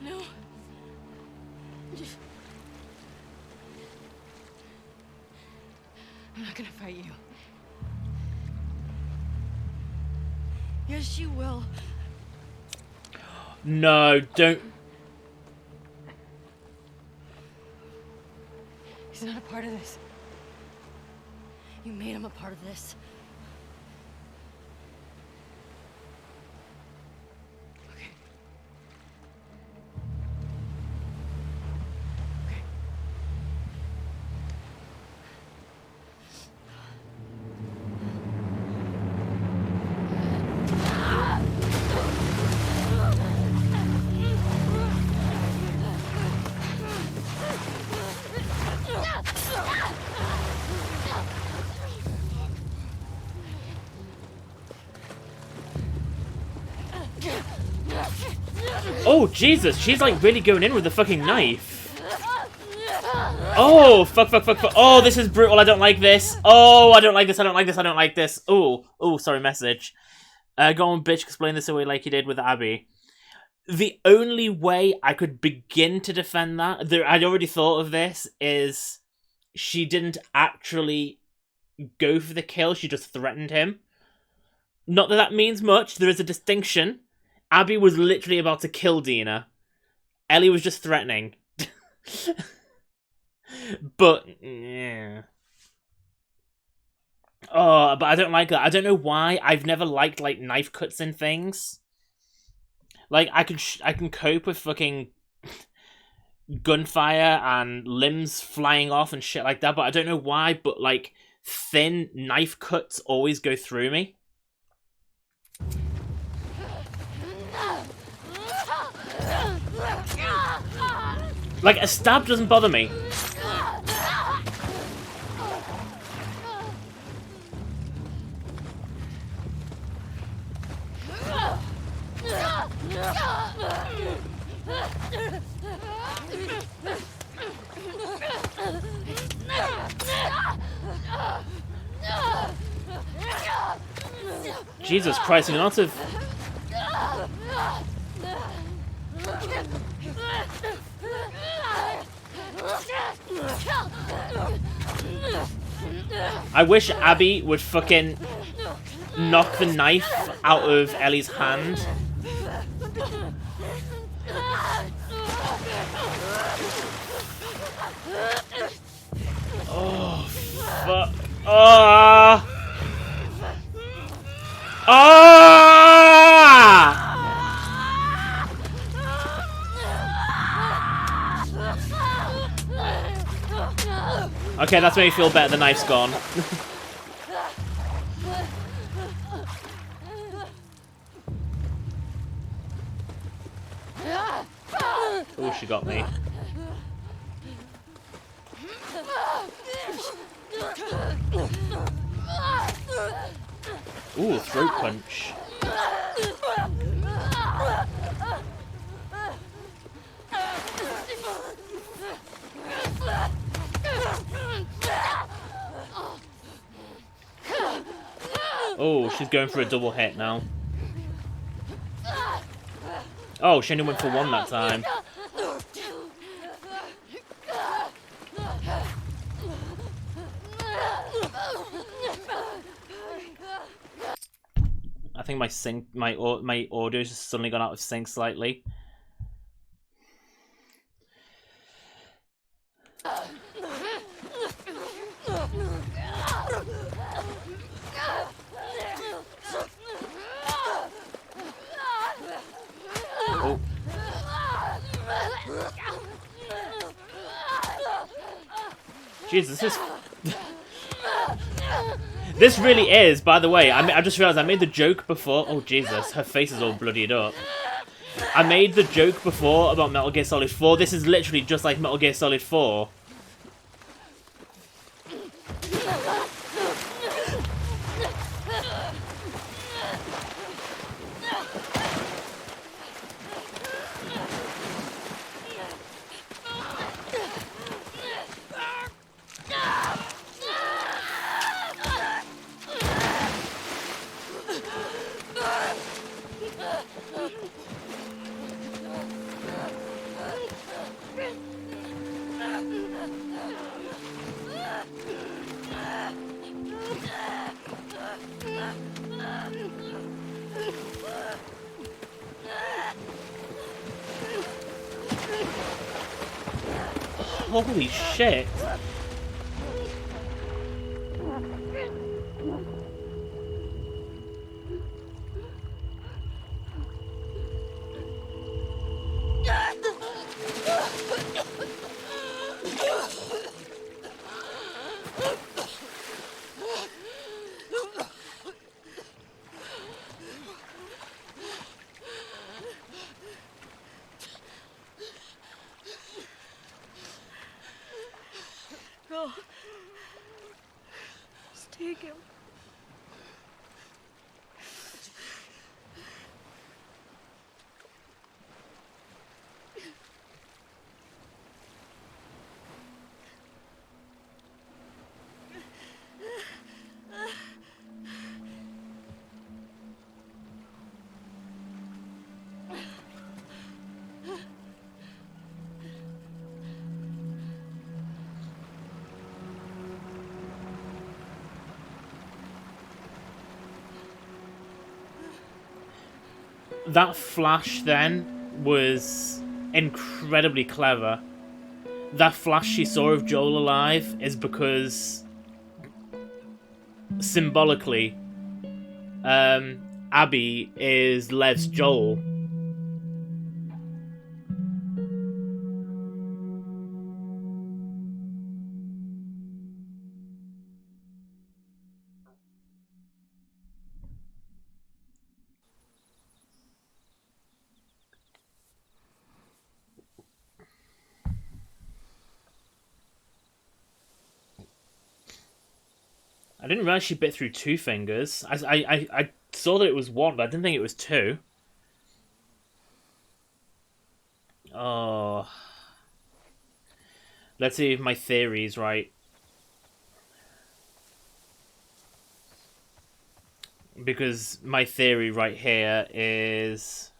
No. I'm not gonna fight you. Yes, you will. No, don't. He's not a part of this. You made him a part of this. Oh, Jesus, she's like really going in with the fucking knife. Oh, fuck. Oh, this is brutal. I don't like this. Oh, I don't like this. I don't like this. Oh, sorry, message. Go on, bitch, explain this away like you did with Abby. The only way I could begin to defend that, I'd already thought of this, is she didn't actually go for the kill, she just threatened him. Not that that means much, there is a distinction. Abby was literally about to kill Dina. Ellie was just threatening. But, yeah. Oh, but I don't like that. I don't know why. I've never liked, like, knife cuts in things. Like, I can cope with fucking gunfire and limbs flying off and shit like that, but I don't know why, but, like, thin knife cuts always go through me. Like, a stab doesn't bother me. Jesus Christ, the amount of... I wish Abby would fucking knock the knife out of Ellie's hand. Oh, fuck. Ah! Ah! Okay, that's made me feel better. The knife's gone. Oh, she got me. Ooh, throat punch. Oh, she's going for a double hit now. Oh, she only went for one that time. I think my audio's just suddenly gone out of sync slightly. Oh. Jesus, this is... This really is, by the way, I just realised I made the joke before... Oh, Jesus, her face is all bloodied up. I made the joke before about Metal Gear Solid 4. This is literally just like Metal Gear Solid 4. Holy shit. Go. Just take him. That flash then was incredibly clever. That flash she saw of Joel alive is because, symbolically, Abby is Lev's Joel. I didn't realize she bit through two fingers. I saw that it was one, but I didn't think it was two. Oh. Let's see if my theory's right. Because my theory right here is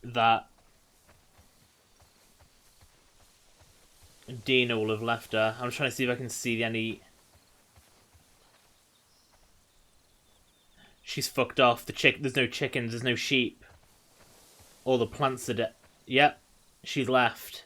that Dina will have left her. I'm trying to see if I can see any... She's fucked off. There's no chickens, there's no sheep. All the plants are dead. Yep, she's left.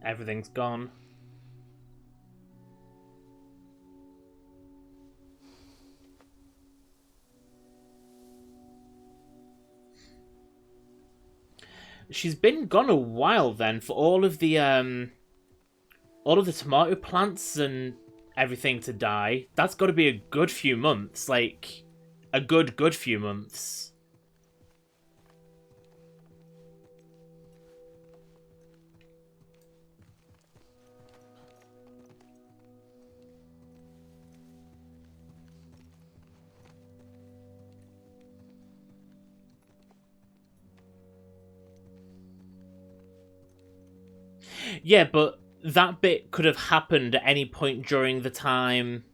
Everything's gone. She's been gone a while then for all of the tomato plants and everything to die. That's got to be a good few months, like a good few months. Yeah, but that bit could have happened at any point during the time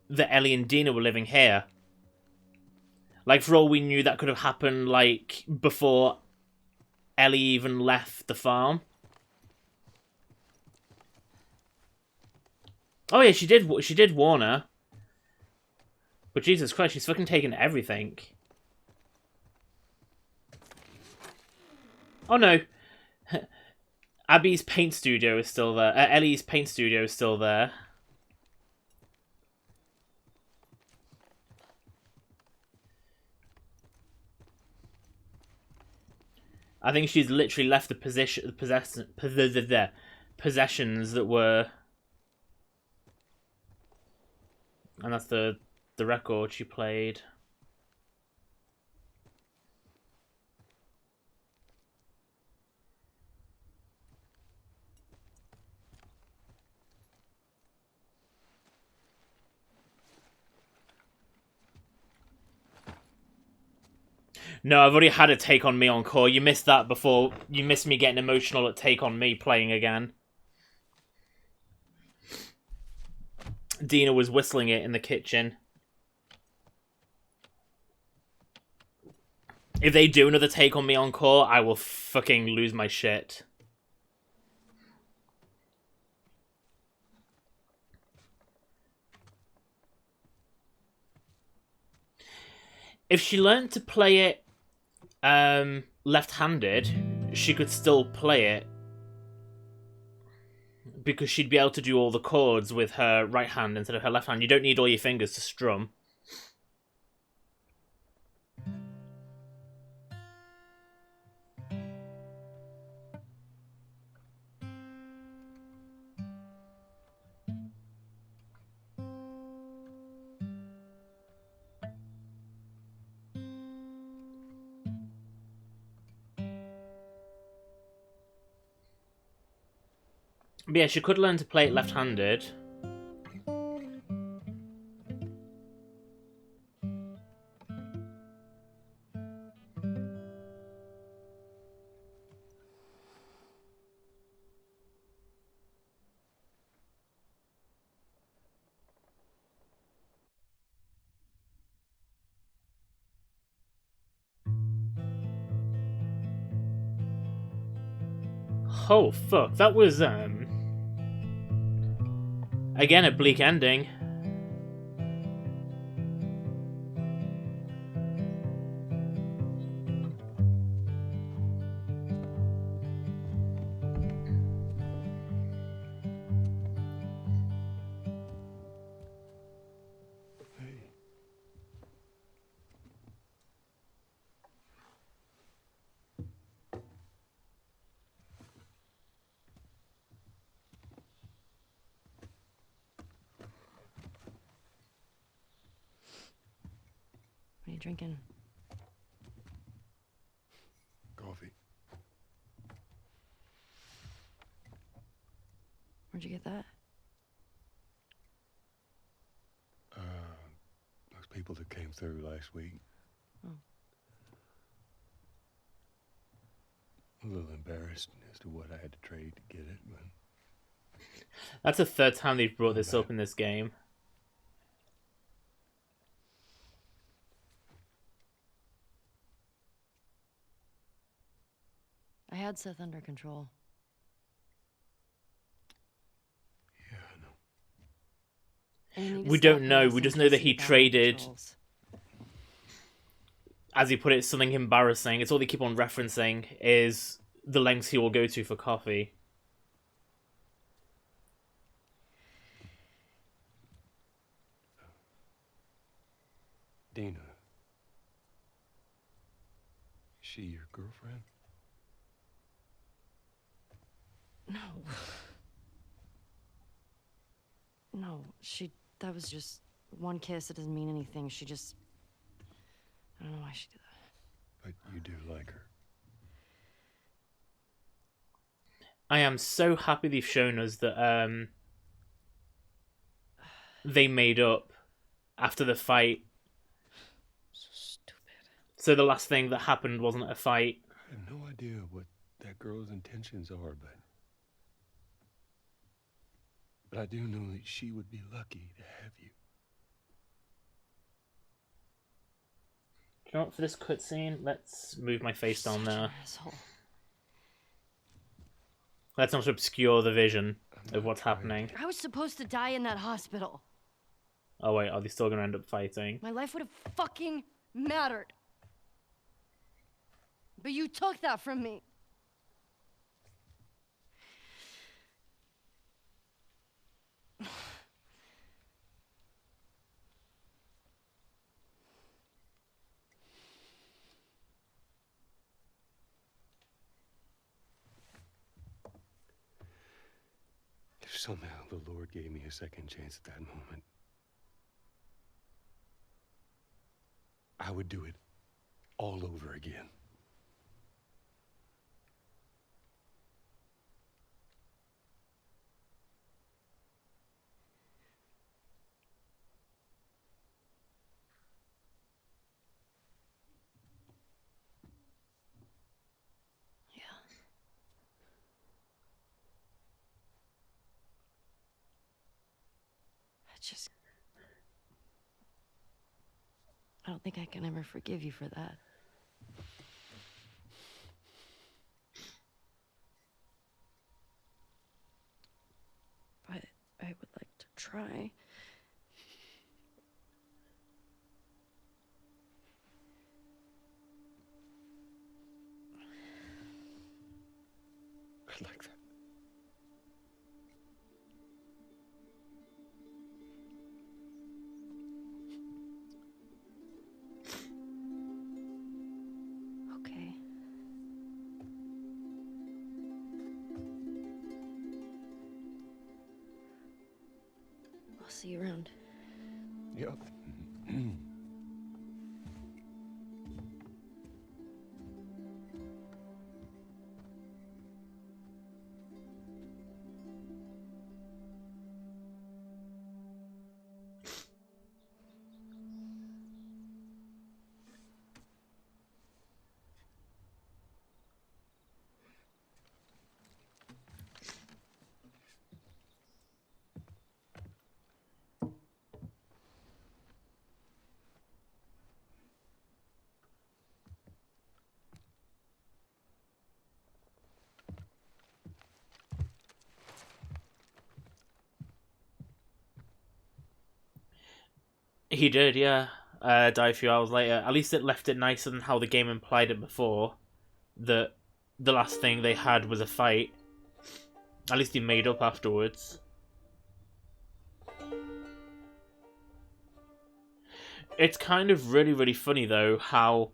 that Ellie and Dina were living here. Like, for all we knew, that could have happened, like, before Ellie even left the farm. Oh yeah, she did warn her. But Jesus Christ, she's fucking taken everything. Oh no. Abby's paint studio is still there. Ellie's paint studio is still there. I think she's literally left the possessions that were... And that's the record she played. No, I've already had a Take On Me encore. You missed that before. You missed me getting emotional at Take On Me playing again. Dina was whistling it in the kitchen. If they do another take on me on court, I will fucking lose my shit. If she learned to play it left-handed, she could still play it. Because she'd be able to do all the chords with her right hand instead of her left hand. You don't need all your fingers to strum. But yeah, she could learn to play it left-handed. Oh, fuck. That was, again, a bleak ending. What are you drinking? Coffee. Where'd you get that? Those people that came through last week. Oh. A little embarrassed as to what I had to trade to get it, but... That's the third time they've brought this up in this game. I had Seth under control. Yeah, I know. And you need to We stop don't know. We harassing just know that Casey he about my traded, controls. as he put it, something embarrassing. It's all they keep on referencing is the lengths he will go to for coffee. Dina. Is she your girlfriend? No. No, that was just one kiss. It doesn't mean anything. She just... I don't know why she did that. But you do like her. I am so happy they've shown us that they made up after the fight. So stupid. So the last thing that happened wasn't a fight. I have no idea what that girl's intentions are, but I do know that she would be lucky to have you. Do you know what, for this cutscene, let's move my face down there. Let's not obscure the vision of what's happening. I was supposed to die in that hospital. Oh wait, are they still gonna end up fighting? My life would have fucking mattered. But you took that from me. If somehow the Lord gave me a second chance at that moment, I would do it all over again. I don't think I can ever forgive you for that. try. I'd like that. Okay. I'll see you around. Yep. He did, yeah. Die a few hours later. At least it left it nicer than how the game implied it before. That the last thing they had was a fight. At least he made up afterwards. It's kind of really, really funny, though, how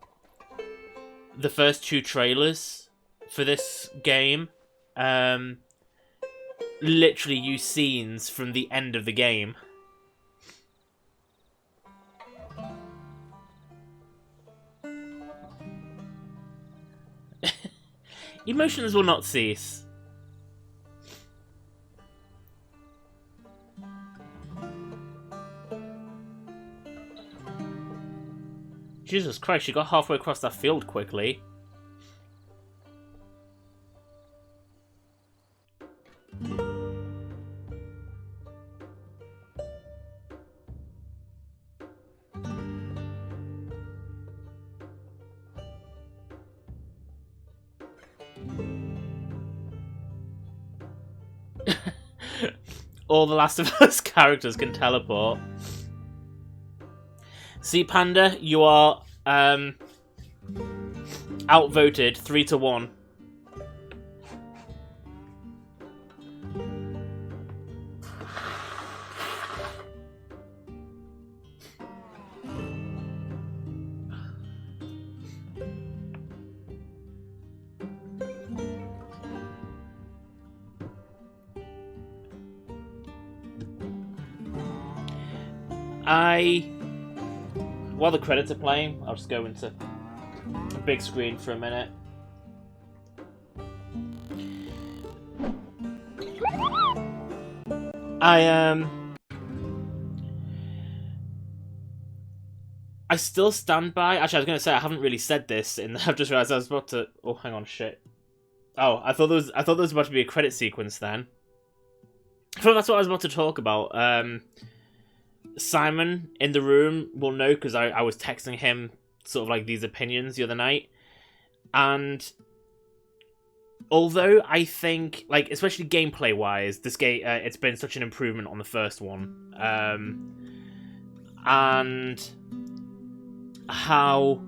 the first two trailers for this game literally use scenes from the end of the game. Emotions will not cease. Jesus Christ, you got halfway across that field quickly. All the Last of Us characters can teleport. See, Panda, you are outvoted 3-1. While the credits are playing, I'll just go into a big screen for a minute. I still stand by. Actually, I was going to say I haven't really said this, and I've just realized I was about to. Oh, hang on, shit. Oh, I thought there was about to be a credit sequence then. I thought that's what I was about to talk about. Simon in the room will know because I was texting him sort of like these opinions the other night, and although I think, like, especially gameplay wise, this game it's been such an improvement on the first one, and how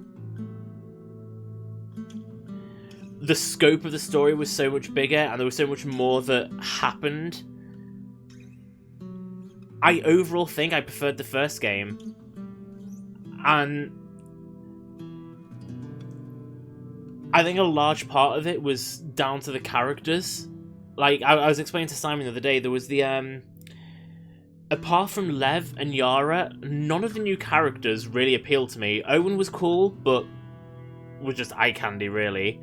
the scope of the story was so much bigger and there was so much more that happened. I overall think I preferred the first game, and I think a large part of it was down to the characters. Like, I was explaining to Simon the other day, there was the, apart from Lev and Yara, none of the new characters really appealed to me. Owen was cool, but was just eye candy, really.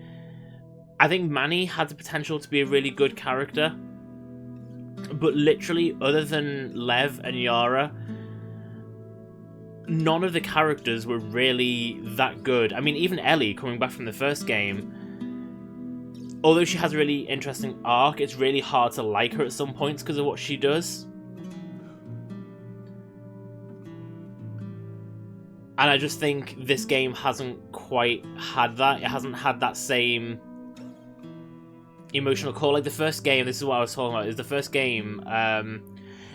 I think Manny had the potential to be a really good character. But literally, other than Lev and Yara, none of the characters were really that good. I mean, even Ellie, coming back from the first game, although she has a really interesting arc, it's really hard to like her at some points because of what she does. And I just think this game hasn't quite had that. It hasn't had that same emotional core. Like the first game, this is what I was talking about, is the first game,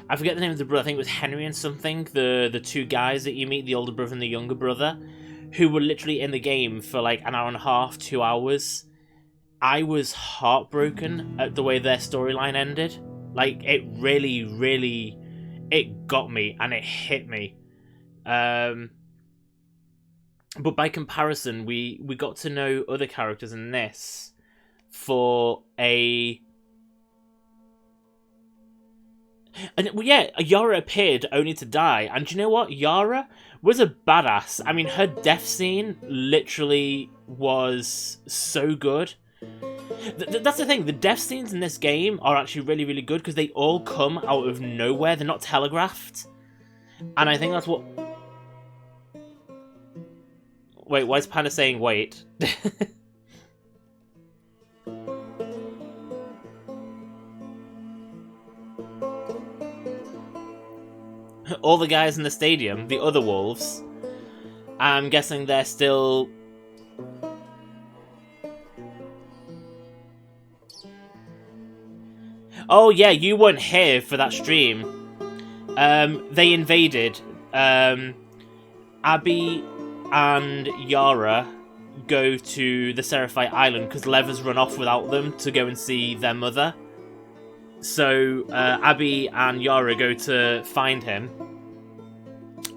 I forget the name of the brother. I think it was Henry and something. The two guys that you meet, the older brother and the younger brother, who were literally in the game for like an hour and a half, 2 hours. I was heartbroken at the way their storyline ended. Like, it really, really, it got me and it hit me. But by comparison, we got to know other characters in this for a... And well, yeah, Yara appeared only to die. And do you know what? Yara was a badass. I mean, her death scene literally was so good. That's the thing. The death scenes in this game are actually really, really good because they all come out of nowhere. They're not telegraphed. And I think that's what... Wait, why is Panda saying wait? All the guys in the stadium, the other wolves, I'm guessing they're still... Oh yeah, you weren't here for that stream. They invaded. Abby and Yara go to the Seraphite Island because Lever's run off without them to go and see their mother. So Abby and Yara go to find him,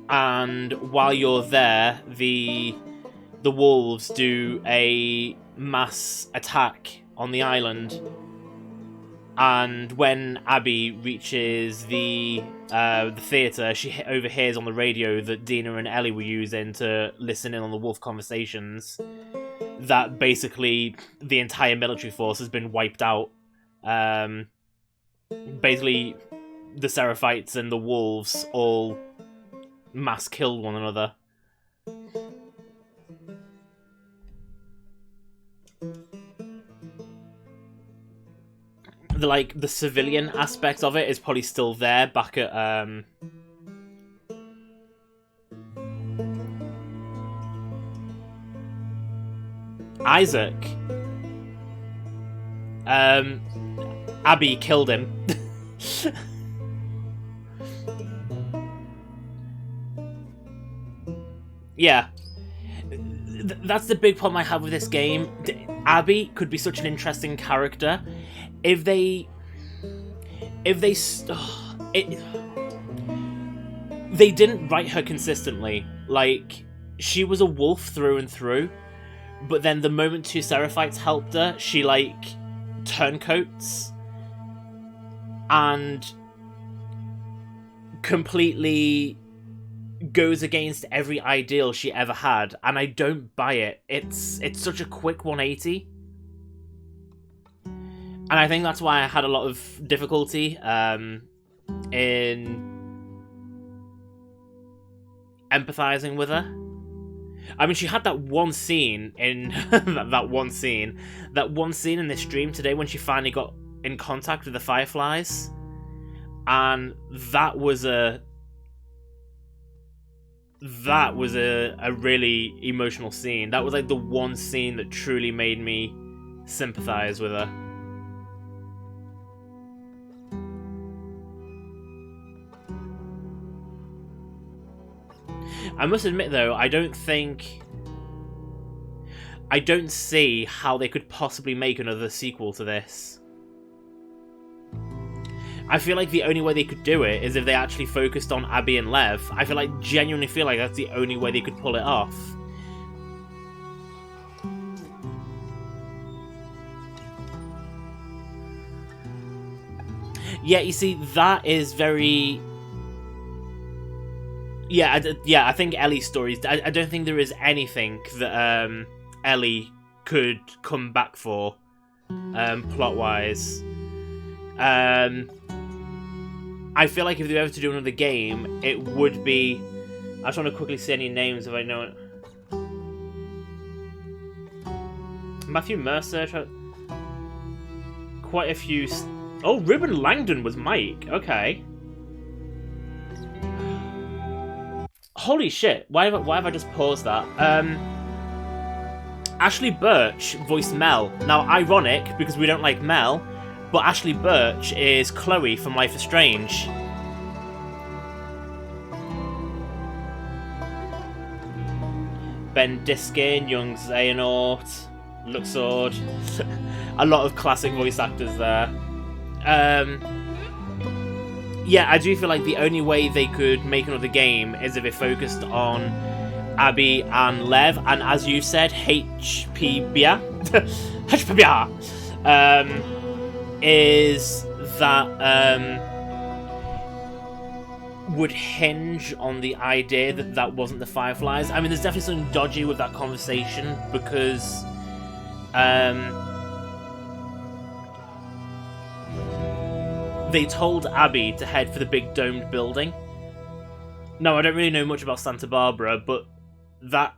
and while you're there, the wolves do a mass attack on the island. And when Abby reaches the theatre, she overhears on the radio that Dina and Ellie were using to listen in on the wolf conversations that basically the entire military force has been wiped out. Basically, the Seraphites and the wolves all mass killed one another. The civilian aspect of it is probably still there back at Isaac. Abby killed him. Yeah. That's the big problem I have with this game. Abby could be such an interesting character if they didn't write her consistently. Like, she was a wolf through and through, but then the moment two Seraphites helped her, she like turncoats and completely goes against every ideal she ever had, and I don't buy it. It's such a quick 180. And I think that's why I had a lot of difficulty in empathizing with her. I mean, she had that one scene in that one scene in this stream today when she finally got in contact with the Fireflies, and that was a really emotional scene. That was like the one scene that truly made me sympathize with her. I must admit, though, I don't see how they could possibly make another sequel to this. I feel like the only way they could do it is if they actually focused on Abby and Lev. I genuinely feel like that's the only way they could pull it off. Yeah, you see, that is very... Yeah, I think Ellie's stories... I don't think there is anything that Ellie could come back for, plot-wise. I feel like if they were ever to do another game, it would be... I just want to quickly see any names if I know it. Matthew Mercer... Quite a few... Oh, Ruben Langdon was Mike. Okay. Holy shit, why have I just paused that? Ashley Birch voiced Mel. Now, ironic, because we don't like Mel, but Ashley Birch is Chloe from Life is Strange. Ben Diskin, Young Xehanort, Luxord. A lot of classic voice actors there. Yeah, I do feel like the only way they could make another game is if it focused on Abby and Lev, and as you said, HPBR is that would hinge on the idea that that wasn't the Fireflies. I mean, there's definitely something dodgy with that conversation because they told Abby to head for the big domed building. No, I don't really know much about Santa Barbara, but that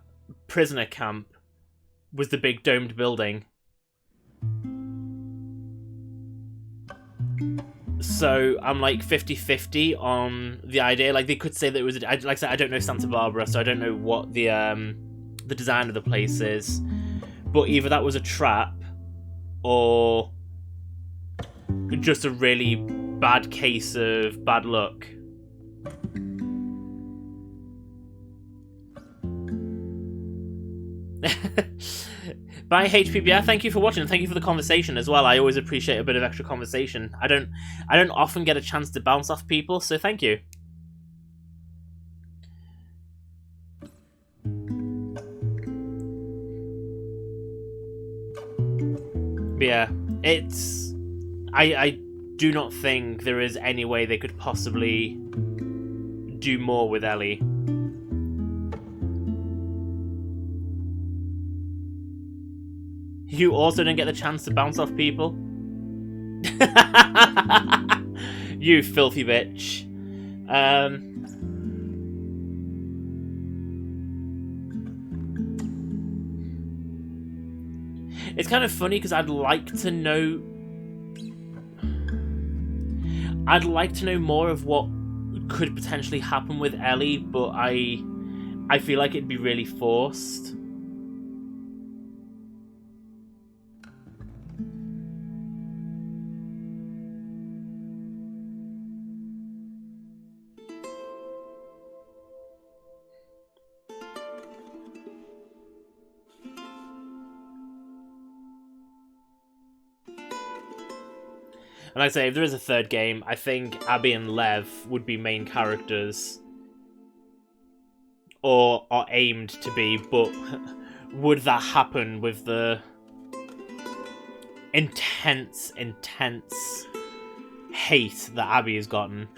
prisoner camp was the big domed building. So I'm like 50-50 on the idea. Like, they could say that it was, like I said, I don't know Santa Barbara, so I don't know what the design of the place is. But either that was a trap, or just a really bad case of bad luck. Bye HPBR, thank you for watching and thank you for the conversation as well. I always appreciate a bit of extra conversation. I don't often get a chance to bounce off people, so thank you. But yeah, it's I do not think there is any way they could possibly do more with Ellie. You also didn't get the chance to bounce off people? You filthy bitch. It's kind of funny because I'd like to know more of what could potentially happen with Ellie, but I feel like it'd be really forced. And like I say, if there is a third game, I think Abby and Lev would be main characters. Or are aimed to be, but would that happen with the intense hate that Abby has gotten?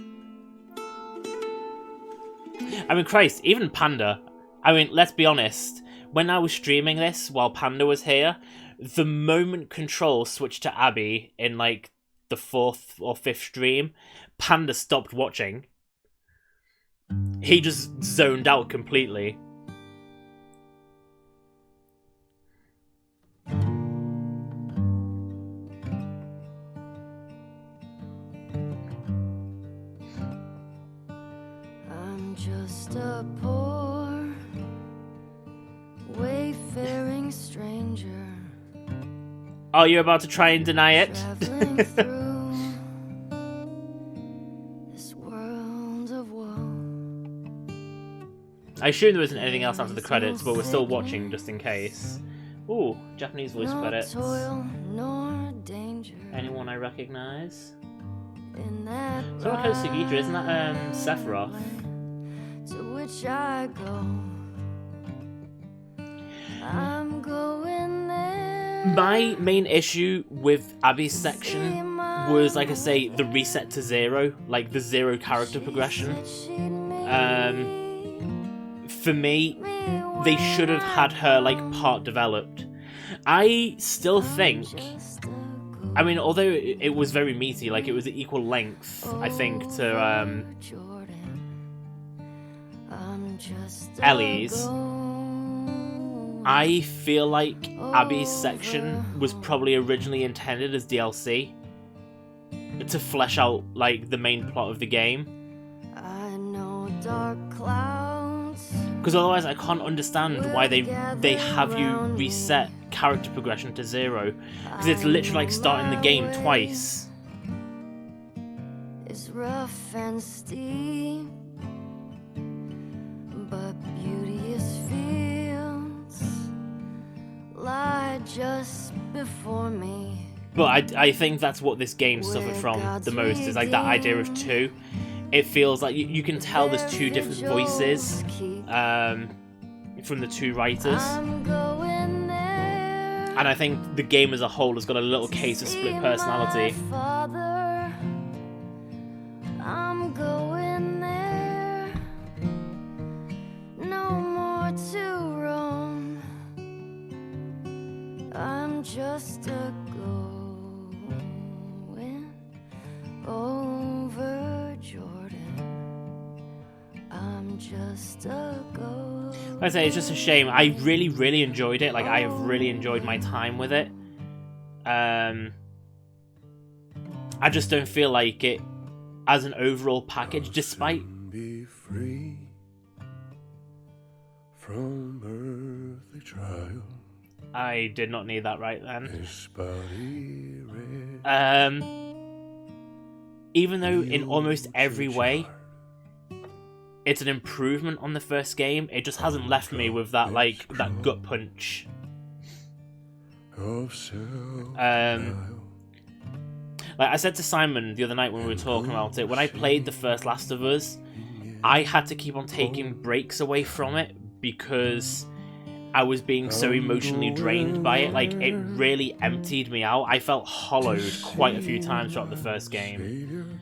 I mean, Christ, even Panda. I mean, let's be honest. When I was streaming this while Panda was here, the moment Control switched to Abby in, like, the 4th or 5th stream, Panda stopped watching. He just zoned out completely. I'm just a poor, wayfaring stranger. Oh, you're about to try and deny it? This world of woe. I assume there isn't anything else after the credits, but we're still watching just in case. Ooh, Japanese voice credits. Anyone I recognise? Someone close to Sugita, isn't that Sephiroth? To which I go. I'm going there. My main issue with Abby's section was, like I say, the reset to 0, like the 0 character progression. For me, they should have had her, like, part developed. I still think, I mean, although it was very meaty, like, it was equal length, I think, to Ellie's, I feel like Abby's section was probably originally intended as DLC to flesh out, like, the main plot of the game. I know dark clouds. Because otherwise I can't understand why they have you reset character progression to 0. Because it's literally like starting the game twice. It's rough and steep, but beauty is feel. just before me. But I think that's what this game suffered from the most, is like that idea of two. It feels like you can tell there's two different voices from the two writers. And I think the game as a whole has got a little case of split personality. I'm going there. No more to roam. I'm just a going over Jordan. I'm just a going. Like I say, it's just a shame. I really, really enjoyed it. Like, I have really enjoyed my time with it. I just don't feel like it as an overall package, despite be free from earthly trial. I did not need that right then. This body red. Even though in almost every way it's an improvement on the first game, it just hasn't left me with that that gut punch. Like I said to Simon the other night when we were talking about it, when I played the first Last of Us, I had to keep on taking breaks away from it because I was being so emotionally drained by it. Like, it really emptied me out. I felt hollowed quite a few times throughout the first game.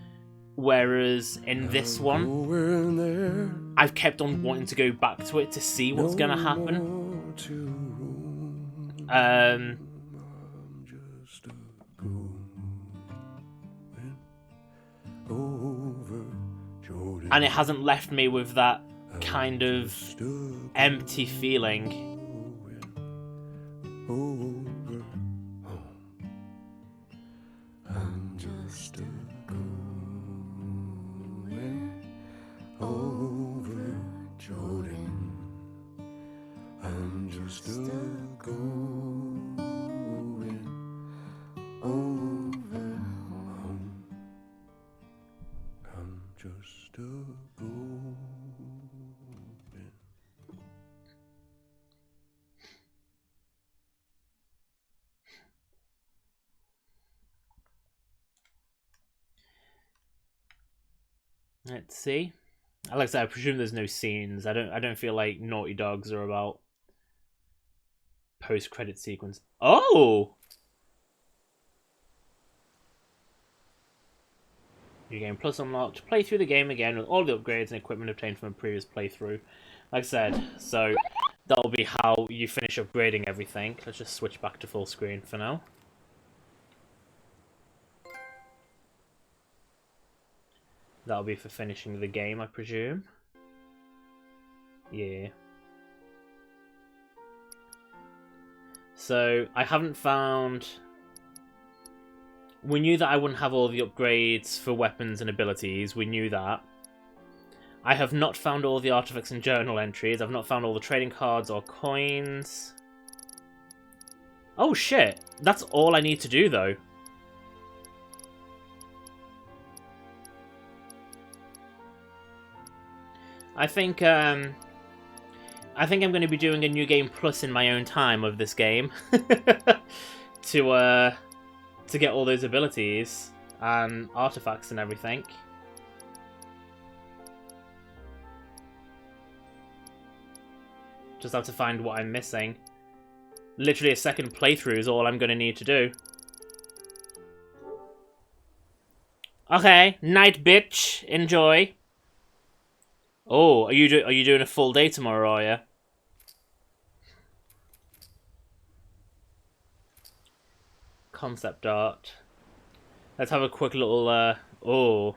Whereas in this one, I've kept on wanting to go back to it to see what's going to happen. And it hasn't left me with that kind of empty feeling. I'm just a going over Jordan. I'm just a going over home. I'm just a going. Let's see. Like I said, I presume there's no scenes. I don't feel like Naughty Dogs are about post-credit sequence. Oh! New game plus unlocked. Play through the game again with all the upgrades and equipment obtained from a previous playthrough. Like I said, so that'll be how you finish upgrading everything. Let's just switch back to full screen for now. That'll be for finishing the game, I presume. Yeah. So, I haven't found... We knew that I wouldn't have all the upgrades for weapons and abilities. We knew that. I have not found all the artifacts and journal entries. I've not found all the trading cards or coins. Oh shit! That's all I need to do, though. I think I'm going to be doing a new game plus in my own time of this game to get all those abilities and artifacts and everything. Just have to find what I'm missing. Literally a second playthrough is all I'm going to need to do. Okay, night bitch, enjoy. Oh, are you doing a full day tomorrow, are you? Concept art. Let's have a quick little, oh.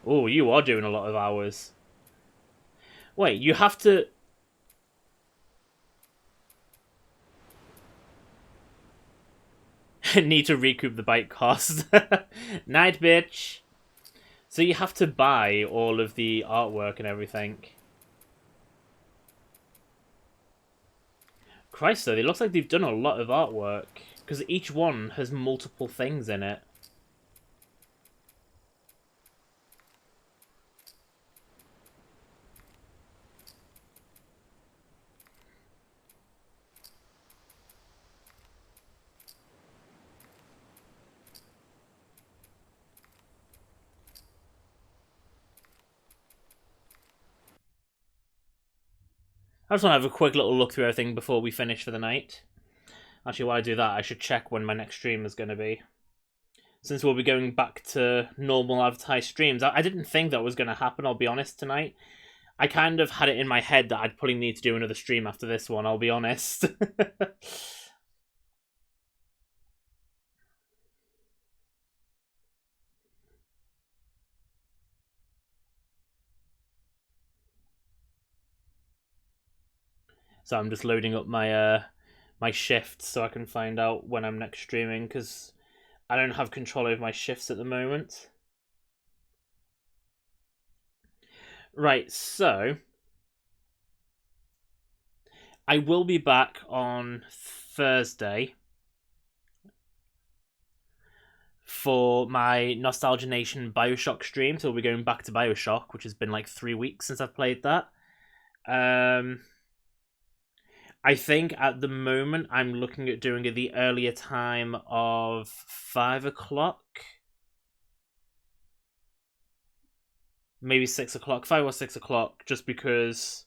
Oh, you are doing a lot of hours. Wait, you have to... Need to recoup the bike cost. Night, bitch. So you have to buy all of the artwork and everything. Christ, though, it looks like they've done a lot of artwork. Because each one has multiple things in it. I just want to have a quick little look through everything before we finish for the night. Actually, while I do that, I should check when my next stream is going to be. Since we'll be going back to normal advertised streams. I didn't think that was going to happen, I'll be honest, tonight. I kind of had it in my head that I'd probably need to do another stream after this one, I'll be honest. So I'm just loading up my my shifts so I can find out when I'm next streaming, because I don't have control over my shifts at the moment. Right, so I will be back on Thursday for my Nostalgia Nation Bioshock stream. So we'll be going back to Bioshock, which has been like 3 weeks since I've played that. I think at the moment I'm looking at doing it the earlier time of 5 o'clock. Maybe 6 o'clock, 5 or 6 o'clock, just because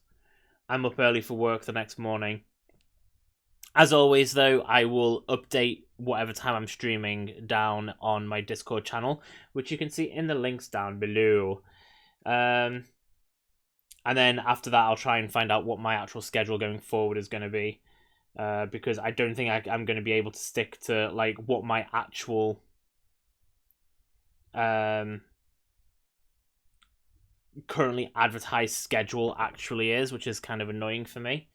I'm up early for work the next morning. As always, though, I will update whatever time I'm streaming down on my Discord channel, which you can see in the links down below. And then after that, I'll try and find out what my actual schedule going forward is going to be. Because I don't think I'm going to be able to stick to like what my actual currently advertised schedule actually is, which is kind of annoying for me.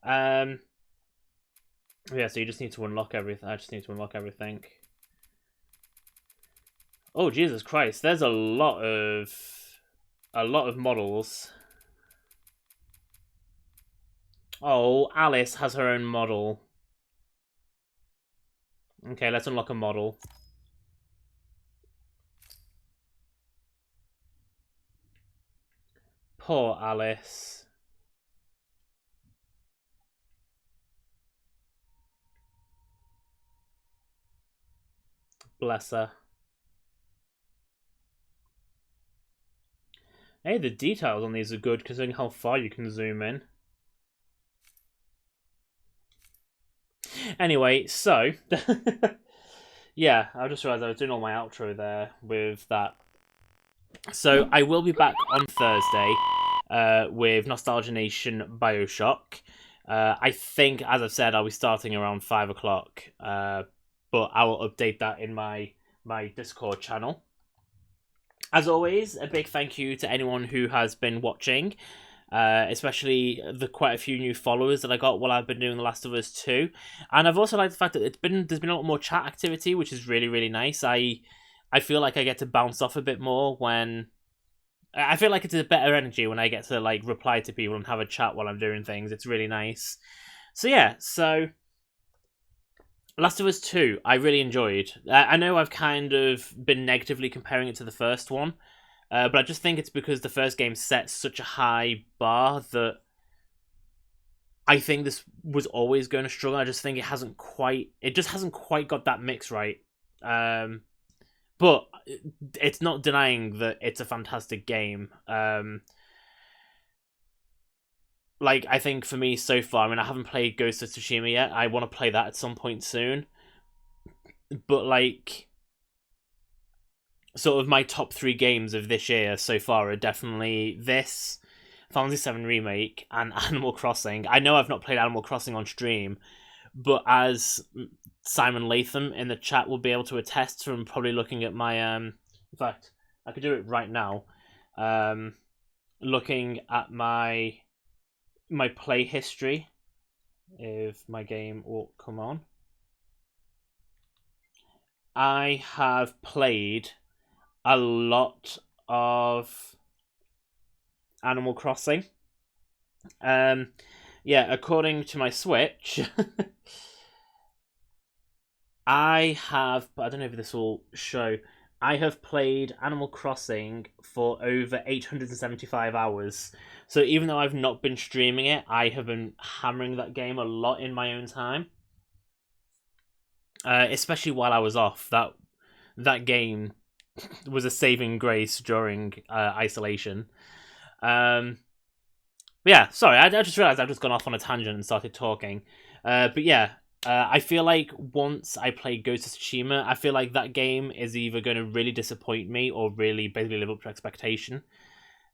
Yeah, so you just need to unlock everything. I just need to unlock everything. Oh, Jesus Christ, there's a lot of models. Oh, Alice has her own model. Okay, let's unlock a model. Poor Alice. Bless her. Hey, the details on these are good considering how far you can zoom in. Anyway, so yeah, I just realised I was doing all my outro there with that. So I will be back on Thursday with Nostalgia Nation Bioshock. I think, as I've said, I'll be starting around 5 o'clock, but I will update that in my Discord channel. As always, a big thank you to anyone who has been watching. Especially the quite a few new followers that I got while I've been doing The Last of Us 2. And I've also liked the fact that there's been a lot more chat activity, which is really, really nice. I feel like I get to bounce off a bit more when... I feel like it's a better energy when I get to like reply to people and have a chat while I'm doing things. It's really nice. So yeah, so... Last of Us 2, I really enjoyed. I know I've kind of been negatively comparing it to the first one. But I just think it's because the first game set such a high bar that I think this was always going to struggle. I just think it just hasn't quite got that mix right. But it's not denying that it's a fantastic game. Like, I think for me so far, I mean, I haven't played Ghost of Tsushima yet. I want to play that at some point soon. But, like... sort of my top 3 games of this year so far are definitely this, Final Fantasy VII Remake, and Animal Crossing. I know I've not played Animal Crossing on stream, but as Simon Latham in the chat will be able to attest from probably looking at my... in fact, I could do it right now. Looking at my play history, if my game will come on. I have played a lot of Animal Crossing. Yeah, according to my Switch, I don't know if this will show, I have played Animal Crossing for over 875 hours. So even though I've not been streaming it, I have been hammering that game a lot in my own time. Especially while I was off. That game was a saving grace during isolation. But But yeah, sorry, I just realised I've just gone off on a tangent and started talking. But yeah, I feel like once I play Ghost of Tsushima, I feel like that game is either going to really disappoint me or really basically live up to expectation.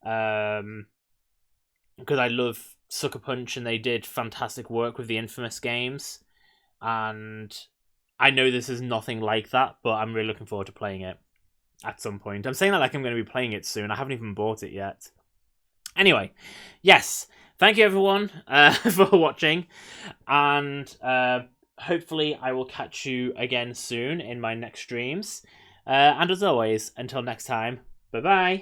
Because I love Sucker Punch and they did fantastic work with the Infamous games. And I know this is nothing like that, but I'm really looking forward to playing it at some point. I'm saying that like I'm going to be playing it soon. I haven't even bought it yet. Anyway, yes, thank you everyone for watching, and hopefully I will catch you again soon in my next streams. And as always, until next time, bye-bye.